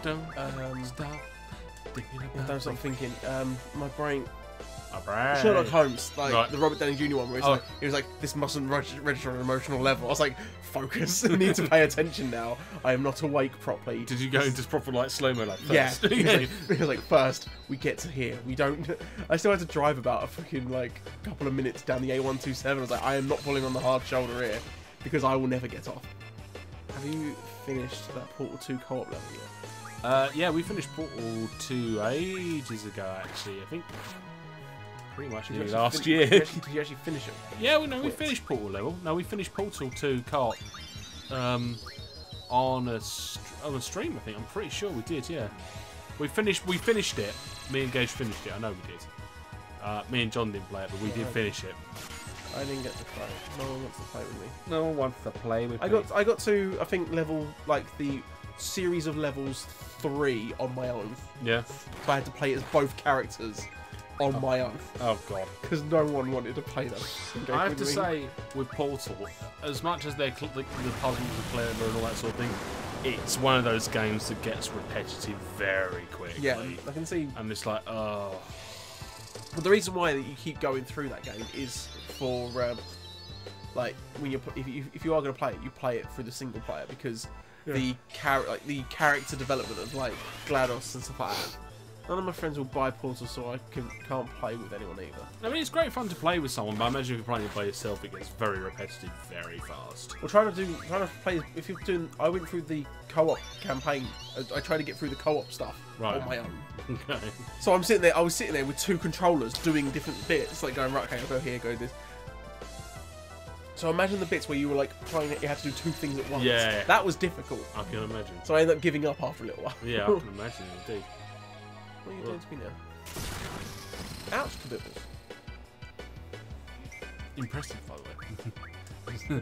Don't stop. Don't stop thinking. My brain. Right. Sherlock Holmes, like Right. the Robert Downey Jr. one, where he was like, this mustn't register on an emotional level. I was like, focus, I need to pay attention now. I am not awake properly. Did you go into proper like slow-mo like Yeah. first? He was like, first, we get to here. We don't. I still had to drive about a freaking like couple of minutes down the A127. I was like, I am not pulling on the hard shoulder here because I will never get off. Have you finished that Portal 2 co-op level yet? Yeah, we finished Portal 2 ages ago, actually. I think pretty much nearly last year. Did you actually finish it? Yeah, we finished Portal level. No, we finished Portal 2 co-op on a stream. I think I'm pretty sure we did. Yeah, we finished it. Me and Gage finished it. I know we did. Me and John didn't play it, but we did finish it. I didn't get to play. No one wants to play with me. No one wants to play with me. I got to I think level like the series of levels 3 on my own. Yeah. So I had to play as both characters on my own. Oh god. Because no one wanted to play them. I have to say, with Portal, as much as the puzzles are clever and all that sort of thing, it's one of those games that gets repetitive very quickly. Yeah, I can see. And it's like, oh. But the reason why that you keep going through that game is for like when if you are going to play it, you play it through the single player because the character development of like GLaDOS and stuff like that. None of my friends will buy Portal, so I can't play with anyone either. I mean, it's great fun to play with someone, but I imagine if you're playing it by yourself, it gets very repetitive very fast. Well, trying to play. If you're doing, I went through the co-op campaign. I tried to get through the co-op stuff on my own. Okay. So I was sitting there with 2 controllers doing different bits, like going right, okay, I'll go here, go this. So imagine the bits where you were like trying it, you had to do 2 things at once. Yeah. That was difficult. I can imagine. So I ended up giving up after a little while. Yeah, I can imagine indeed. What are you doing to me now? Ouch, Kabibbles. Impressive, by the way.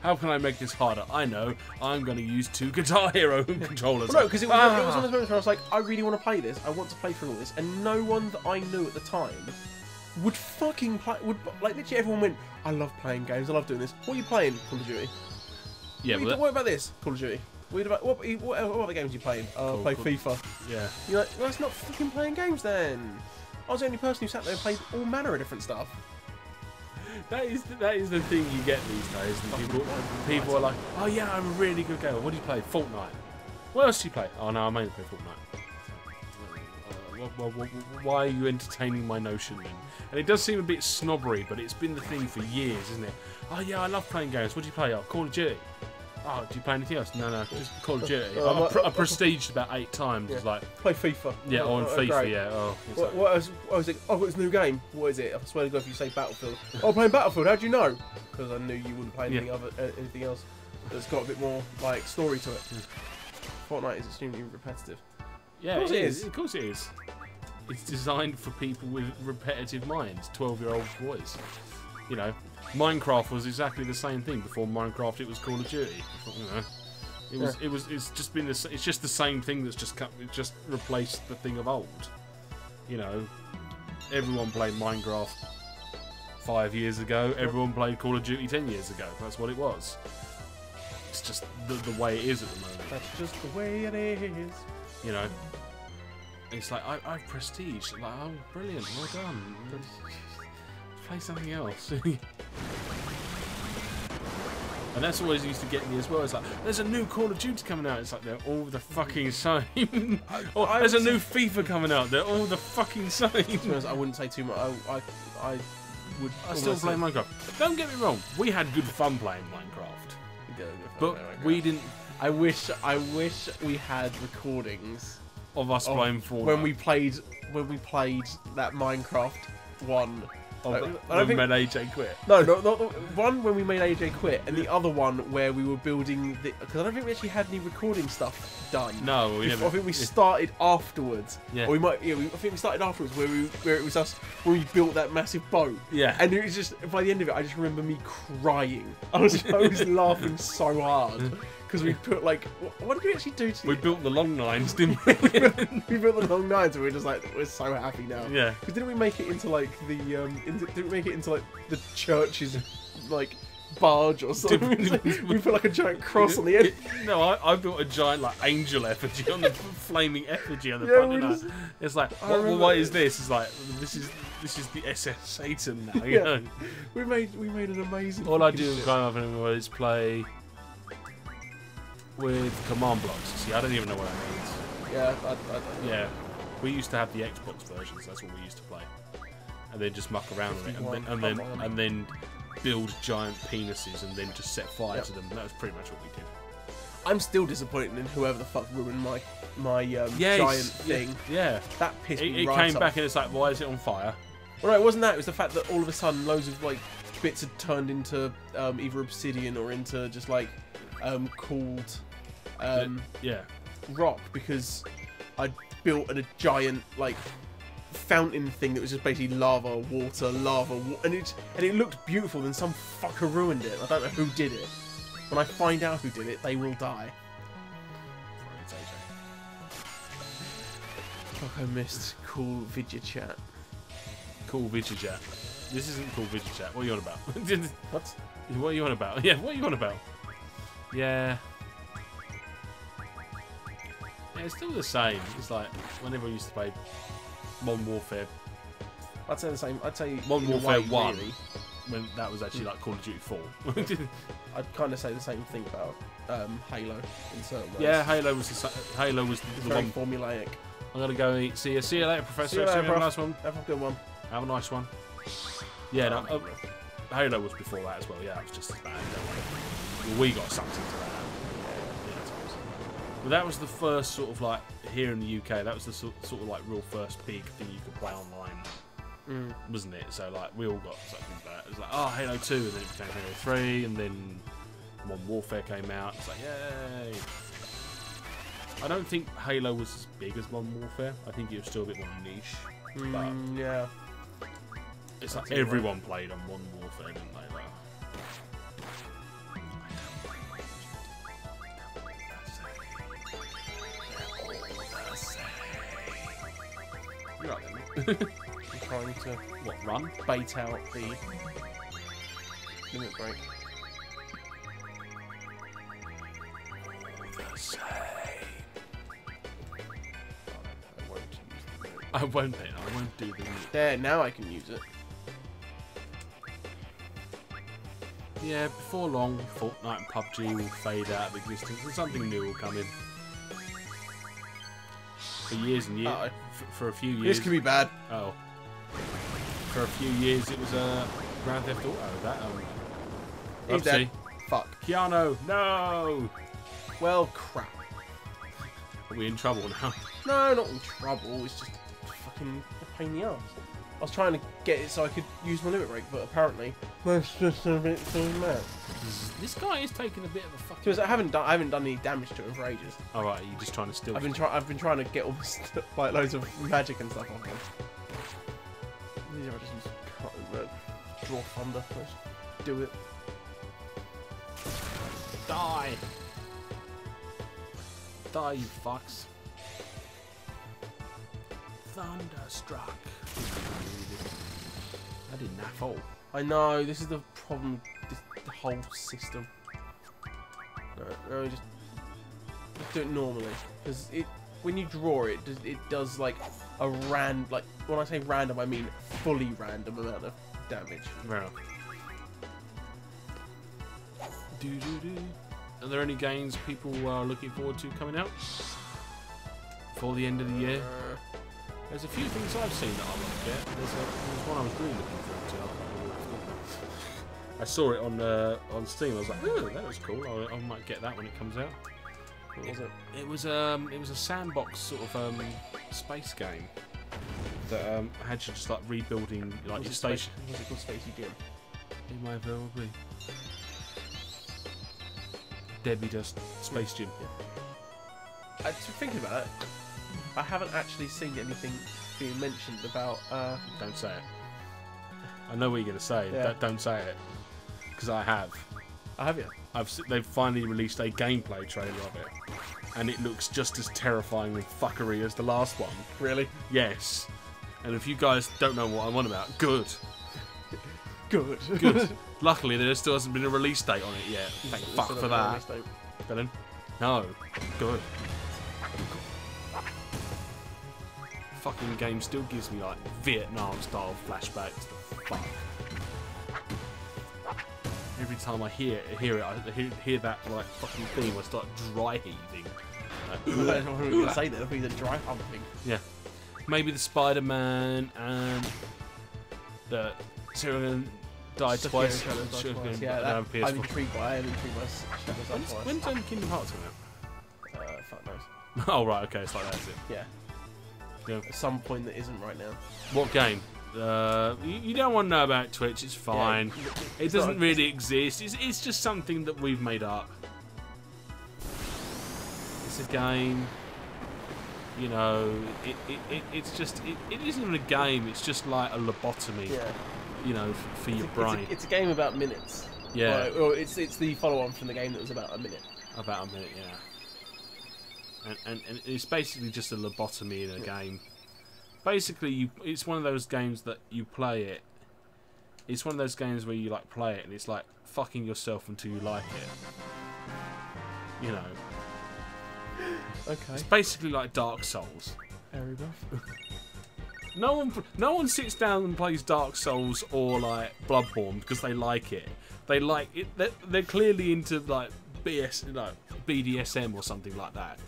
How can I make this harder? I know. I'm going to use 2 Guitar Hero controllers. Well, no, because it was one of those moments where I was like, I really want to play this. I want to play through all this, and no one that I knew at the time would fucking play. Would like literally everyone went, I love playing games. I love doing this. What are you playing? Call of Duty. Yeah. What about this? Call of Duty. What other games are you playing? Play FIFA. Yeah. You're like, well, that's not fucking playing games then. I was the only person who sat there and played all manner of different stuff. That is the thing you get these days. And people are like, oh yeah, I'm a really good gamer. What do you play? Fortnite. What else do you play? Oh no, I mainly play Fortnite. Why are you entertaining my notion then? And it does seem a bit snobbery, but it's been the thing for years, isn't it? Oh yeah, I love playing games. What do you play? Oh, Call of Duty. Oh, do you play anything else? No, just Call of Duty. I prestiged about 8 times. Yeah. It's like play FIFA. Yeah, on FIFA. Great. Yeah. Oh. What else? I was like, oh, it's a new game. What is it? I swear to God, if you say Battlefield, oh, I'm playing Battlefield. How do you know? Because I knew you wouldn't play anything else that's got a bit more like story to it. Fortnite is extremely repetitive. Yeah, of course it is. Of course it is. It's designed for people with repetitive minds, 12-year-old boys. You know, Minecraft was exactly the same thing. Before Minecraft, it was Call of Duty. You know, it's just the same thing that's just replaced the thing of old. You know, everyone played Minecraft 5 years ago. Everyone played Call of Duty 10 years ago. That's what it was. It's just the way it is at the moment. That's just the way it is. You know. It's like, I've prestige. Like, oh, brilliant, well done. Play something else. And that's always used to get me as well. It's like, there's a new Call of Duty coming out. It's like, they're all the fucking same. There's a new FIFA coming out. They're all the fucking same. To be honest, I wouldn't say too much. I still play Minecraft. Don't get me wrong. We had good fun playing Minecraft. But we didn't... I wish we had recordings of us playing Fortnite when we played that Minecraft one. When we made AJ quit. No, not the one when we made AJ quit, and the other one where we were building the. Because I don't think we actually had any recording stuff done. No, we never. I think we started afterwards. Yeah. Or we might. Yeah, I think we started afterwards where it was us when we built that massive boat. Yeah. And it was just by the end of it, I just remember me crying. I was laughing so hard. Because we put like, what did we actually do to We built the long nines, didn't we? We built the long nines, and we were just like, we're so happy now. Yeah. Because didn't we make it into like the, didn't we make it into like the church's like barge or something? We put like a giant cross on the end. No, I built a giant like angel effigy on the flaming effigy on the front. And it's like, what is this? It's like this is the SS Satan now. You know? We made an amazing. All I do is play with command blocks. See, I don't even know what that means. Yeah, yeah. We used to have the Xbox versions. That's what we used to play, and then just muck around with it, and then build giant penises, and then just set fire to them. That was pretty much what we did. I'm still disappointed in whoever the fuck ruined my giant thing. Yeah, that pissed me right off. It came back and it's like, why is it on fire? Well, no, it wasn't that. It was the fact that all of a sudden loads of like bits had turned into either obsidian or into just like cooled rock, because I built a giant like fountain thing that was just basically lava, water, and it looked beautiful. Then some fucker ruined it. I don't know who did it. When I find out who did it, they will die. Fuck, I missed cool video chat. Cool video chat. This isn't cool video chat. What are you on about? What? What are you on about? Yeah, what are you on about? Yeah. Yeah, it's still the same. It's like whenever I used to play Modern Warfare. I'd say the same. I'd say Modern Warfare 1, really, when that was actually like Call of Duty 4. I'd kind of say the same thing about Halo in certain ways. Yeah, Halo was the very one. Formulaic. I'm gonna go eat. See you later, Professor. Have a nice one. Have a good one. Have a nice one. Yeah, no, Halo was before that as well. Yeah, it was just as bad. We got sucked into that. But that was the first sort of like here in the UK. That was the sort of like real first big thing you could play online. wasn't it? So like we all got something bad. It was like, oh, Halo 2, and then it became Halo 3, and then Modern Warfare came out. It's like, yay! I don't think Halo was as big as Modern Warfare. I think it was still a bit more niche. But yeah. It's like everyone played on Modern Warfare, didn't they? Like, you're right then, mate. I'm trying to run? bait out the limit break. I won't do the limit. There, now I can use it. Yeah, before long, Fortnite and PUBG will fade out of existence and something new will come in. For years and years. For a few years. This could be bad. Oh. For a few years it was Grand Theft Auto. That He's dead. Fuck. Keanu, no! Well, crap. Are we in trouble now? No, not in trouble. It's just fucking a pain in the ass. I was trying to get it so I could use my limit break, but apparently that's just a bit too mad. This guy is taking a bit of a fucking. Because I haven't done any damage to him for ages. All right, you're just trying to steal. I've been trying to get all this, like loads of magic and stuff off him. These are just draw thunder. Let's do it. Die! Die, you fucks! Thunderstruck. I didn't that fall. I know, this is the problem with the whole system. No, just do it normally. Because when you draw it does like a like when I say random, I mean fully random amount of damage. Fair enough. Are there any games people are looking forward to coming out before the end of the year? There's a few things I've seen that I want to get. There's one I was really looking forward to. I saw it on Steam. I was like, "Ooh, that was cool. I might get that when it comes out." What was it? It was a sandbox sort of space game that had you just like rebuilding like your station. Was it called Spacey Gym? It might well be. Debbie does Space Gym. Yeah. Thinking about it, I haven't actually seen anything being mentioned about. Don't say it. I know what you're gonna say. Yeah. Don't say it, because I have. Have you? They've finally released a gameplay trailer of it, and it looks just as terrifying and fuckery as the last one. Really? Yes. And if you guys don't know what I'm on about, good. Good. Good. Luckily, there still hasn't been a release date on it yet. Thank fuck for that. Dylan? No. Good. Fucking game still gives me like Vietnam-style flashbacks. Fuck. Every time I hear it, I hear that like fucking thing, I start dry heaving. I don't know what you were going to say there. It'll be the dry humping. Yeah. Maybe the Spider-Man and the Sterling died twice. Yeah, I'm intrigued by When's Kingdom Hearts coming out? Fuck knows. Oh right, okay, it's like that, is it? Yeah. Yeah. At some point that isn't right now. What game? You don't want to know about Twitch, it's fine. Yeah, it doesn't really exist. It's just something that we've made up. It's a game. You know, it's just it isn't even a game. It's just like a lobotomy. Yeah. You know, for your brain. It's a game about minutes. Yeah. Well, it's the follow-on from the game that was about a minute. About a minute, yeah. And it's basically just a lobotomy in a game. Basically, it's one of those games that you play it. It's one of those games where you like play it and it's like fucking yourself until you like it. You know. Okay. It's basically like Dark Souls. Very rough. No one sits down and plays Dark Souls or like Bloodborne because they like it. They like it. They're clearly into like BDSM or something like that.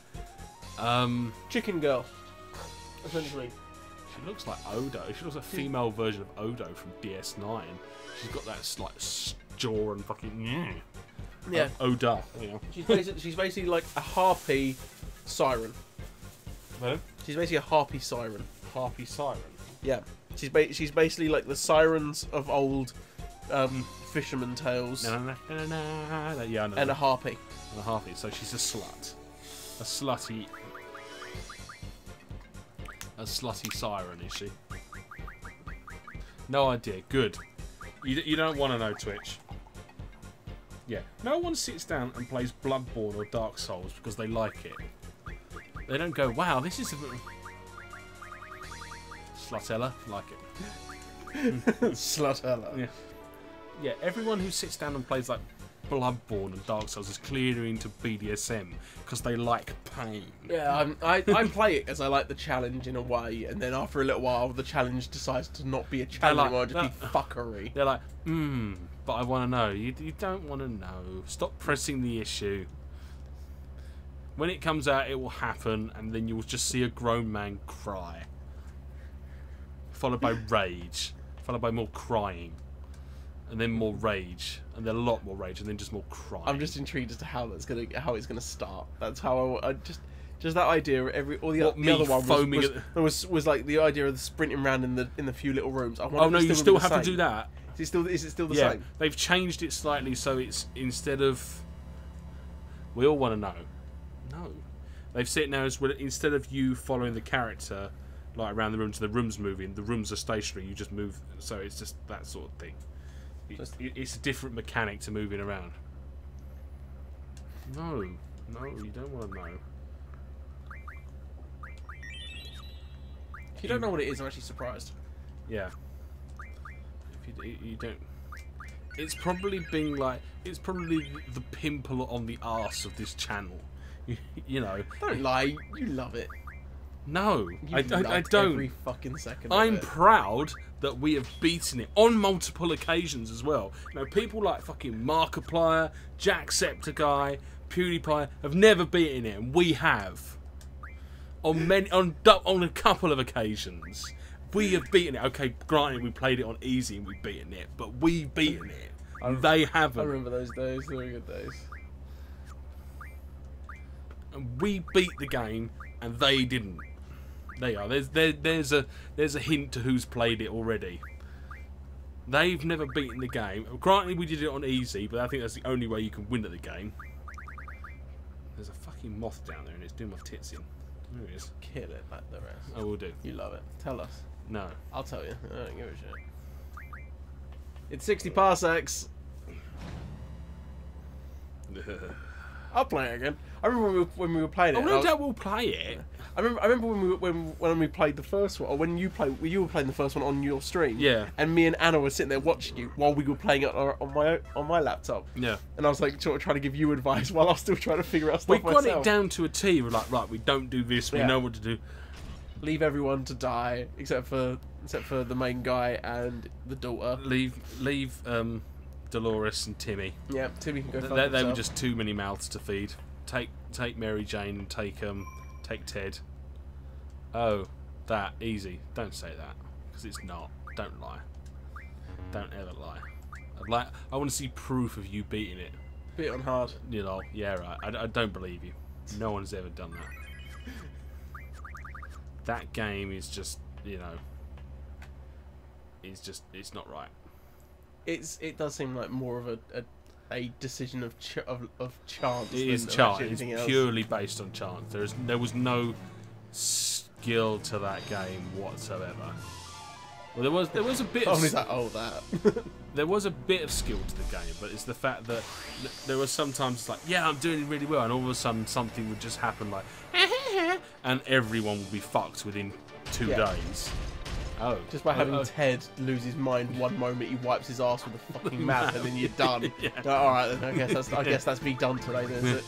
Chicken girl. Essentially. She looks like Odo. She looks like a female version of Odo from DS9. She's got that like jaw and fucking yeah. Oda. You know. She's basically like a harpy siren. Hello? She's basically a harpy siren. Harpy siren. Yeah, she's basically like the sirens of old fisherman tales. Yeah, I know. And a harpy. And a harpy. So she's a slut. A slutty siren, is she? No idea. Good. You don't want to know, Twitch. Yeah. No one sits down and plays Bloodborne or Dark Souls because they like it. They don't go, wow, this is a... Slutella, like it. Slutella. Yeah. Yeah, everyone who sits down and plays like Bloodborne and Dark Souls is clearly into BDSM because they like pain. Yeah, I play it because I like the challenge in a way, and then after a little while, the challenge decides to not be a challenge anymore, just be fuckery. They're like, but I want to know. You don't want to know. Stop pressing the issue. When it comes out, it will happen, and then you will just see a grown man cry. Followed by rage. Followed by more crying. And then more rage. And then a lot more rage, and then just more crying. I'm just intrigued as to how it's gonna start. That's how I just that idea of all the other one was like the idea of the sprinting around in the few little rooms. Oh no, you still have to do that. Is it still the yeah, same? They've changed it slightly, so it's instead of... We all want to know. No. They've set it now as, well, instead of you following the character like around the rooms, the rooms moving, the rooms are stationary, you just move, so it's just that sort of thing. It's a different mechanic to moving around. No, you don't want to know. If you don't know what it is, I'm actually surprised. Yeah. If you don't... It's probably being like... It's probably the pimple on the arse of this channel. You know. Don't lie, you love it. No, I don't. Every fucking second of I'm it. proud that we have beaten it on multiple occasions as well. You know, people like fucking Markiplier, Jacksepticeye, PewDiePie have never beaten it, and we have. On a couple of occasions, we have beaten it. Okay, granted, we played it on easy and we've beaten it, but we've beaten it. And they haven't. I remember those days. They were good days. And we beat the game, and they didn't. There you are. There's a hint to who's played it already. They've never beaten the game. Granted, we did it on easy, but I think that's the only way you can win at the game. There's a fucking moth down there, and it's doing my tits in. There it is. Kill it like the rest. I will do. You love it. Tell us. No. I'll tell you. I don't give a shit. It's 60 parsecs. I'll play it again. I remember when we were playing it. Oh, no doubt we'll play it. I remember when we played the first one, or when you were playing the first one on your stream. Yeah. And me and Anna were sitting there watching you while we were playing it on my laptop. Yeah. And I was like sort of trying to give you advice while I was still trying to figure out stuff myself. We got it down to a T. We're like, right, we don't do this. We know what to do. Leave everyone to die except for the main guy and the daughter. Leave Dolores and Timmy. Yeah, Timmy can go. They were just too many mouths to feed. Take Mary Jane and take Ted. Oh, that easy. Don't say that because it's not. Don't lie. Don't ever lie. I want to see proof of you beating it. Beat it on hard. You know, yeah, right. I don't believe you. No one's ever done that. That game is just, you know, it's not right. It does seem like more of a decision of chance. It is chance. It's purely based on chance. There was no skill to that game whatsoever. Well, there was a bit. There was a bit of skill to the game, but it's the fact that there was sometimes it's like, yeah, I'm doing really well, and all of a sudden something would just happen like, and everyone would be fucked within 2 days. Oh, just by having Ted lose his mind one moment, he wipes his ass with a fucking map, and then you're done. Yeah. All right, then I guess that's me done today. Then, is it?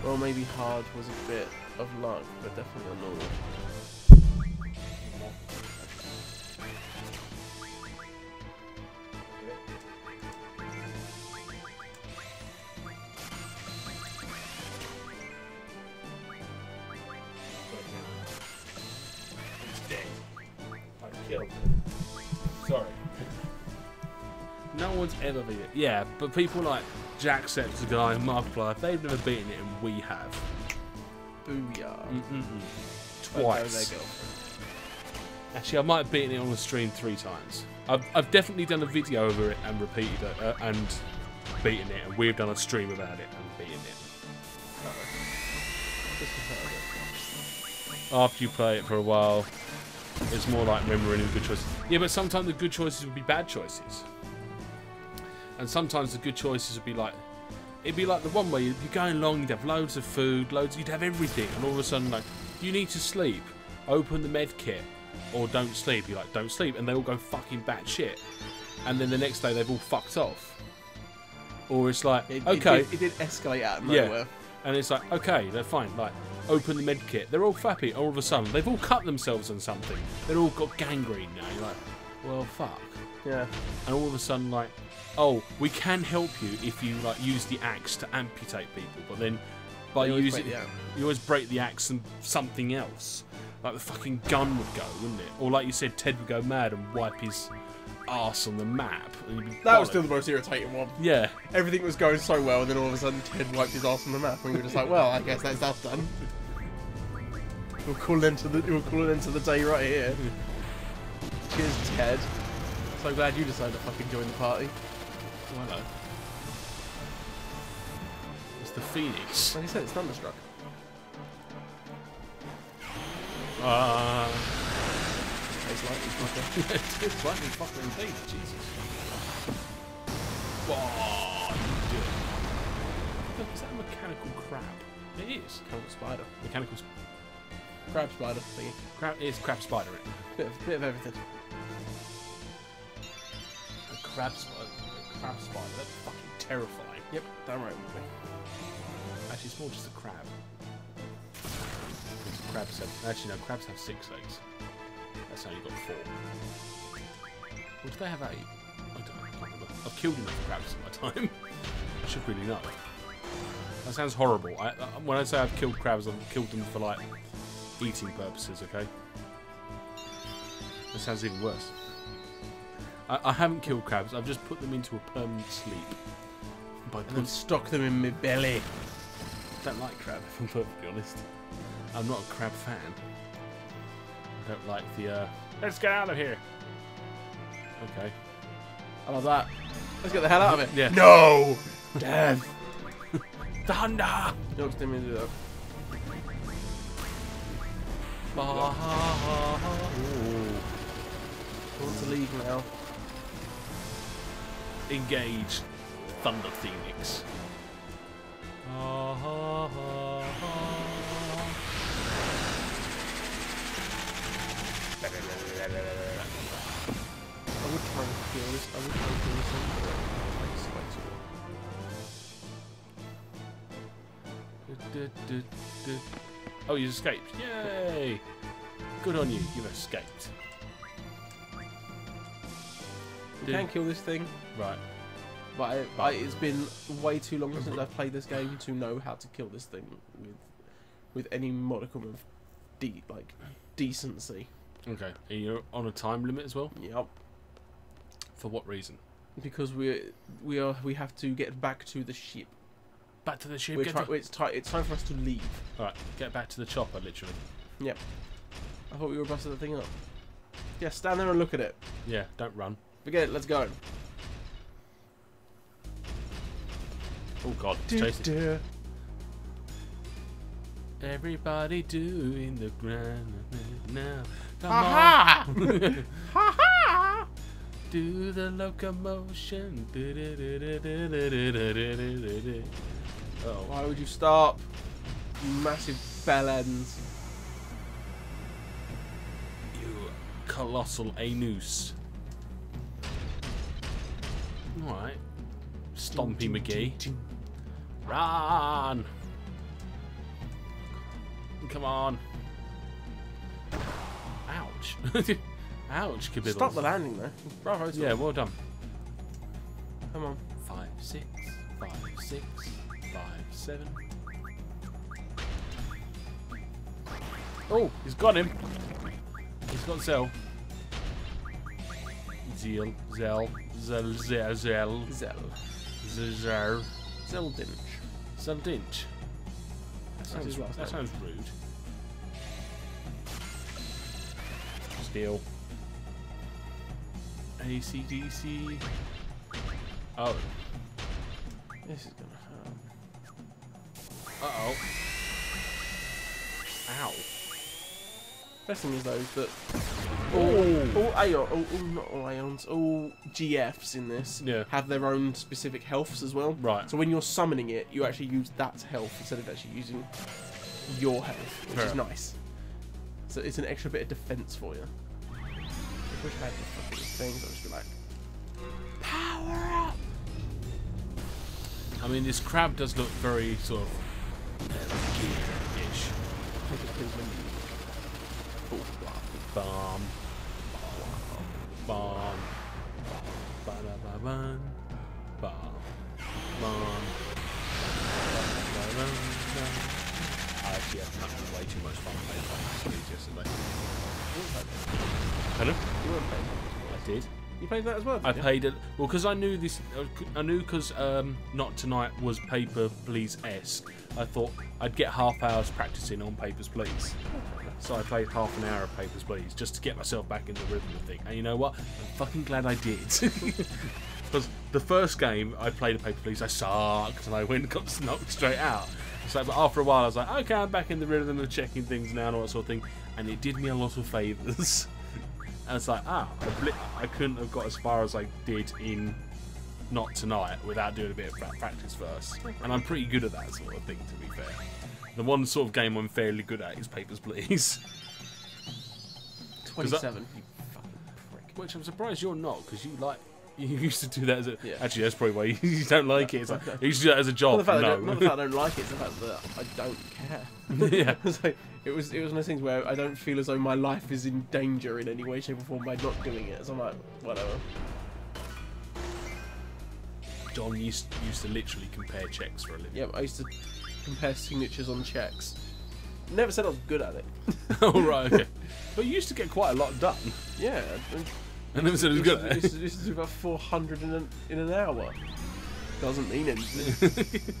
Well, maybe hard was a bit of luck, but definitely a normal. Sorry. No one's ever beaten it. Yeah, but people like Jacksepticeye and Markiplier, they've never beaten it, and we have. Booyah. twice. Actually, I might have beaten it on the stream 3 times. I've definitely done a video over it and repeated it and beaten it, and we've done a stream about it and beaten it. After you play it for a while, it's more like remembering the good choices. Yeah, but sometimes the good choices would be bad choices. And sometimes the good choices would be like... It'd be like the one where you're going along, you'd have loads of food, you'd have everything, and all of a sudden, like, you need to sleep. Open the med kit. Or don't sleep. You're like, don't sleep. And they all go fucking batshit. And then the next day, they've all fucked off. Or it's like, okay. It did escalate out of nowhere. Yeah. And it's like, okay, they're fine. Like, open the med kit. They're all fappy. All of a sudden, they've all cut themselves on something. They've all got gangrene now. You're like, well, fuck. Yeah. And all of a sudden, like, oh, we can help you if you like use the axe to amputate people. But then, by using, you always break the axe and something else. Like the fucking gun would go, wouldn't it? Or like you said, Ted would go mad and wipe his arse on the map. That was still the most irritating one. Yeah. Everything was going so well, and then all of a sudden Ted wiped his arse on the map, and we were just like, well, I guess that's that done. We'll call it into the day right here. Cheers, Ted. So glad you decided to fucking join the party. Oh, hello. It's the Phoenix. Like I said, it's Thunderstruck. It's lightning fucker. It's lightning fucker indeed, Jesus. Whoa, look, is that a mechanical crab? It is. Mechanical spider. Mechanical crab spider thingy. Crab is crab spider. Bit of everything. A crab spider. Crab spider. That's fucking terrifying. Yep, damn right with me. Actually, it's more just a crab. Crabs have, actually no, crabs have 6 legs. That's how you got 4. Or do they have 8? I don't know, I can't remember. I've killed enough crabs in my time. I should really know. That sounds horrible. When I say I've killed crabs, I've killed them for like eating purposes, okay? That sounds even worse. I haven't killed crabs, I've just put them into a permanent sleep. And then stuck them in my belly. I don't like crab, if I'm perfectly honest. I'm not a crab fan. I don't like the, let's get out of here. Okay. I love that. Let's get the hell out of it. Yeah. No! Death! Thunder! Don't stim me to do that. I want to leave now. Engage Thunder Phoenix. I would try and kill this. I would try and kill this one. Oh, you escaped. Yay! Good on you. You've escaped. You can kill this thing. Right. But it's been way too long since I've played this game to know how to kill this thing with any modicum of decency. Okay. And you're on a time limit as well? Yep. For what reason? Because we have to get back to the ship. Back to the ship. It's time for us to leave. All right. Get back to the chopper, literally. Yep. I thought we were busting the thing up. Yeah, stand there and look at it. Yeah. Don't run. Forget it. Let's go. Oh God, chase it. Everybody doing the grind now. Come on. Ha ha! Do the locomotion. Uh-oh. Why would you stop? You massive bell ends. You colossal anus. Alright. Stompy McGee. Run! Come on. Ouch. Ouch, Kabibbles. Stop the landing there. Bravo. Yeah, well done. Come on. 5, 6, 5, 6, 5, 7. Oh, he's got him. He's got Zell. Zell. Zeldinch. Zeldinch. That sounds rude. Steel. AC/DC. Oh. This is gonna hurt. Uh-oh. Ow. Best thing is though that not all Aeons, all GFs in this have their own specific healths as well. Right. So when you're summoning it, you actually use that health instead of actually using your health, which is nice. So it's an extra bit of defense for you. I wish I had the fucking things. I'd just be like, power up. I mean, this crab does look very sort of gear-ish. Bomb. Bomb. Ba-da-ba-bun. Bomb. Bomb. I actually had way too much fun playing Spiffing yesterday. Pardon? You weren't playing that. I did. You played that as well? I played it well because I knew this. I knew because Not Tonight was Paper Please-esque. I thought I'd get half hours practicing on Papers, Please. So I played half an hour of Papers, Please just to get myself back in the rhythm of the thing. And you know what? I'm fucking glad I did. Because the first game I played a Paper, Please, I sucked and I got knocked straight out. So but after a while I was like, okay, I'm back in the rhythm of checking things now and all that sort of thing. And it did me a lot of favours. And it's like, I couldn't have got as far as I did in Not Tonight without doing a bit of practice first. And I'm pretty good at that sort of thing, to be fair. The one sort of game I'm fairly good at is Papers, Please. 27, you fucking prick. Which I'm surprised you're not, because you used to do that as a... Yeah. Actually, that's probably why you don't like it. It's like, you used to do that as a job. Not the fact I don't like it, it's the fact that I don't care. Yeah. It was one of those things where I don't feel as though my life is in danger in any way, shape or form by not doing it. So I'm like, whatever. John used to literally compare checks for a living. Yeah, I used to compare signatures on checks. Never said I was good at it. Oh, right, okay. But you used to get quite a lot done. Yeah. I never said I was good at it. I used to do about 400 in an hour. Doesn't mean anything.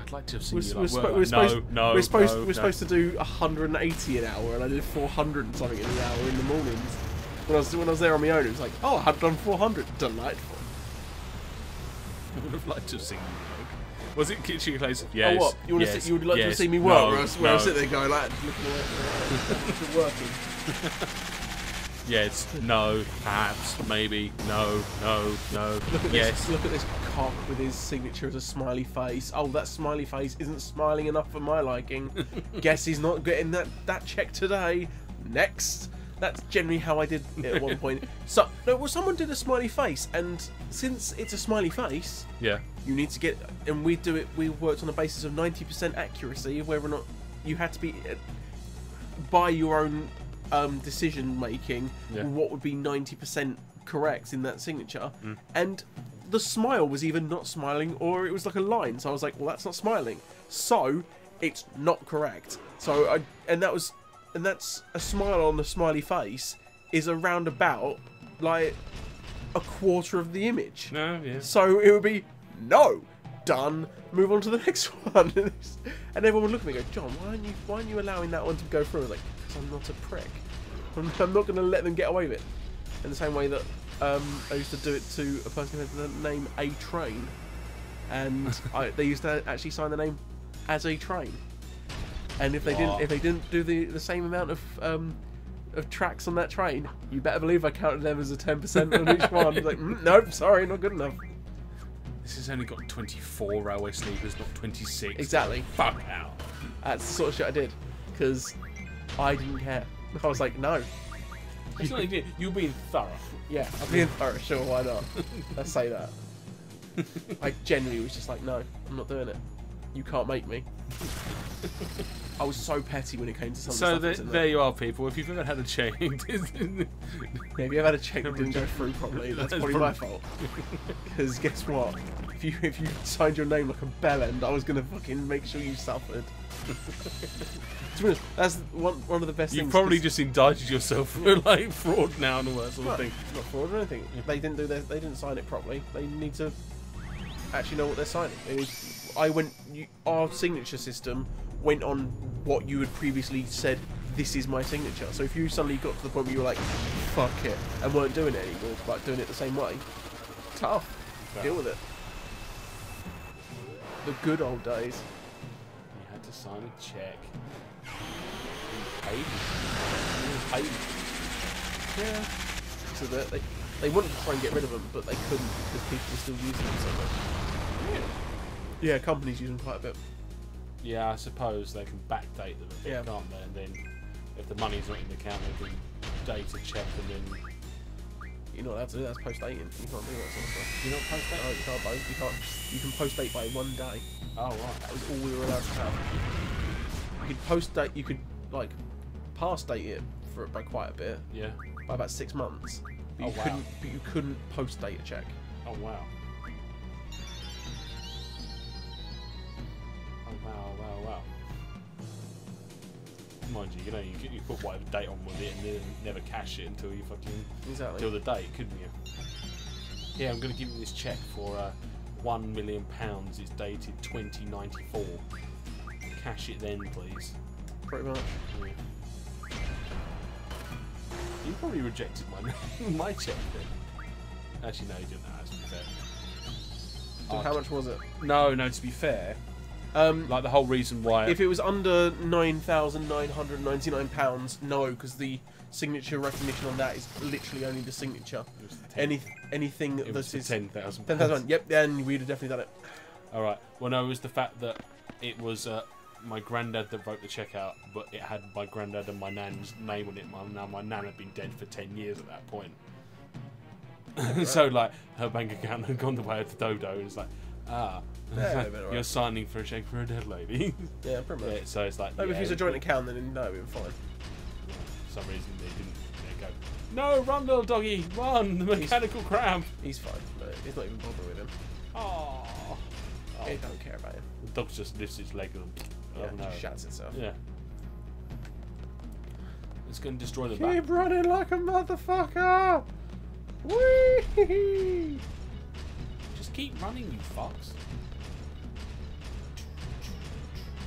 I'd like to have seen you we're supposed to do 180 an hour, and I did 400 and something in an hour in the mornings. When I was there on my own, it was like, oh, I've done 400. Delightful. I would have liked to have seen you work. Was it kitchen place? Yes. Oh, what? You would like to see me work? Where I sit there going like, looking away, working. Yes, no, perhaps, maybe, no. Look at this cock with his signature as a smiley face. Oh, that smiley face isn't smiling enough for my liking. Guess he's not getting that check today. Next. That's generally how I did it at one point. So, no, well, someone did a smiley face, and since it's a smiley face, yeah, you need to get, and we worked on the basis of 90% accuracy of whether or not you had to be, by your own decision making, what would be 90% correct in that signature. And the smile was either not smiling or it was like a line. So I was like, well, that's not smiling, so it's not correct. So that's a smile on the smiley face is around about like a quarter of the image. No, yeah. So it would be no, done, move on to the next one. And everyone would look at me and go, John, why aren't you allowing that one to go through? I was like, because I'm not a prick. I'm not going to let them get away with it. In the same way that I used to do it to a person who had the name A Train, and they used to actually sign the name as a train. And if they didn't do the same amount of tracks on that train, you better believe I counted them as a 10% on each one. I was like, nope, sorry, not good enough. This has only got 24 railway sleepers, not 26. Exactly. Fuck out. That's the sort of shit I did, because I didn't care. I was like, no. You're being thorough. Yeah, I'm being thorough, sure, why not? Let's say that. I genuinely was just like, no, I'm not doing it. You can't make me. I was so petty when it came to some so of the stuff. So there you are, people. If you've ever had a check... yeah, if you ever had a check that didn't go through properly, that's probably my fault. Because guess what? If you signed your name like a bellend, I was going to fucking make sure you suffered. To be honest, that's one of the best things. You probably just indicted yourself for like fraud now and all that sort of thing. Not fraud or anything. Yeah. They didn't sign it properly. They need to actually know what they're signing. Our signature system went on what you had previously said this is my signature. So if you suddenly got to the point where you were like, fuck it, and weren't doing it anymore, but doing it the same way, tough. Yeah. Deal with it. The good old days. You had to sign a check. You paid. Yeah. So that they wanted to try and get rid of them, but they couldn't because people were still using them so much. Yeah, companies use them quite a bit. Yeah, I suppose they can backdate them a bit, Yeah. can't they? And then if the money's not in the account, they can data check and then. You're not allowed to do that. That's post-dating. You can't do that sort of stuff. You're not post date? No, you can't both. You can't. You can post-date by 1 day. Oh, right. That was all we were allowed to have. You could post-date. You could like pass-date it by quite a bit, Yeah. by about 6 months. But Oh, you wow. couldn't. But you couldn't post-date a check. Oh, wow. Oh, wow. Mind you, know, you put whatever date on with it and then never cash it until you fucking Exactly. till the date, couldn't you? Yeah, I'm gonna give you this check for £1 million. It's dated 2094. Cash it then, please. Pretty much. Yeah. You probably rejected my check then. Actually, no, you didn't. That's to be fair. So how much was it? No. To be fair, like the whole reason why. If it was under £9,999, no, because the signature recognition on that is literally only the signature. Anything it was that is £10,000. 10,000. Yep, then we'd have definitely done it. All right. Well, no, it was the fact that it was my granddad that wrote the check out, but it had my granddad and my nan's name on it. Now my nan had been dead for 10 years at that point. Right. So like her bank account had gone the way of the dodo, and it's like, Yeah, you're signing for a check for a dead lady. Yeah, pretty much. Yeah, so it's like, No, if yeah, it's a joint account, then no, we're fine. for some reason they didn't go, no, run little doggy, run, the mechanical crab. He's fine. No, he's not even bothered with him. Oh. He don't care about him. The dog just lifts its leg and Yeah, oh, no. just shats itself. Yeah. It's going to destroy the Keep back. running like a motherfucker! Whee! Just keep running, you fucks.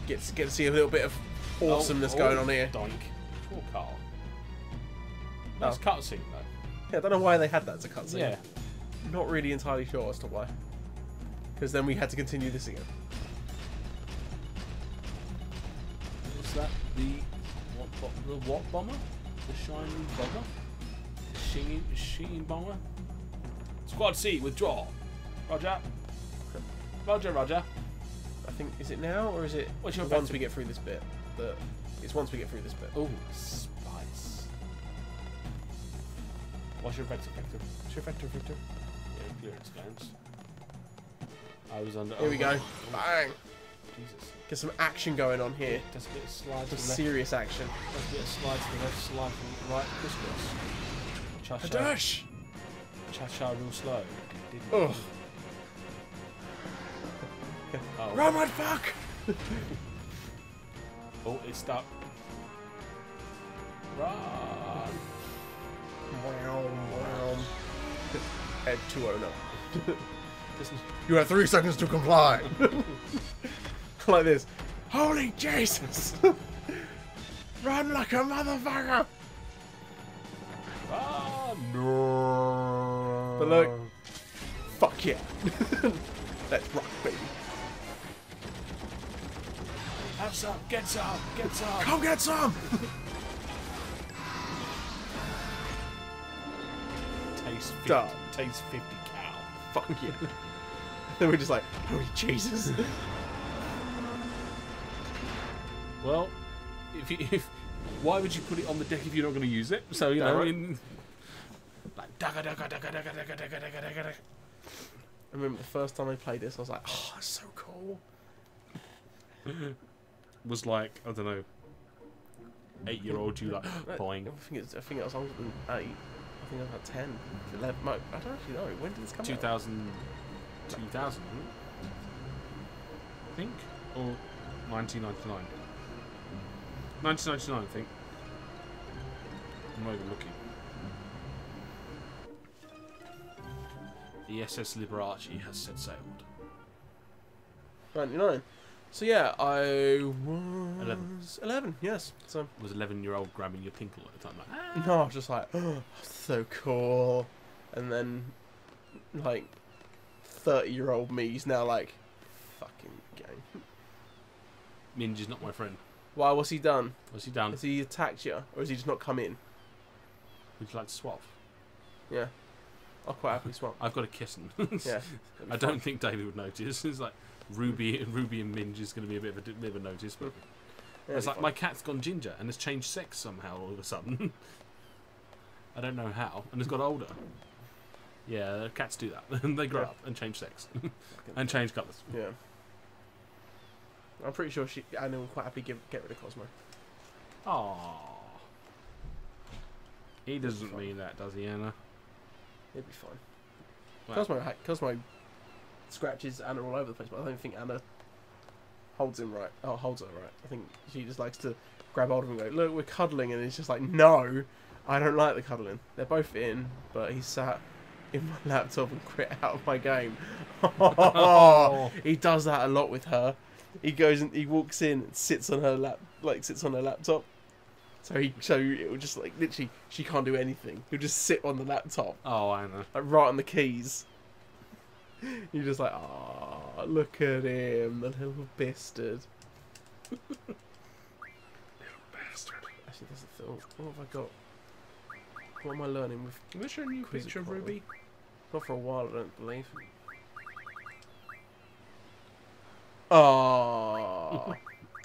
Get to see a little bit of awesomeness going on here. Doink. Poor Carl. Nice cutscene though. Yeah, I don't know why they had that as a cutscene. Yeah. Not really entirely sure as to why. Because then we had to continue this again. What's that? The what bomber? The shiny bomber? The sheen bomber? Squad C, withdraw. Roger. Roger. I think, is it now or is it What's your once vector? we get through this bit? It's once we get through this bit. Oh, spice. What's your vector? What's your vector? Yeah, clearance scans. I was under. Here we go. Bang! Jesus. Get some action going on here. Just a bit of slide to Some the left. serious action. Just a bit of slide to the left, slide to the right. Crisscross. Cha-cha. Dash! Cha-cha real slow. Ugh. Oh. Run, my fuck! Oh, it's stuck. Run! Head to owner. Listen. You have 3 seconds to comply. Like this. Holy Jesus! Run like a motherfucker! No. But look, fuck yeah. Let's rock, baby. Have some, get some, get some. Come get some! Taste 50, Duh. taste 50 cow. Fuck yeah. Then we're just like, holy Jesus. Well, if why would you put it on the deck if you're not going to use it? So you know, right. like dagga dagga dagga dagga dagga dagga dagga dagga. I remember the first time I played this, I was like, oh, that's so cool. Was like, I don't know, 8-year-old you like boing. I think it was older than 8. I think I was about 10, 11. No, I don't actually know. When did this come out? 2000, I think, or 1999. 1999, I think. I'm not even looking. The SS Liberace has set sailed. 99. So yeah, I was 11. Yes. So Was 11-year-old grabbing your pinkle at the time? Like, ah. no, I was just like, oh, so cool. And then, like, 30-year-old me's now like, fucking game. Minge is not my friend. Why? What's he done? What's he done? Has he attacked you, or has he just not come in? Would you like to swap? Yeah, I'll quite happily swap. I've got a kitten. Yeah, I don't think David would notice. It's like Ruby and Minge is going to be a bit of a notice, but yeah, it's like my cat's gone ginger and has changed sex somehow all of a sudden. I don't know how, and has got older. Yeah, cats do that. They grow up and change sex and change colours. Yeah. I'm pretty sure Anna will quite happily get rid of Cosmo. Aww. He doesn't mean that, does he, Anna? He'll be fine. Well, Cosmo scratches Anna all over the place, but I don't think Anna holds him right. Oh, holds her right. I think she just likes to grab hold of him and go, look, we're cuddling, and he's just like, no, I don't like the cuddling. They're both in, but he's sat in my laptop and quit out of my game. He does that a lot with her. He goes and he walks in and sits on her laptop. So it will just like literally she can't do anything. He'll just sit on the laptop. Oh, I know. Like right on the keys. You're just like, ah, look at him, the little bastard. Little bastard. Actually, doesn't feel. What have I got? What am I learning with? Where's your new picture of Ruby? Not for a while, I don't believe. Oh,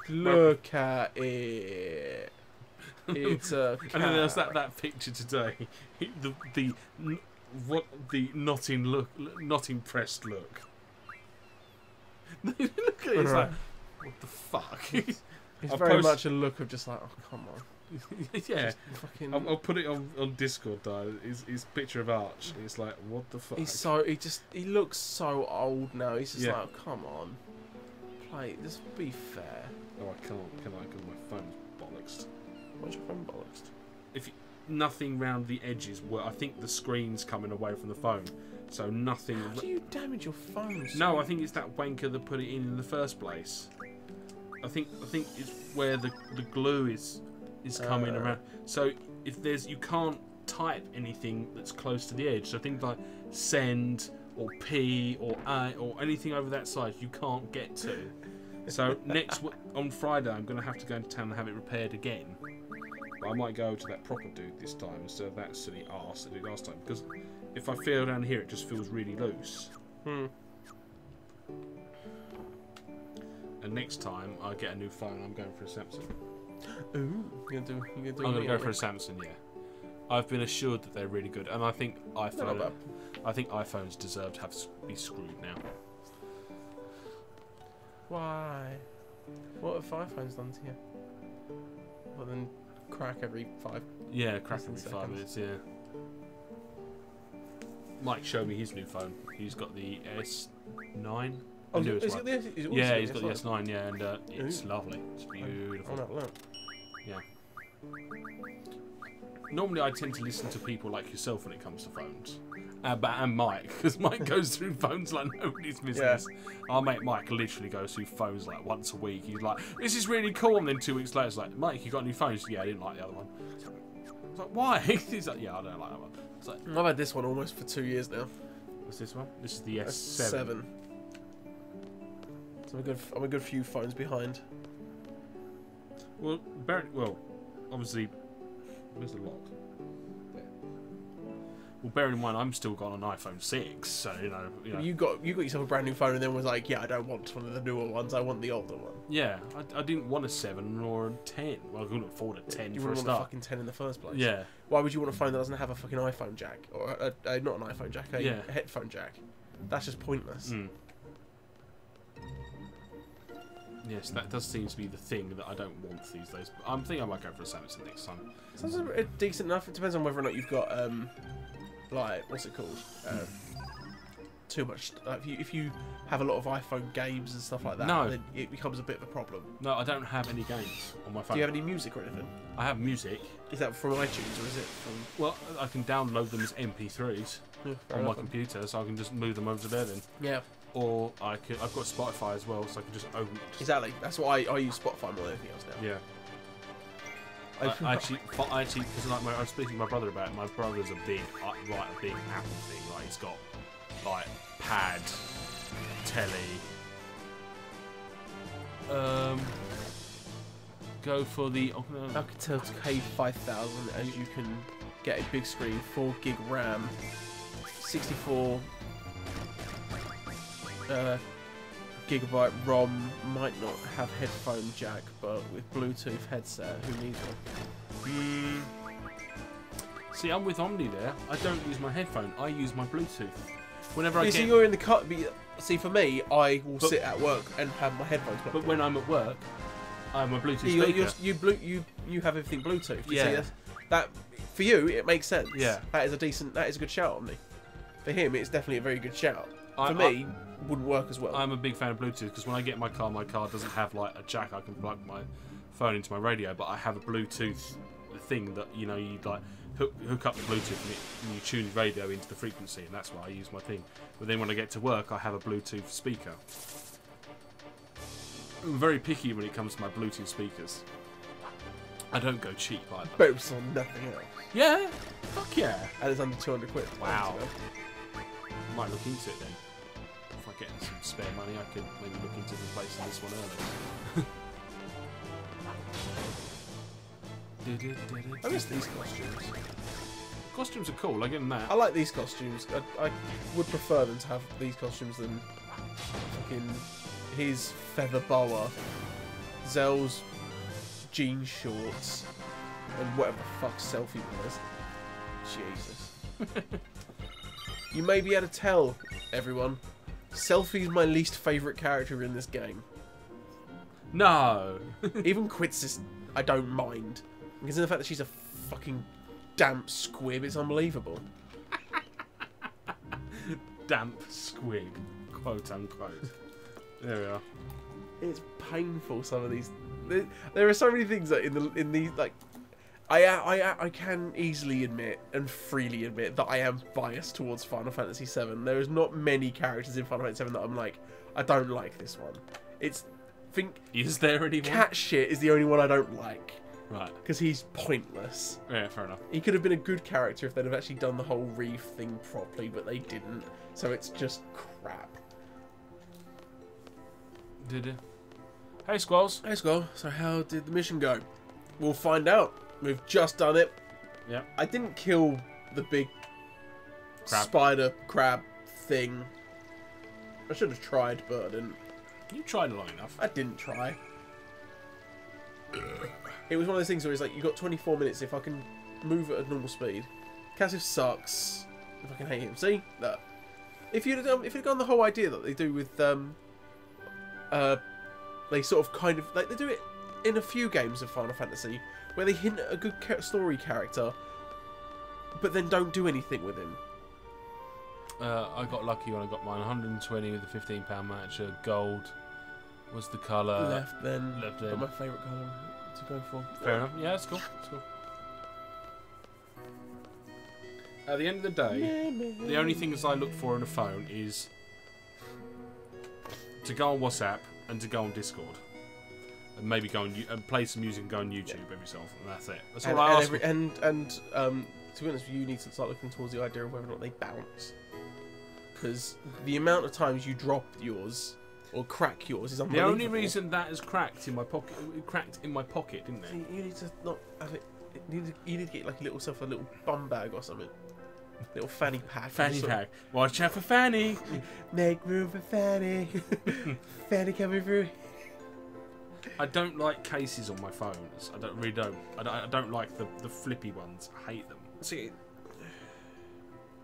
look at it. It's a cat. And then there's that picture today. The not impressed look. Look at it. It's like, what the fuck? It's very much a look of just like, oh come on. Yeah, fucking... I'll put it on Discord though. His picture of Arch. It's like, what the fuck? He looks so old now. He's just Yeah. like, oh, come on, play. Just be fair. Oh, I can't. Can I? Because my phone's bollocksed. What's your phone bollocksed? Nothing round the edges. Where I think the screen's coming away from the phone, so nothing. How do you damage your phone? No, I think it's that wanker that put it in the first place. I think it's where the glue is coming around. So if you can't type anything that's close to the edge. So things like send or P or A or anything over that size you can't get to. So on Friday I'm going to have to go into town and have it repaired again. But I might go to that proper dude this time instead of that silly arse that I did last time, because if I feel down here it just feels really loose. And next time I get a new phone, I'm going for a Samsung. Ooh, I'm gonna go for a Samsung, yeah. I've been assured that they're really good, and I think iPhones deserve to be screwed now. Why? What have iPhones done to you? Well, then crack every 5. Yeah, crack every 5 seconds. minutes. Yeah. Mike showed me his new phone. He's got the S9. Oh, is it yeah, he's got the S9. Yeah, and it's lovely. It's beautiful. Oh, look. Yeah. Normally, I tend to listen to people like yourself when it comes to phones, and Mike, because Mike goes through phones like nobody's business. Yeah. Our mate Mike literally goes through phones like once a week. He's like, "This is really cool," and then 2 weeks later, it's like, "Mike, you got a new phone?" Yeah, I didn't like the other one. I was like, "Why?" He's like, "Yeah, I don't like that one." It's like, I've had this one almost for 2 years now. What's this one? This is the S7. So I'm a good few phones behind. Well, obviously, where's the lock? There. Well, bearing in mind, I'm still got an iPhone 6, so you know. You got yourself a brand new phone, and then was like, yeah, I don't want one of the newer ones. I want the older one. Yeah, I didn't want a 7 or a 10. Well, I couldn't afford a 10 you for a wouldn't start. want a fucking 10 in the first place. Yeah. Why would you want a phone that doesn't have a fucking iPhone jack or not an iPhone jack, a headphone jack? That's just pointless. Mm. Yes, that does seem to be the thing that I don't want these days. But I'm thinking I might go for a Samsung next time. Sounds decent enough. It depends on whether or not you've got like, what's it called? Too much. If you have a lot of iPhone games and stuff like that, then it becomes a bit of a problem. No, I don't have any games on my phone. Do you have any music or anything? I have music. Is that from iTunes or is it from? Well, I can download them as MP3s on my computer, so I can just move them over to there then. Yeah. or I've got Spotify as well, so I can just open. Exactly. That's why I use Spotify more than anything else now. Yeah. I actually, because like I was speaking to my brother about it. My brother's a big Apple thing. Like he's got like pad, telly. Go for the Alcatel K5000, as you can get a big screen, 4 gig RAM, 64 gigabyte ROM. Might not have headphone jack, but with Bluetooth headset, who needs one? See, I'm with Omni there. I don't use my headphone. I use my Bluetooth. Whenever I get... See, you're in the car. See, for me, I will sit at work and have my headphones. But when I'm at work, I'm a Bluetooth speaker. You have everything Bluetooth. Yeah. See, that for you, it makes sense. Yeah. That is a good shout, Omni. For him, it's definitely a very good shout. For me, wouldn't work as well. I'm a big fan of Bluetooth because when I get my car doesn't have like a jack. I can plug my phone into my radio, but I have a Bluetooth thing that you like hook up the Bluetooth and you tune the radio into the frequency, and that's why I use my thing. But then when I get to work, I have a Bluetooth speaker. I'm very picky when it comes to my Bluetooth speakers. I don't go cheap either. Boats on nothing else. Yeah, fuck yeah. And it's under 200 quid. Wow. I might look into it then. If I get some spare money, I could maybe look into replacing this one early. I miss these costumes. Costumes are cool, I give them that. I like these costumes. I would prefer them to have these costumes than fucking his feather boa, Zell's jean shorts, and whatever the fuck Selfie wears. Jesus. You may be able to tell, everyone, Selfie's my least favourite character in this game. No. Even Quits I don't mind. Because of the fact that she's a fucking damp squib, it's unbelievable. Damp squib, quote unquote. There we are. It's painful, some of these. There are so many things that in these like I can easily admit and freely admit that I am biased towards Final Fantasy VII. There is not many characters in Final Fantasy VII that I'm like, I don't like this one. Is there anyone? Cat shit is the only one I don't like. Right. Because he's pointless. Yeah, fair enough. He could have been a good character if they'd have actually done the whole reef thing properly, but they didn't. So it's just crap. Did it? Hey, Squalls. Hey, Squall. So how did the mission go? We'll find out. We've just done it. Yeah. I didn't kill the big spider crab thing. I should have tried, but I didn't. You tried long enough. I didn't try. It was one of those things where it's like, you got 24 minutes. If I can move at a normal speed. Cassive sucks. If I can hate him. See? Look. If you'd gone the whole idea that they do with they sort of kind of like they do it in a few games of Final Fantasy where they hint at a good story character but then don't do anything with him. I got lucky when I got mine. 120 with a £15 matcher. Gold was the colour. Left then. Left in. My favourite colour to go for. Fair enough. Yeah, that's cool. That's cool. At the end of the day, the only things I look for in a phone is to go on WhatsApp and to go on Discord. And maybe go on and play some music and go on YouTube every so often. And that's it. That's all I ask for. And to be honest, you need to start looking towards the idea of whether or not they bounce. Because the amount of times you drop yours or crack yours is unbelievable. The only reason that is cracked in my pocket, it cracked in my pocket, didn't it? You need to not have it. You need to get like a little bum bag or something. Little fanny pack. Fanny pack. Watch out for Fanny. Make room for Fanny. Fanny coming through. I don't like cases on my phones. I really don't. I don't like the flippy ones. I hate them. See,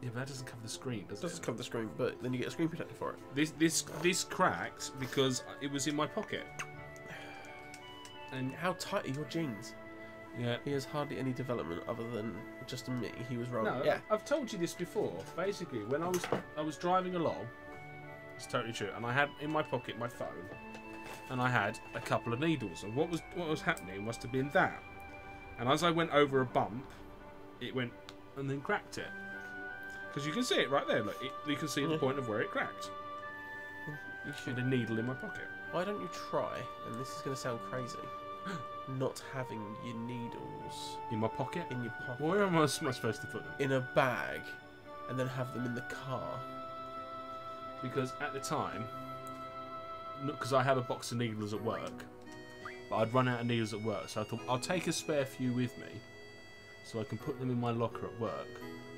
yeah, but that doesn't cover the screen, does it? Doesn't cover the screen, but then you get a screen protector for it. This cracked because it was in my pocket. And how tight are your jeans? Yeah. He has hardly any development other than just admit he was wrong. No, yeah. I've told you this before. Basically, when I was driving along, it's totally true, and I had in my pocket my phone, and I had a couple of needles, and what was happening must have been that. And as I went over a bump, it went and then cracked it. Because you can see it right there. Look, you can see the point of where it cracked. You should. With a needle in my pocket. Why don't you try? And this is going to sound crazy. Not having your needles In my pocket? in your pocket. Where am I supposed to put them? In a bag, and then have them in the car. Because at the time, because I have a box of needles at work, but I'd run out of needles at work, so I thought I'll take a spare few with me, so I can put them in my locker at work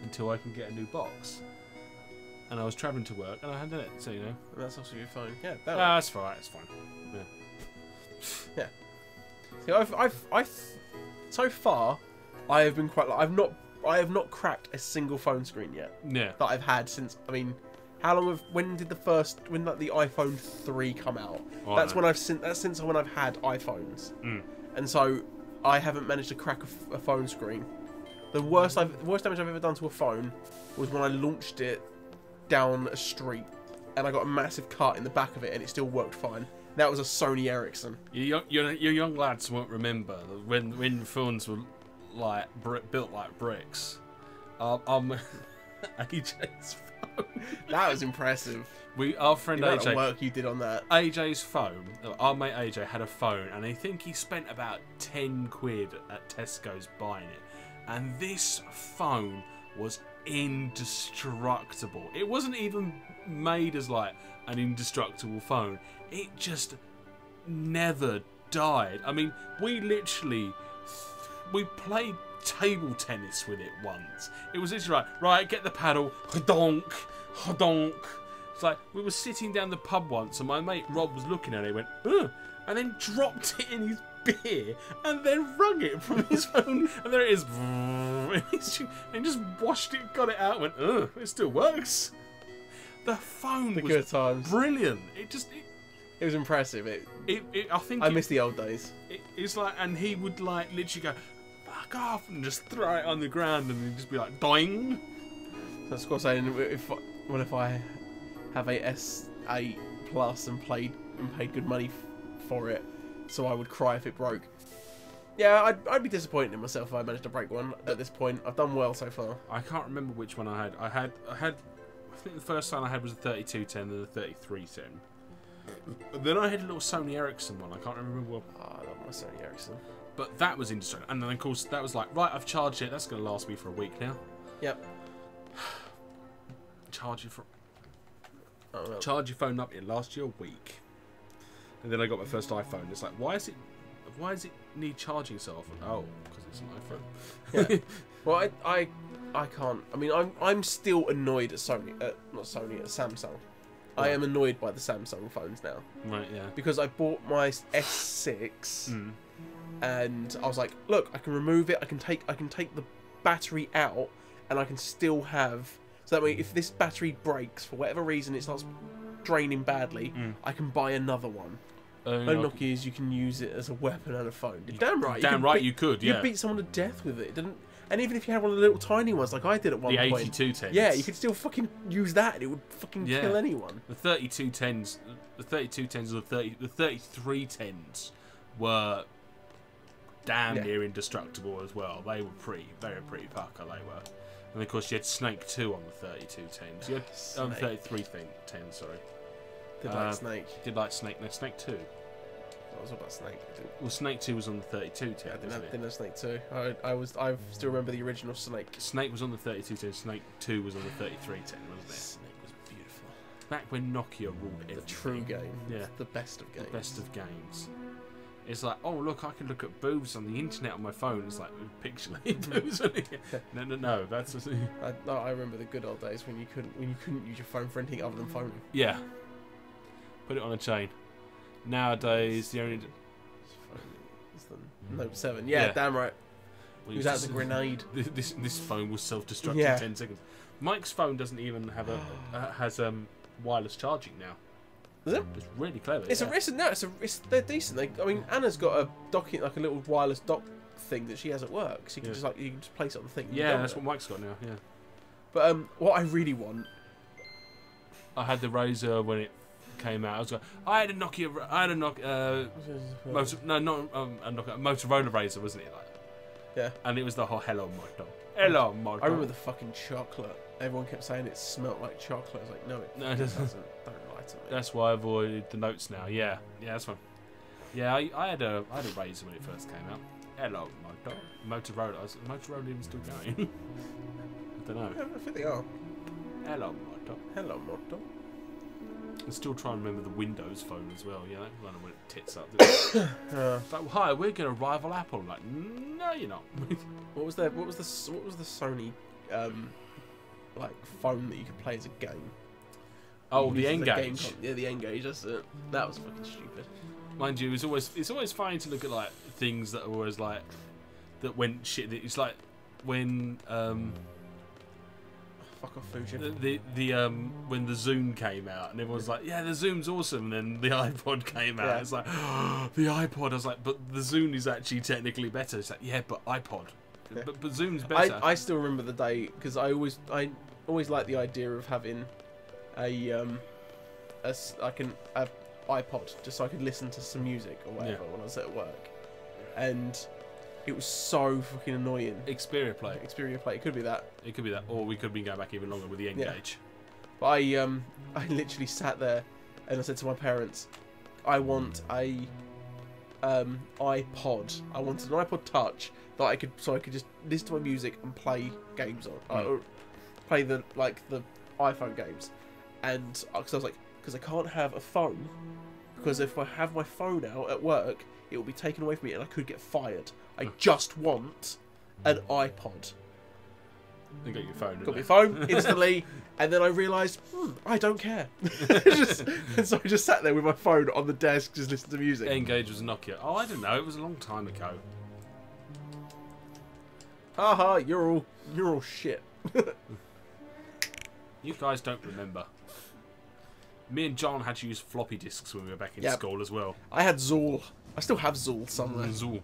until I can get a new box. And I was travelling to work, and I had it, so you know. And that's also your phone. Yeah, That's fine. It's fine. Yeah. Yeah. See, so far, I have been quite. I have not cracked a single phone screen yet. Yeah. That I've had since. I mean, how long have? When did the iPhone 3 come out? Oh, That's since when I've had iPhones. And so I haven't managed to crack a phone screen. The worst damage I've ever done to a phone was when I launched it down a street, and I got a massive cut in the back of it, and it still worked fine. That was a Sony Ericsson. Your young lads won't remember when phones were like built like bricks. AJ's phone. That was impressive. Our friend the amount AJ. of work you did on that. AJ's phone. Our mate AJ had a phone, and I think he spent about 10 quid at Tesco's buying it. And this phone was indestructible. It wasn't even made as like an indestructible phone. It just never died. I mean, we played table tennis with it once. It was literally right, get the paddle, donk, donk. It's like we were sitting down the pub once, and my mate Rob was looking at it, went, ugh, and then dropped it in his beer, and then wrung it from his phone, and there it is, and just washed it, got it out, went, ugh, it still works. The phone was good times. Brilliant. It was impressive. I miss the old days. It's like, and he would like literally go, fuck off, and just throw it on the ground, and he'd just be like, doing. So that's what I'm saying. What if I have a S8 Plus and paid good money for it, so I would cry if it broke. Yeah, I'd be disappointed in myself if I managed to break one at this point. I've done well so far. I can't remember which one I had. I think the first one I had was a 3210 and a 3310. Then I had a little Sony Ericsson one. I can't remember what. Oh, I love my Sony Ericsson. But that was interesting. And then, of course, that was like, right, I've charged it. That's going to last me for a week now. Yep. Charge your phone up. It lasts you a week. And then I got my first iPhone. It's like, why is it need charging so often? Oh, because it's an iPhone. Yeah. Well, I can't. I mean, I'm still annoyed at Sony. Not Sony, at Samsung. Right. I am annoyed by the Samsung phones now. Right. Yeah. Because I bought my S6, and I was like, look, I can remove it. I can take the battery out, and I can still have. So that way, if this battery breaks for whatever reason, it starts draining badly, I can buy another one. Nokia is you can use it as a weapon and a phone. Damn right. You could. Yeah. You beat someone to death with it. And even if you had one of the little tiny ones, like I did at one point. The 8210s. Yeah, you could still fucking use that, and it would fucking kill anyone. The 3210s, the 3210s, or the 3310s were damn near indestructible as well. They were pretty pucker. They were. And of course, you had Snake 2 on the 3210s. You had 3310s. Sorry. Did like Snake. Did like Snake. No, Snake 2. I was about Snake. Well, Snake 2 was on the 3210. Yeah, I didn't have Snake 2. I still remember the original Snake. Snake was on the 3210. Snake 2 was on the 3310, wasn't it? Snake was beautiful. Back when Nokia ruled everything. The true game. Yeah. The best of games. The best of games. It's like, oh look, I can look at boobs on the internet on my phone. It's like pixelated boobs. No, that's. I remember the good old days when you couldn't use your phone for anything other than phoning. Yeah. Put it on a chain. Nowadays, the only. It's the Note 7. Yeah, damn right. Well, Use that as a grenade. This phone will self-destruct in 10 seconds. Mike's phone doesn't even have has wireless charging now. Is it? It's really clever. They're decent. I mean, Anna's got a docking, like a little wireless dock thing that she has at work, so you can just place it on the thing. Yeah, that's what Mike's got now. Yeah. But what I really want. I had the Razor when it came out. I had a Nokia. Motorola Razor, wasn't it? Like, yeah. And it was the whole hello moto. I remember the fucking chocolate. Everyone kept saying it smelled like chocolate. I was like, no, it doesn't. Don't lie to me. That's why I avoided the notes now. Yeah, that's fine. Yeah, I had a Razor when it first came out. Hello, Motorola. Is Motorola even still going? I don't know. I think they are. Hello, Moto. Hello, Moto. I'm still trying to remember the Windows Phone as well. Yeah, that one went tits up. Didn't it? Like, hi, we're going to rival Apple. Like, no, you're not. What was the Sony like phone that you could play as a game? Oh, the N-Gage. Yeah, the N-Gage. That's it. That was fucking stupid. Mind you, it's always fine to look at like things that are always like that went shit. It's like when fuck off, Fuji. When the Zoom came out and everyone's like, yeah, the Zoom's awesome. And then the iPod came out. Yeah. It's like, oh, the iPod. I was like, but the Zoom is actually technically better. It's like, yeah, but iPod. Yeah. But Zoom's better. I still remember the day because I always liked the idea of having a iPod just so I could listen to some music or whatever when I was at work, and it was so fucking annoying. Xperia Play. It could be that. It could be that, or we could be going back even longer with the N-Gage. Yeah. But I literally sat there and I said to my parents, I want a iPod. I wanted an iPod Touch that I could just listen to my music and play games on, or play the iPhone games, and because I was like, because I can't have a phone, because if I have my phone out at work, it will be taken away from me and I could get fired. I just want an iPod. You got your phone. Got my phone instantly, and then I realised I don't care. And so I just sat there with my phone on the desk, just listening to music. N-Gage was a Nokia. Oh, I don't know. It was a long time ago. Haha, you're all shit. You guys don't remember. Me and John had to use floppy disks when we were back in school as well. I had Zool. I still have Zool somewhere. Zool.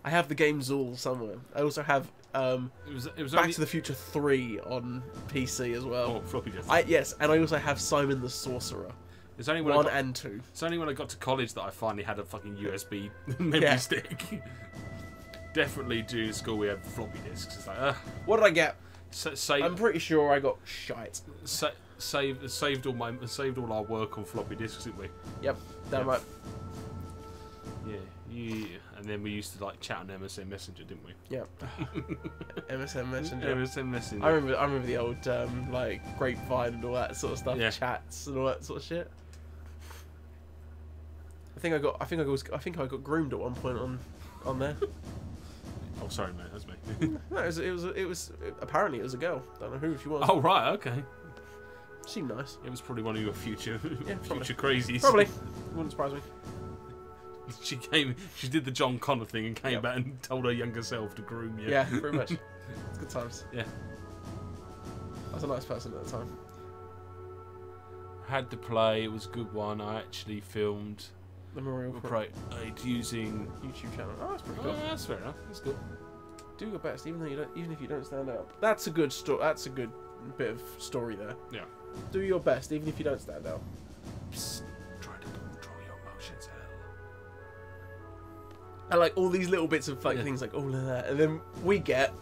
I have the game Zool somewhere. I also have it was Back to the Future 3 on PC as well. Oh, floppy disk. Yes, and I also have Simon the Sorcerer. It's only when 1 and 2. It's only when I got to college that I finally had a fucking USB memory stick. Definitely during school we had floppy disks. It's like, what did I get? Save. I'm pretty sure I got shite. Saved all our work on floppy disks, didn't we? Yep, damn right. Yeah, and then we used to like chat on MSN Messenger, didn't we? Yep. MSN Messenger. MSN Messenger. I remember the old like Grapevine and all that sort of stuff, chats and all that sort of shit. I think I got groomed at one point on there. Oh, sorry, mate, that's me. No, it was apparently it was a girl. Don't know who she was. Oh, right, okay. Seemed nice. It was probably one of your future probably. crazies. Probably. Wouldn't surprise me. She did the John Connor thing and came back and told her younger self to groom you. Yeah, pretty much. It's good times. Yeah. I was a nice person at the time. Had to play. It was a good one. I actually filmed the Memorial Parade using YouTube channel. Oh, that's pretty cool. Oh, that's fair enough. That's good. Do your best, even if you don't stand out. That's a good story. That's a good bit of story there. Yeah. Do your best, even if you don't stand out. Psst, try to control your emotions, hell. And like all these little bits of things, like all of that, and then we get.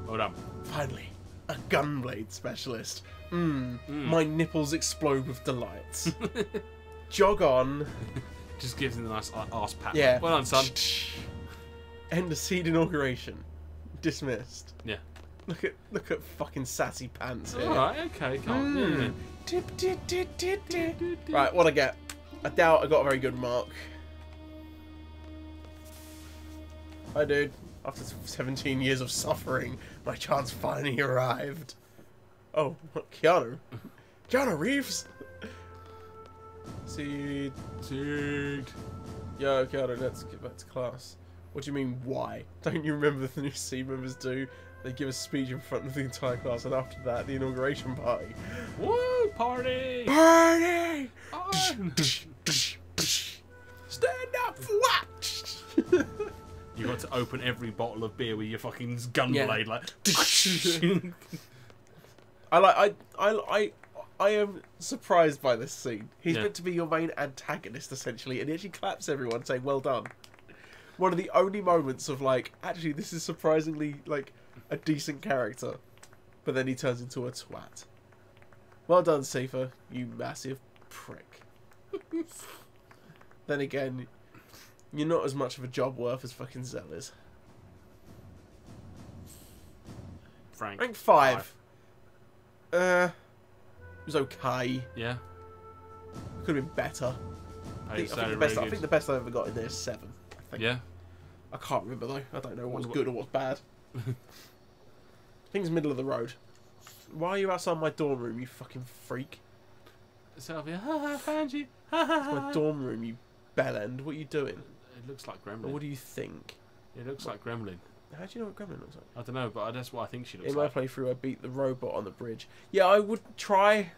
Well done. Finally, a gunblade specialist. My nipples explode with delight. Jog on. Just gives him a nice arse pat. Yeah. Well done, son. End of seed inauguration. Dismissed. Yeah. Look at fucking sassy pants here. Alright, okay, come Right, what I get? I doubt I got a very good mark. Hi, dude. After 17 years of suffering, my chance finally arrived. Oh, what, Keanu? Keanu Reeves? Seed. Yo, Keanu, let's get back to class. What do you mean, why? Don't you remember the new Seed members do? They give a speech in front of the entire class, and after that, the inauguration party. Woo! Party! Party! Oh. Stand up for what? You got to open every bottle of beer with your fucking gunblade, like. I am surprised by this scene. He's meant to be your main antagonist, essentially, and he actually claps everyone, saying, "Well done." One of the only moments of like, actually, this is surprisingly like a decent character, but then he turns into a twat. Well done, Safer, you massive Prick. Then again, you're not as much of a job worth as fucking Zell is. Rank 5. It was okay. Yeah. Could have been better. I think the best I ever got in there is 7. I think. Yeah. I can't remember though. I don't know what's good or what's bad. I think it's middle of the road. Why are you outside my dorm room, you fucking freak? Sylvia, I found you. It's my dorm room, you bellend. What are you doing? It looks like Gremlin. Or what do you think? It looks like Gremlin. How do you know what Gremlin looks like? I don't know, but that's what I think she looks in like. In my playthrough, I beat the robot on the bridge. Yeah, I would try,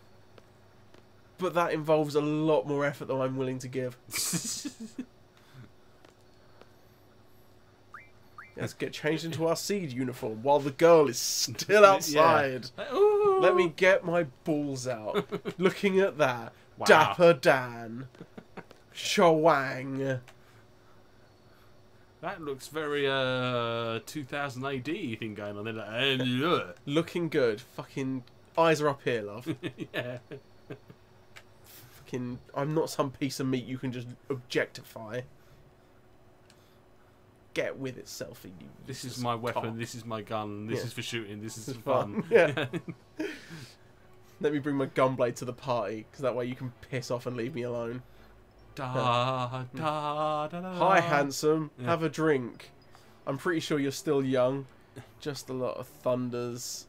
but that involves a lot more effort than I'm willing to give. Let's get changed into our seed uniform while the girl is still outside. Yeah. Let me get my balls out. Looking at that. Wow. Dapper Dan. Shawang. That looks very 2000 AD thing going on there. Looking good. Fucking eyes are up here, love. Yeah. Fucking, I'm not some piece of meat you can just objectify. Get with it, selfie. This is my weapon. This is my gun. This is for shooting. This is fun. Yeah. Let me bring my gunblade to the party, because that way you can piss off and leave me alone. Da, da, da, da, Hi, handsome. Yeah. Have a drink. I'm pretty sure you're still young. Just a lot of thunders.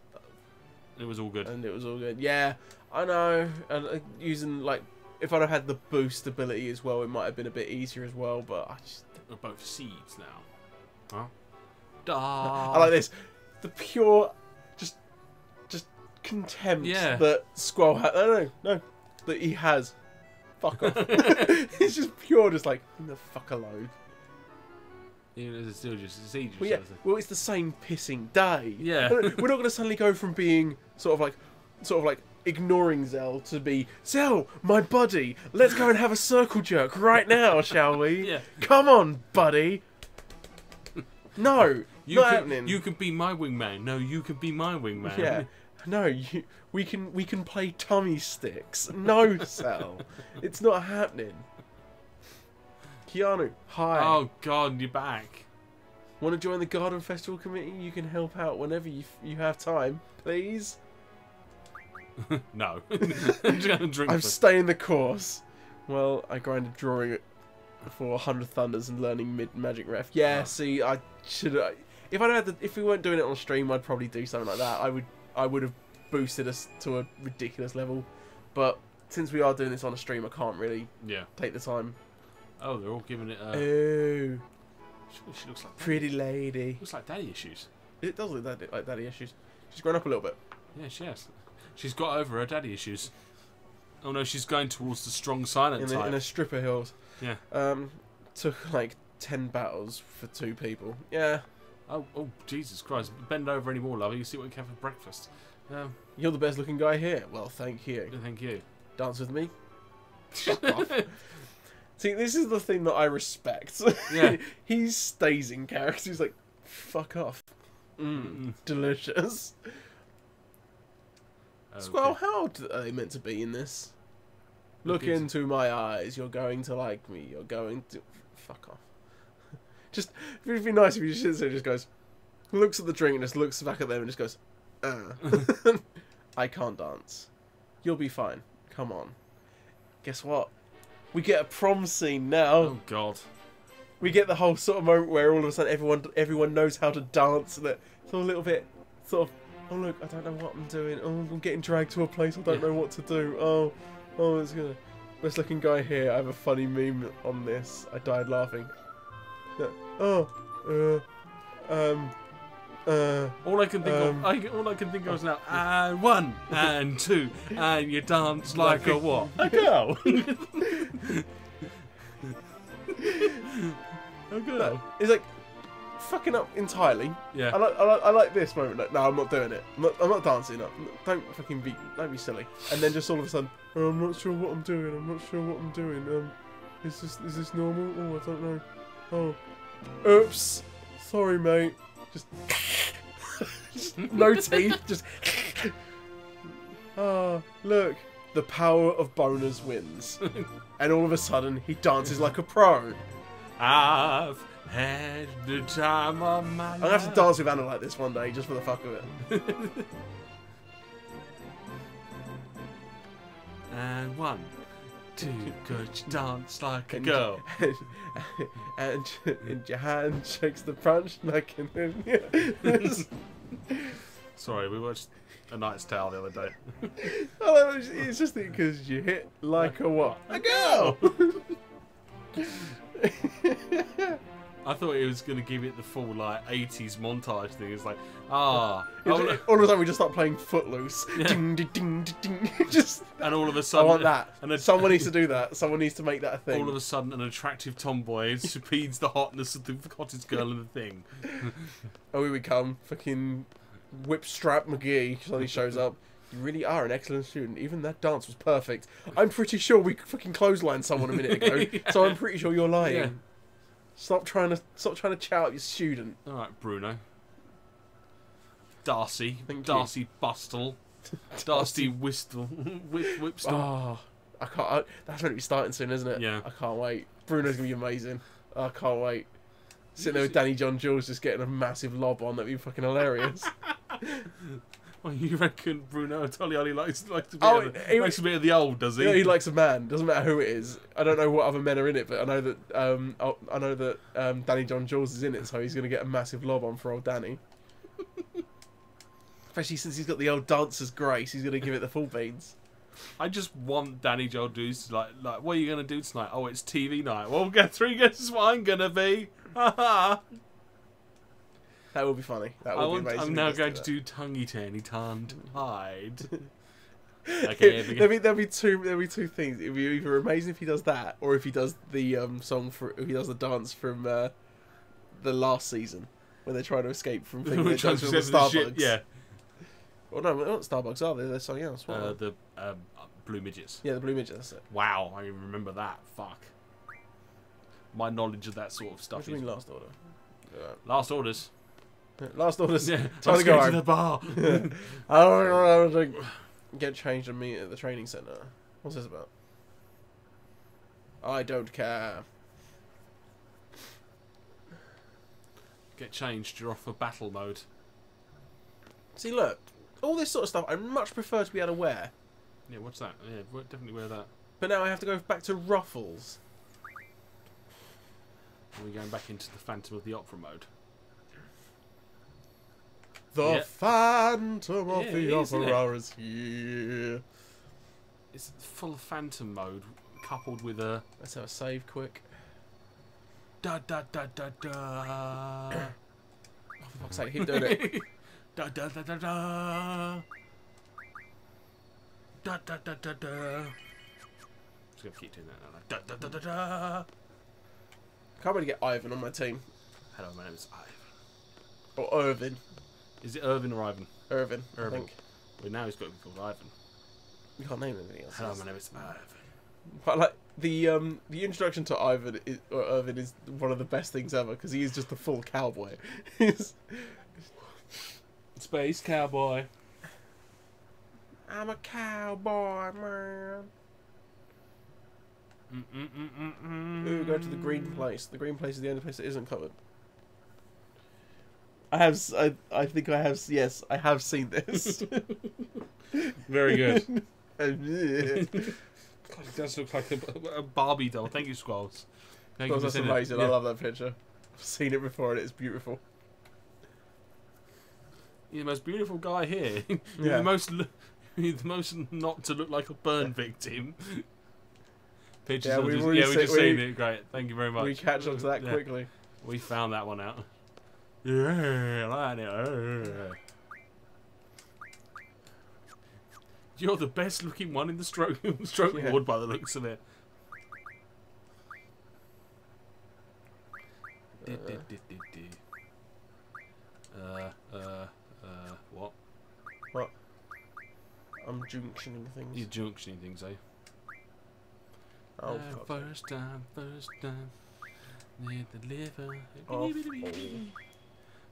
It was all good. And it was all good. Yeah, I know. And using, like, if I'd have had the boost ability as well, it might have been a bit easier as well, but I just... We're both seeds now. Huh? Da. I like this. The pure, just contempt that Squall has. No, that he has. Fuck off. It's just pure, just like, leave the fuck alone. Even as it's still just a siege. Well, yeah. Well, it's the same pissing day. Yeah. We're not going to suddenly go from being sort of like ignoring Zell to be, Zell, my buddy, let's go and have a circle jerk right now, shall we? Yeah. Come on, buddy. No, not happening. You can be my wingman. No, you can be my wingman. Yeah. No, we can play tummy sticks. No, Zell. It's not happening. Keanu, hi. Oh God, you're back. Want to join the Garden Festival Committee? You can help out whenever you have time, please. No. I'm staying the course. Well, I grinded drawing for 100 Thunders and learning mid-magic ref. Yeah, oh. See, I should. If we weren't doing it on stream, I'd probably do something like that. I would have boosted us to a ridiculous level. But since we are doing this on a stream, I can't really take the time. Oh, they're all giving it. Ooh, she looks like pretty lady. Looks like daddy issues. It does look like daddy issues. She's grown up a little bit. Yeah, she has. She's got over her daddy issues. Oh no, she's going towards the strong silent type. In a stripper hills. Yeah. Took like 10 battles for 2 people. Yeah. Oh, Jesus Christ. Bend over anymore, love. You see what we can have for breakfast. You're the best looking guy here. Well, thank you. Thank you. Dance with me? Fuck off. See, this is the thing that I respect. Yeah. He stays in character. He's like, fuck off. Delicious. Okay. Squirrel, how old are they meant to be in this? Look into my eyes. You're going to like me. You're going to... Fuck off. Just, it'd be nice if you just sits there and just goes, looks at the drink and just looks back at them and just goes, I can't dance. You'll be fine. Come on. Guess what? We get a prom scene now. Oh, God. We get the whole sort of moment where all of a sudden everyone knows how to dance and it's all a little bit sort of, oh look, I don't know what I'm doing. Oh, I'm getting dragged to a place I don't know what to do. Oh, it's gonna... Best looking guy here. I have a funny meme on this. I died laughing. All I can think of is now, and 1, and 2, and you dance like a what? A girl. A girl. It's like fucking up entirely. Yeah. I like this moment. Like, no, I'm not doing it. I'm not dancing. No, don't be silly. And then just all of a sudden, oh, I'm not sure what I'm doing. Is this normal? Oh, I don't know. Oh, oops. Sorry, mate. Just no teeth. Just. Oh, look. The power of boners wins. And all of a sudden, he dances like a pro. I've had the time of my life. I'm gonna have to dance with Anna like this one day, just for the fuck of it. And 1, 2, could you dance like a girl? And your hand shakes the punch like an... Sorry, we watched A Knight's Tale the other day. Oh, it's just because you hit like a what? A girl! I thought he was going to give it the full, like, 80s montage thing. It's like, all of a sudden we just start playing Footloose. Yeah. Ding, ding, ding, ding. Just... And all of a I sudden... want that. And Someone needs to do that. Someone needs to make that a thing. All of a sudden, an attractive tomboy supersedes the hotness of the hottest girl in the thing. Oh, here we come. Fucking Whipstrap McGee suddenly shows up. You really are an excellent student. Even that dance was perfect. I'm pretty sure we fucking clotheslined someone a minute ago, Yeah. so I'm pretty sure you're lying. Yeah. Stop trying to chow up your student. All right, Bruno. Darcy. Thank Darcy Bustle. Darcy Whistle. Whipstle. Oh, I can't. That's meant to be starting soon, isn't it? Yeah. I can't wait. Bruno's gonna be amazing. I can't wait. Sitting there with Danny John Jules just getting a massive lob on. That'd be fucking hilarious. Well, you reckon Bruno Tolioli likes a bit a bit of the old, does he? Yeah, he likes a man. Doesn't matter who it is. I don't know what other men are in it, but I know that Danny John Jules is in it, so he's gonna get a massive lob on for old Danny. Especially since he's got the old dancer's grace, he's gonna give it the full beans. I just want Danny John Jules to like, what are you gonna do tonight? Oh, it's TV night. Well, get 3 guesses what I'm gonna be. Ha. That will be funny. That will be amazing. I'm now going to do tonguey tanny tanned hide. Okay, there'll be two things. It'd be either amazing if he does that, or if he does the if he does the dance from the last season when they're trying to escape from things. They're trying to the Starbucks. Yeah. Well, no, not Starbucks, are they? They're something else. The Blue Midgets. Yeah, the Blue Midgets. That's it. Wow, I even remember that. Fuck. My knowledge of that sort of stuff. What do you mean Last Order? Last Orders. Last Orders. Yeah, Time to go to home. the bar. I don't know. Get changed and meet at the training centre. What's this about? I don't care. Get changed. You're off for battle mode. See, look, all this sort of stuff I much prefer to be able to wear. Yeah, what's that? Yeah, we'll definitely wear that. But now I have to go back to ruffles. Are we going back into the Phantom of the Opera mode? The Phantom of the isn't Opera is here. It's full Phantom mode coupled with a... Let's have a save quick. Da da da da da. Oh, for fuck's sake, keep doing it. Da da da da da. Da da da da da. Just gonna keep doing that. Da da da da da. Can't really get Ivan on my team. Hello, my name is Ivan. Or Irvin. Is it Irvin or Ivan? Irvin, I Irvin. think. Well, now he's got to be called Ivan. You can't name anything else. Hello, my name is Ivan. But like the introduction to Ivan or Irvin is one of the best things ever because he is just a full cowboy. He's Space cowboy. I'm a cowboy, man. Ooh, go to the green place. The green place is the only place that isn't covered. I think I have. Yes, I have seen this. Very good. It does look like a Barbie doll. Thank you, Squalls. That's amazing. Yeah. I love that picture. I've seen it before and it's beautiful. You're the most beautiful guy here. You're Yeah. the most not to look like a burn victim. Pictures Yeah, of we've just, already we've just we- seen it. Great. Thank you very much. We catch on to that Yeah. quickly. We found that one out. Yeah, I like it. You're the best looking one in the stroke Yeah. ward by the looks of it. What? What? I'm junctioning things. You're junctioning things, eh? Oh, first time, near the liver. Oh,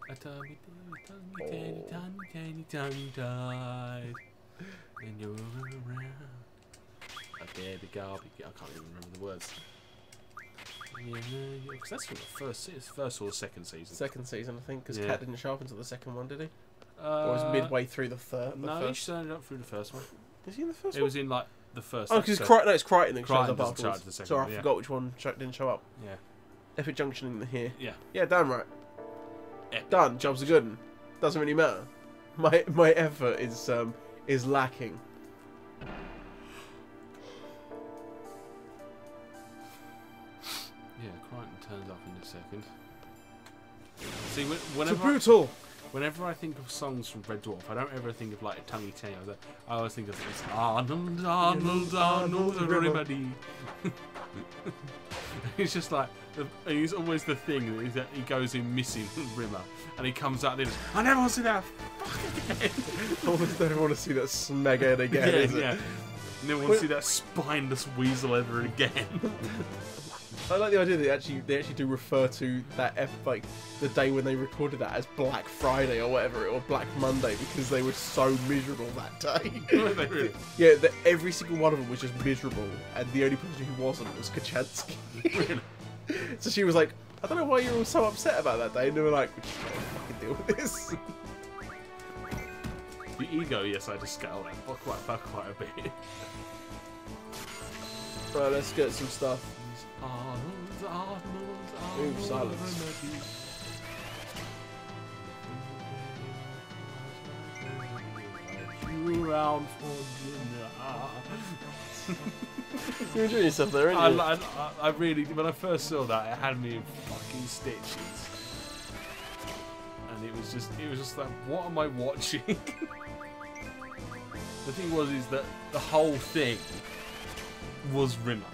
A tummy, tiny died, and you're around. There the garbage. I can't even remember the words. Yeah, because that's from the first or the second season. Second season, I think, because Yeah. Cat didn't show up until the second one, did he? Or was it midway through the third? No, he turned up through the first one. Is he in the first It one? was in like the first. Oh, because it's Crichton that shows Crichton up doesn't show up afterwards. to the second Sorry, one, I yeah. forgot which one didn't show up. Yeah. Epic Junction in here. Yeah. Yeah, damn right. Epic. Done. Jobs are good. 'Un. Doesn't really matter. My effort is lacking. Yeah, Crichton turns up in a second. See, It's brutal. whenever I think of songs from Red Dwarf, I don't ever think of like a tonguey tang. I always think of this Arnold, Arnold, Arnold, everybody. It's just like, he's always the thing that he goes in missing Rimmer, and he comes out and he goes, I never want to see that fuck again. I almost don't want to see that smeghead again, is it? Yeah. Never want to see that spineless weasel ever again. I like the idea that they actually do refer to that like the day when they recorded that as Black Friday or whatever, or Black Monday, because they were so miserable that day. Were they really? Yeah, every single one of them was just miserable, and the only person who wasn't was Kachansky. Really? So she was like, I don't know why you're all so upset about that day, and they were like, we just gotta fucking deal with this. The ego, yes, I just scaled it quite a bit. Right, let's get some stuff. Arnold, Ooh, silence. You round for dinner. You're enjoying yourself there, aren't you? I really, when I first saw that, it had me in fucking stitches. And it was just like, what am I watching? The thing is that the whole thing was Rimmer.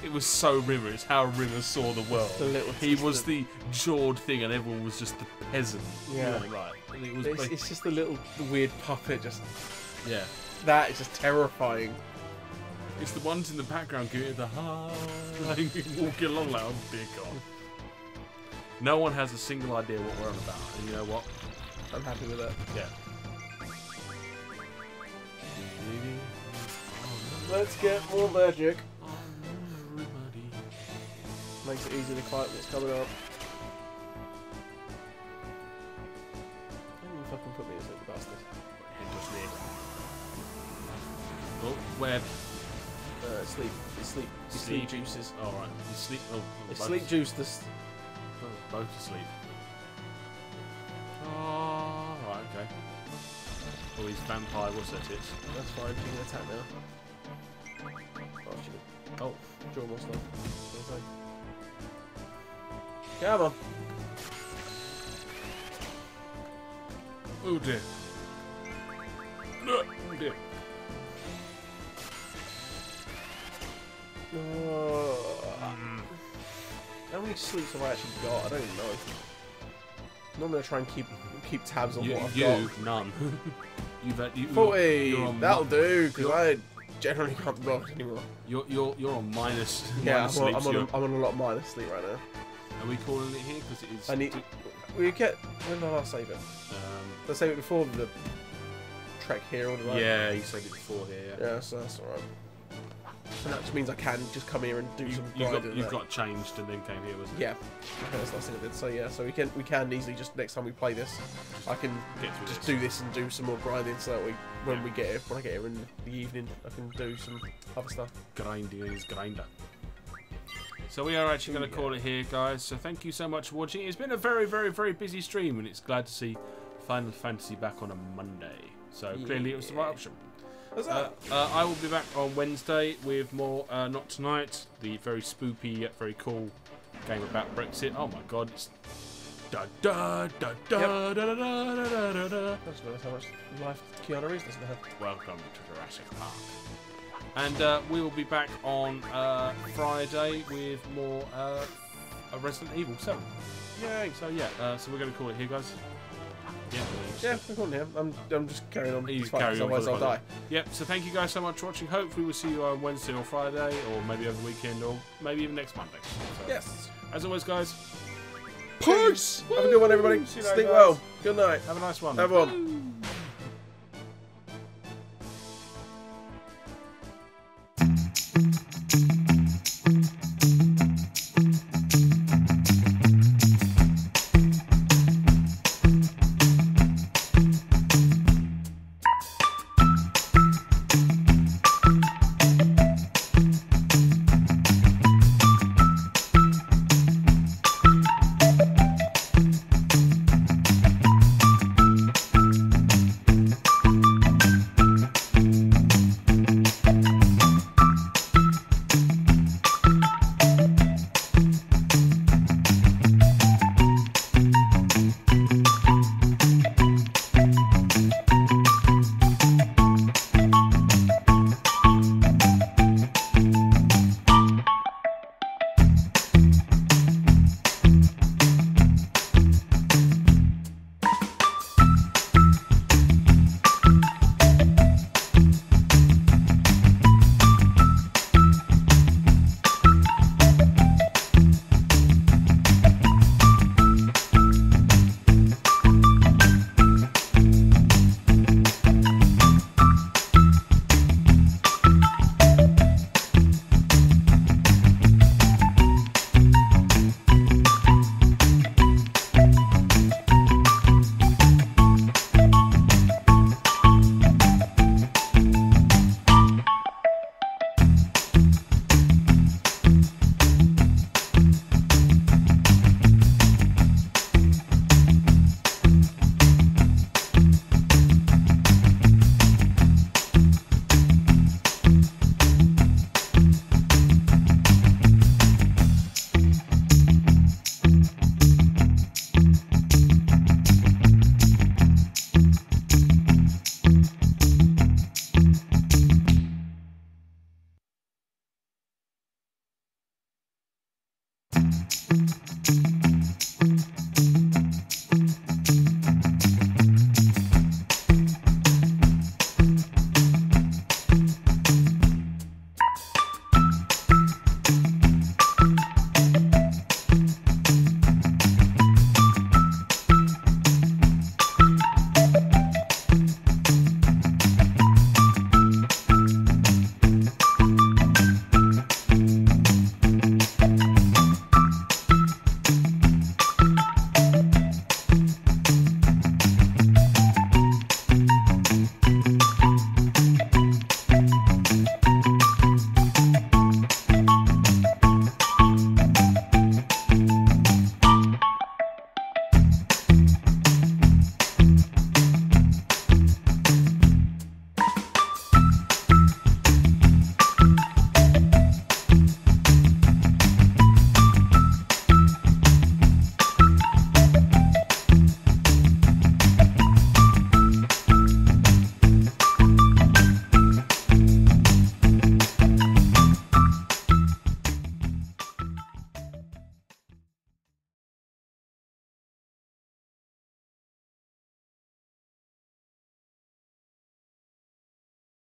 It was so Rimmer. It's how Rimmer saw the world. He was the jawed thing, and everyone was just the peasant. Yeah. You know, like, and it was It's just the weird puppet. Just yeah. that is just terrifying. It's the ones in the background giving it the like walking along like, oh dear God. No one has a single idea what we're on about, and you know what? I'm happy with that. Yeah. Let's get more magic. Makes it easy to fight what's coming up. Don't you fucking put me as a bastard. Oh, web. Sleep juices. Oh, right. You sleep. Oh, It's sleep juice. This. Both asleep. Oh, right, okay. Oh, he's vampire. What's that? Tits? That's fine. You can attack now. Oh, shit. Oh, draw more stuff. Okay. Come on. Oh dear. Oh dear. How many sleeps have I actually got? I don't even know. Normally I try and keep tabs on what I've got. None. You've had 40. That'll do, because I generally can't rock anymore. You're on minus. Yeah, minus I'm on a lot of minus sleep right now. Are we calling it here? Because it is. I need. We get. When did I last save it? Did I save it before the trek here or the right? Yeah, you saved it before here. Yeah, so that's alright. And that just means I can just come here and do some grinding. You got changed and then came here, wasn't it? Yeah, okay, that's the last thing I did. So yeah, so we can easily just next time we play this, I can just do this and do some more grinding, so that when I get here in the evening, I can do some other stuff. Grinding is grinder. So we are actually going to call it here, guys. So thank you so much for watching. It's been a very, very, very busy stream, and it's glad to see Final Fantasy back on a Monday. So clearly it was the right option. I will be back on Wednesday with more, not tonight, the very spoopy yet very cool game about Brexit. Oh my God, it's da da da da da da da da da da. I just realised how much life Keanu Reeves doesn't have. Welcome to Jurassic Park. And we will be back on Friday with more Resident Evil 7. Yay! So yeah, so we're going to call it here, guys. Yeah, we're calling him. I'm just carrying on. He's carrying on. Otherwise I'll die. Yep, so thank you guys so much for watching. Hopefully we'll see you on Wednesday or Friday, or maybe over the weekend, or maybe even next Monday. So, yes. As always, guys. Peace! Have a good one, everybody. Sleep well. Good night. Have a nice one. Have one.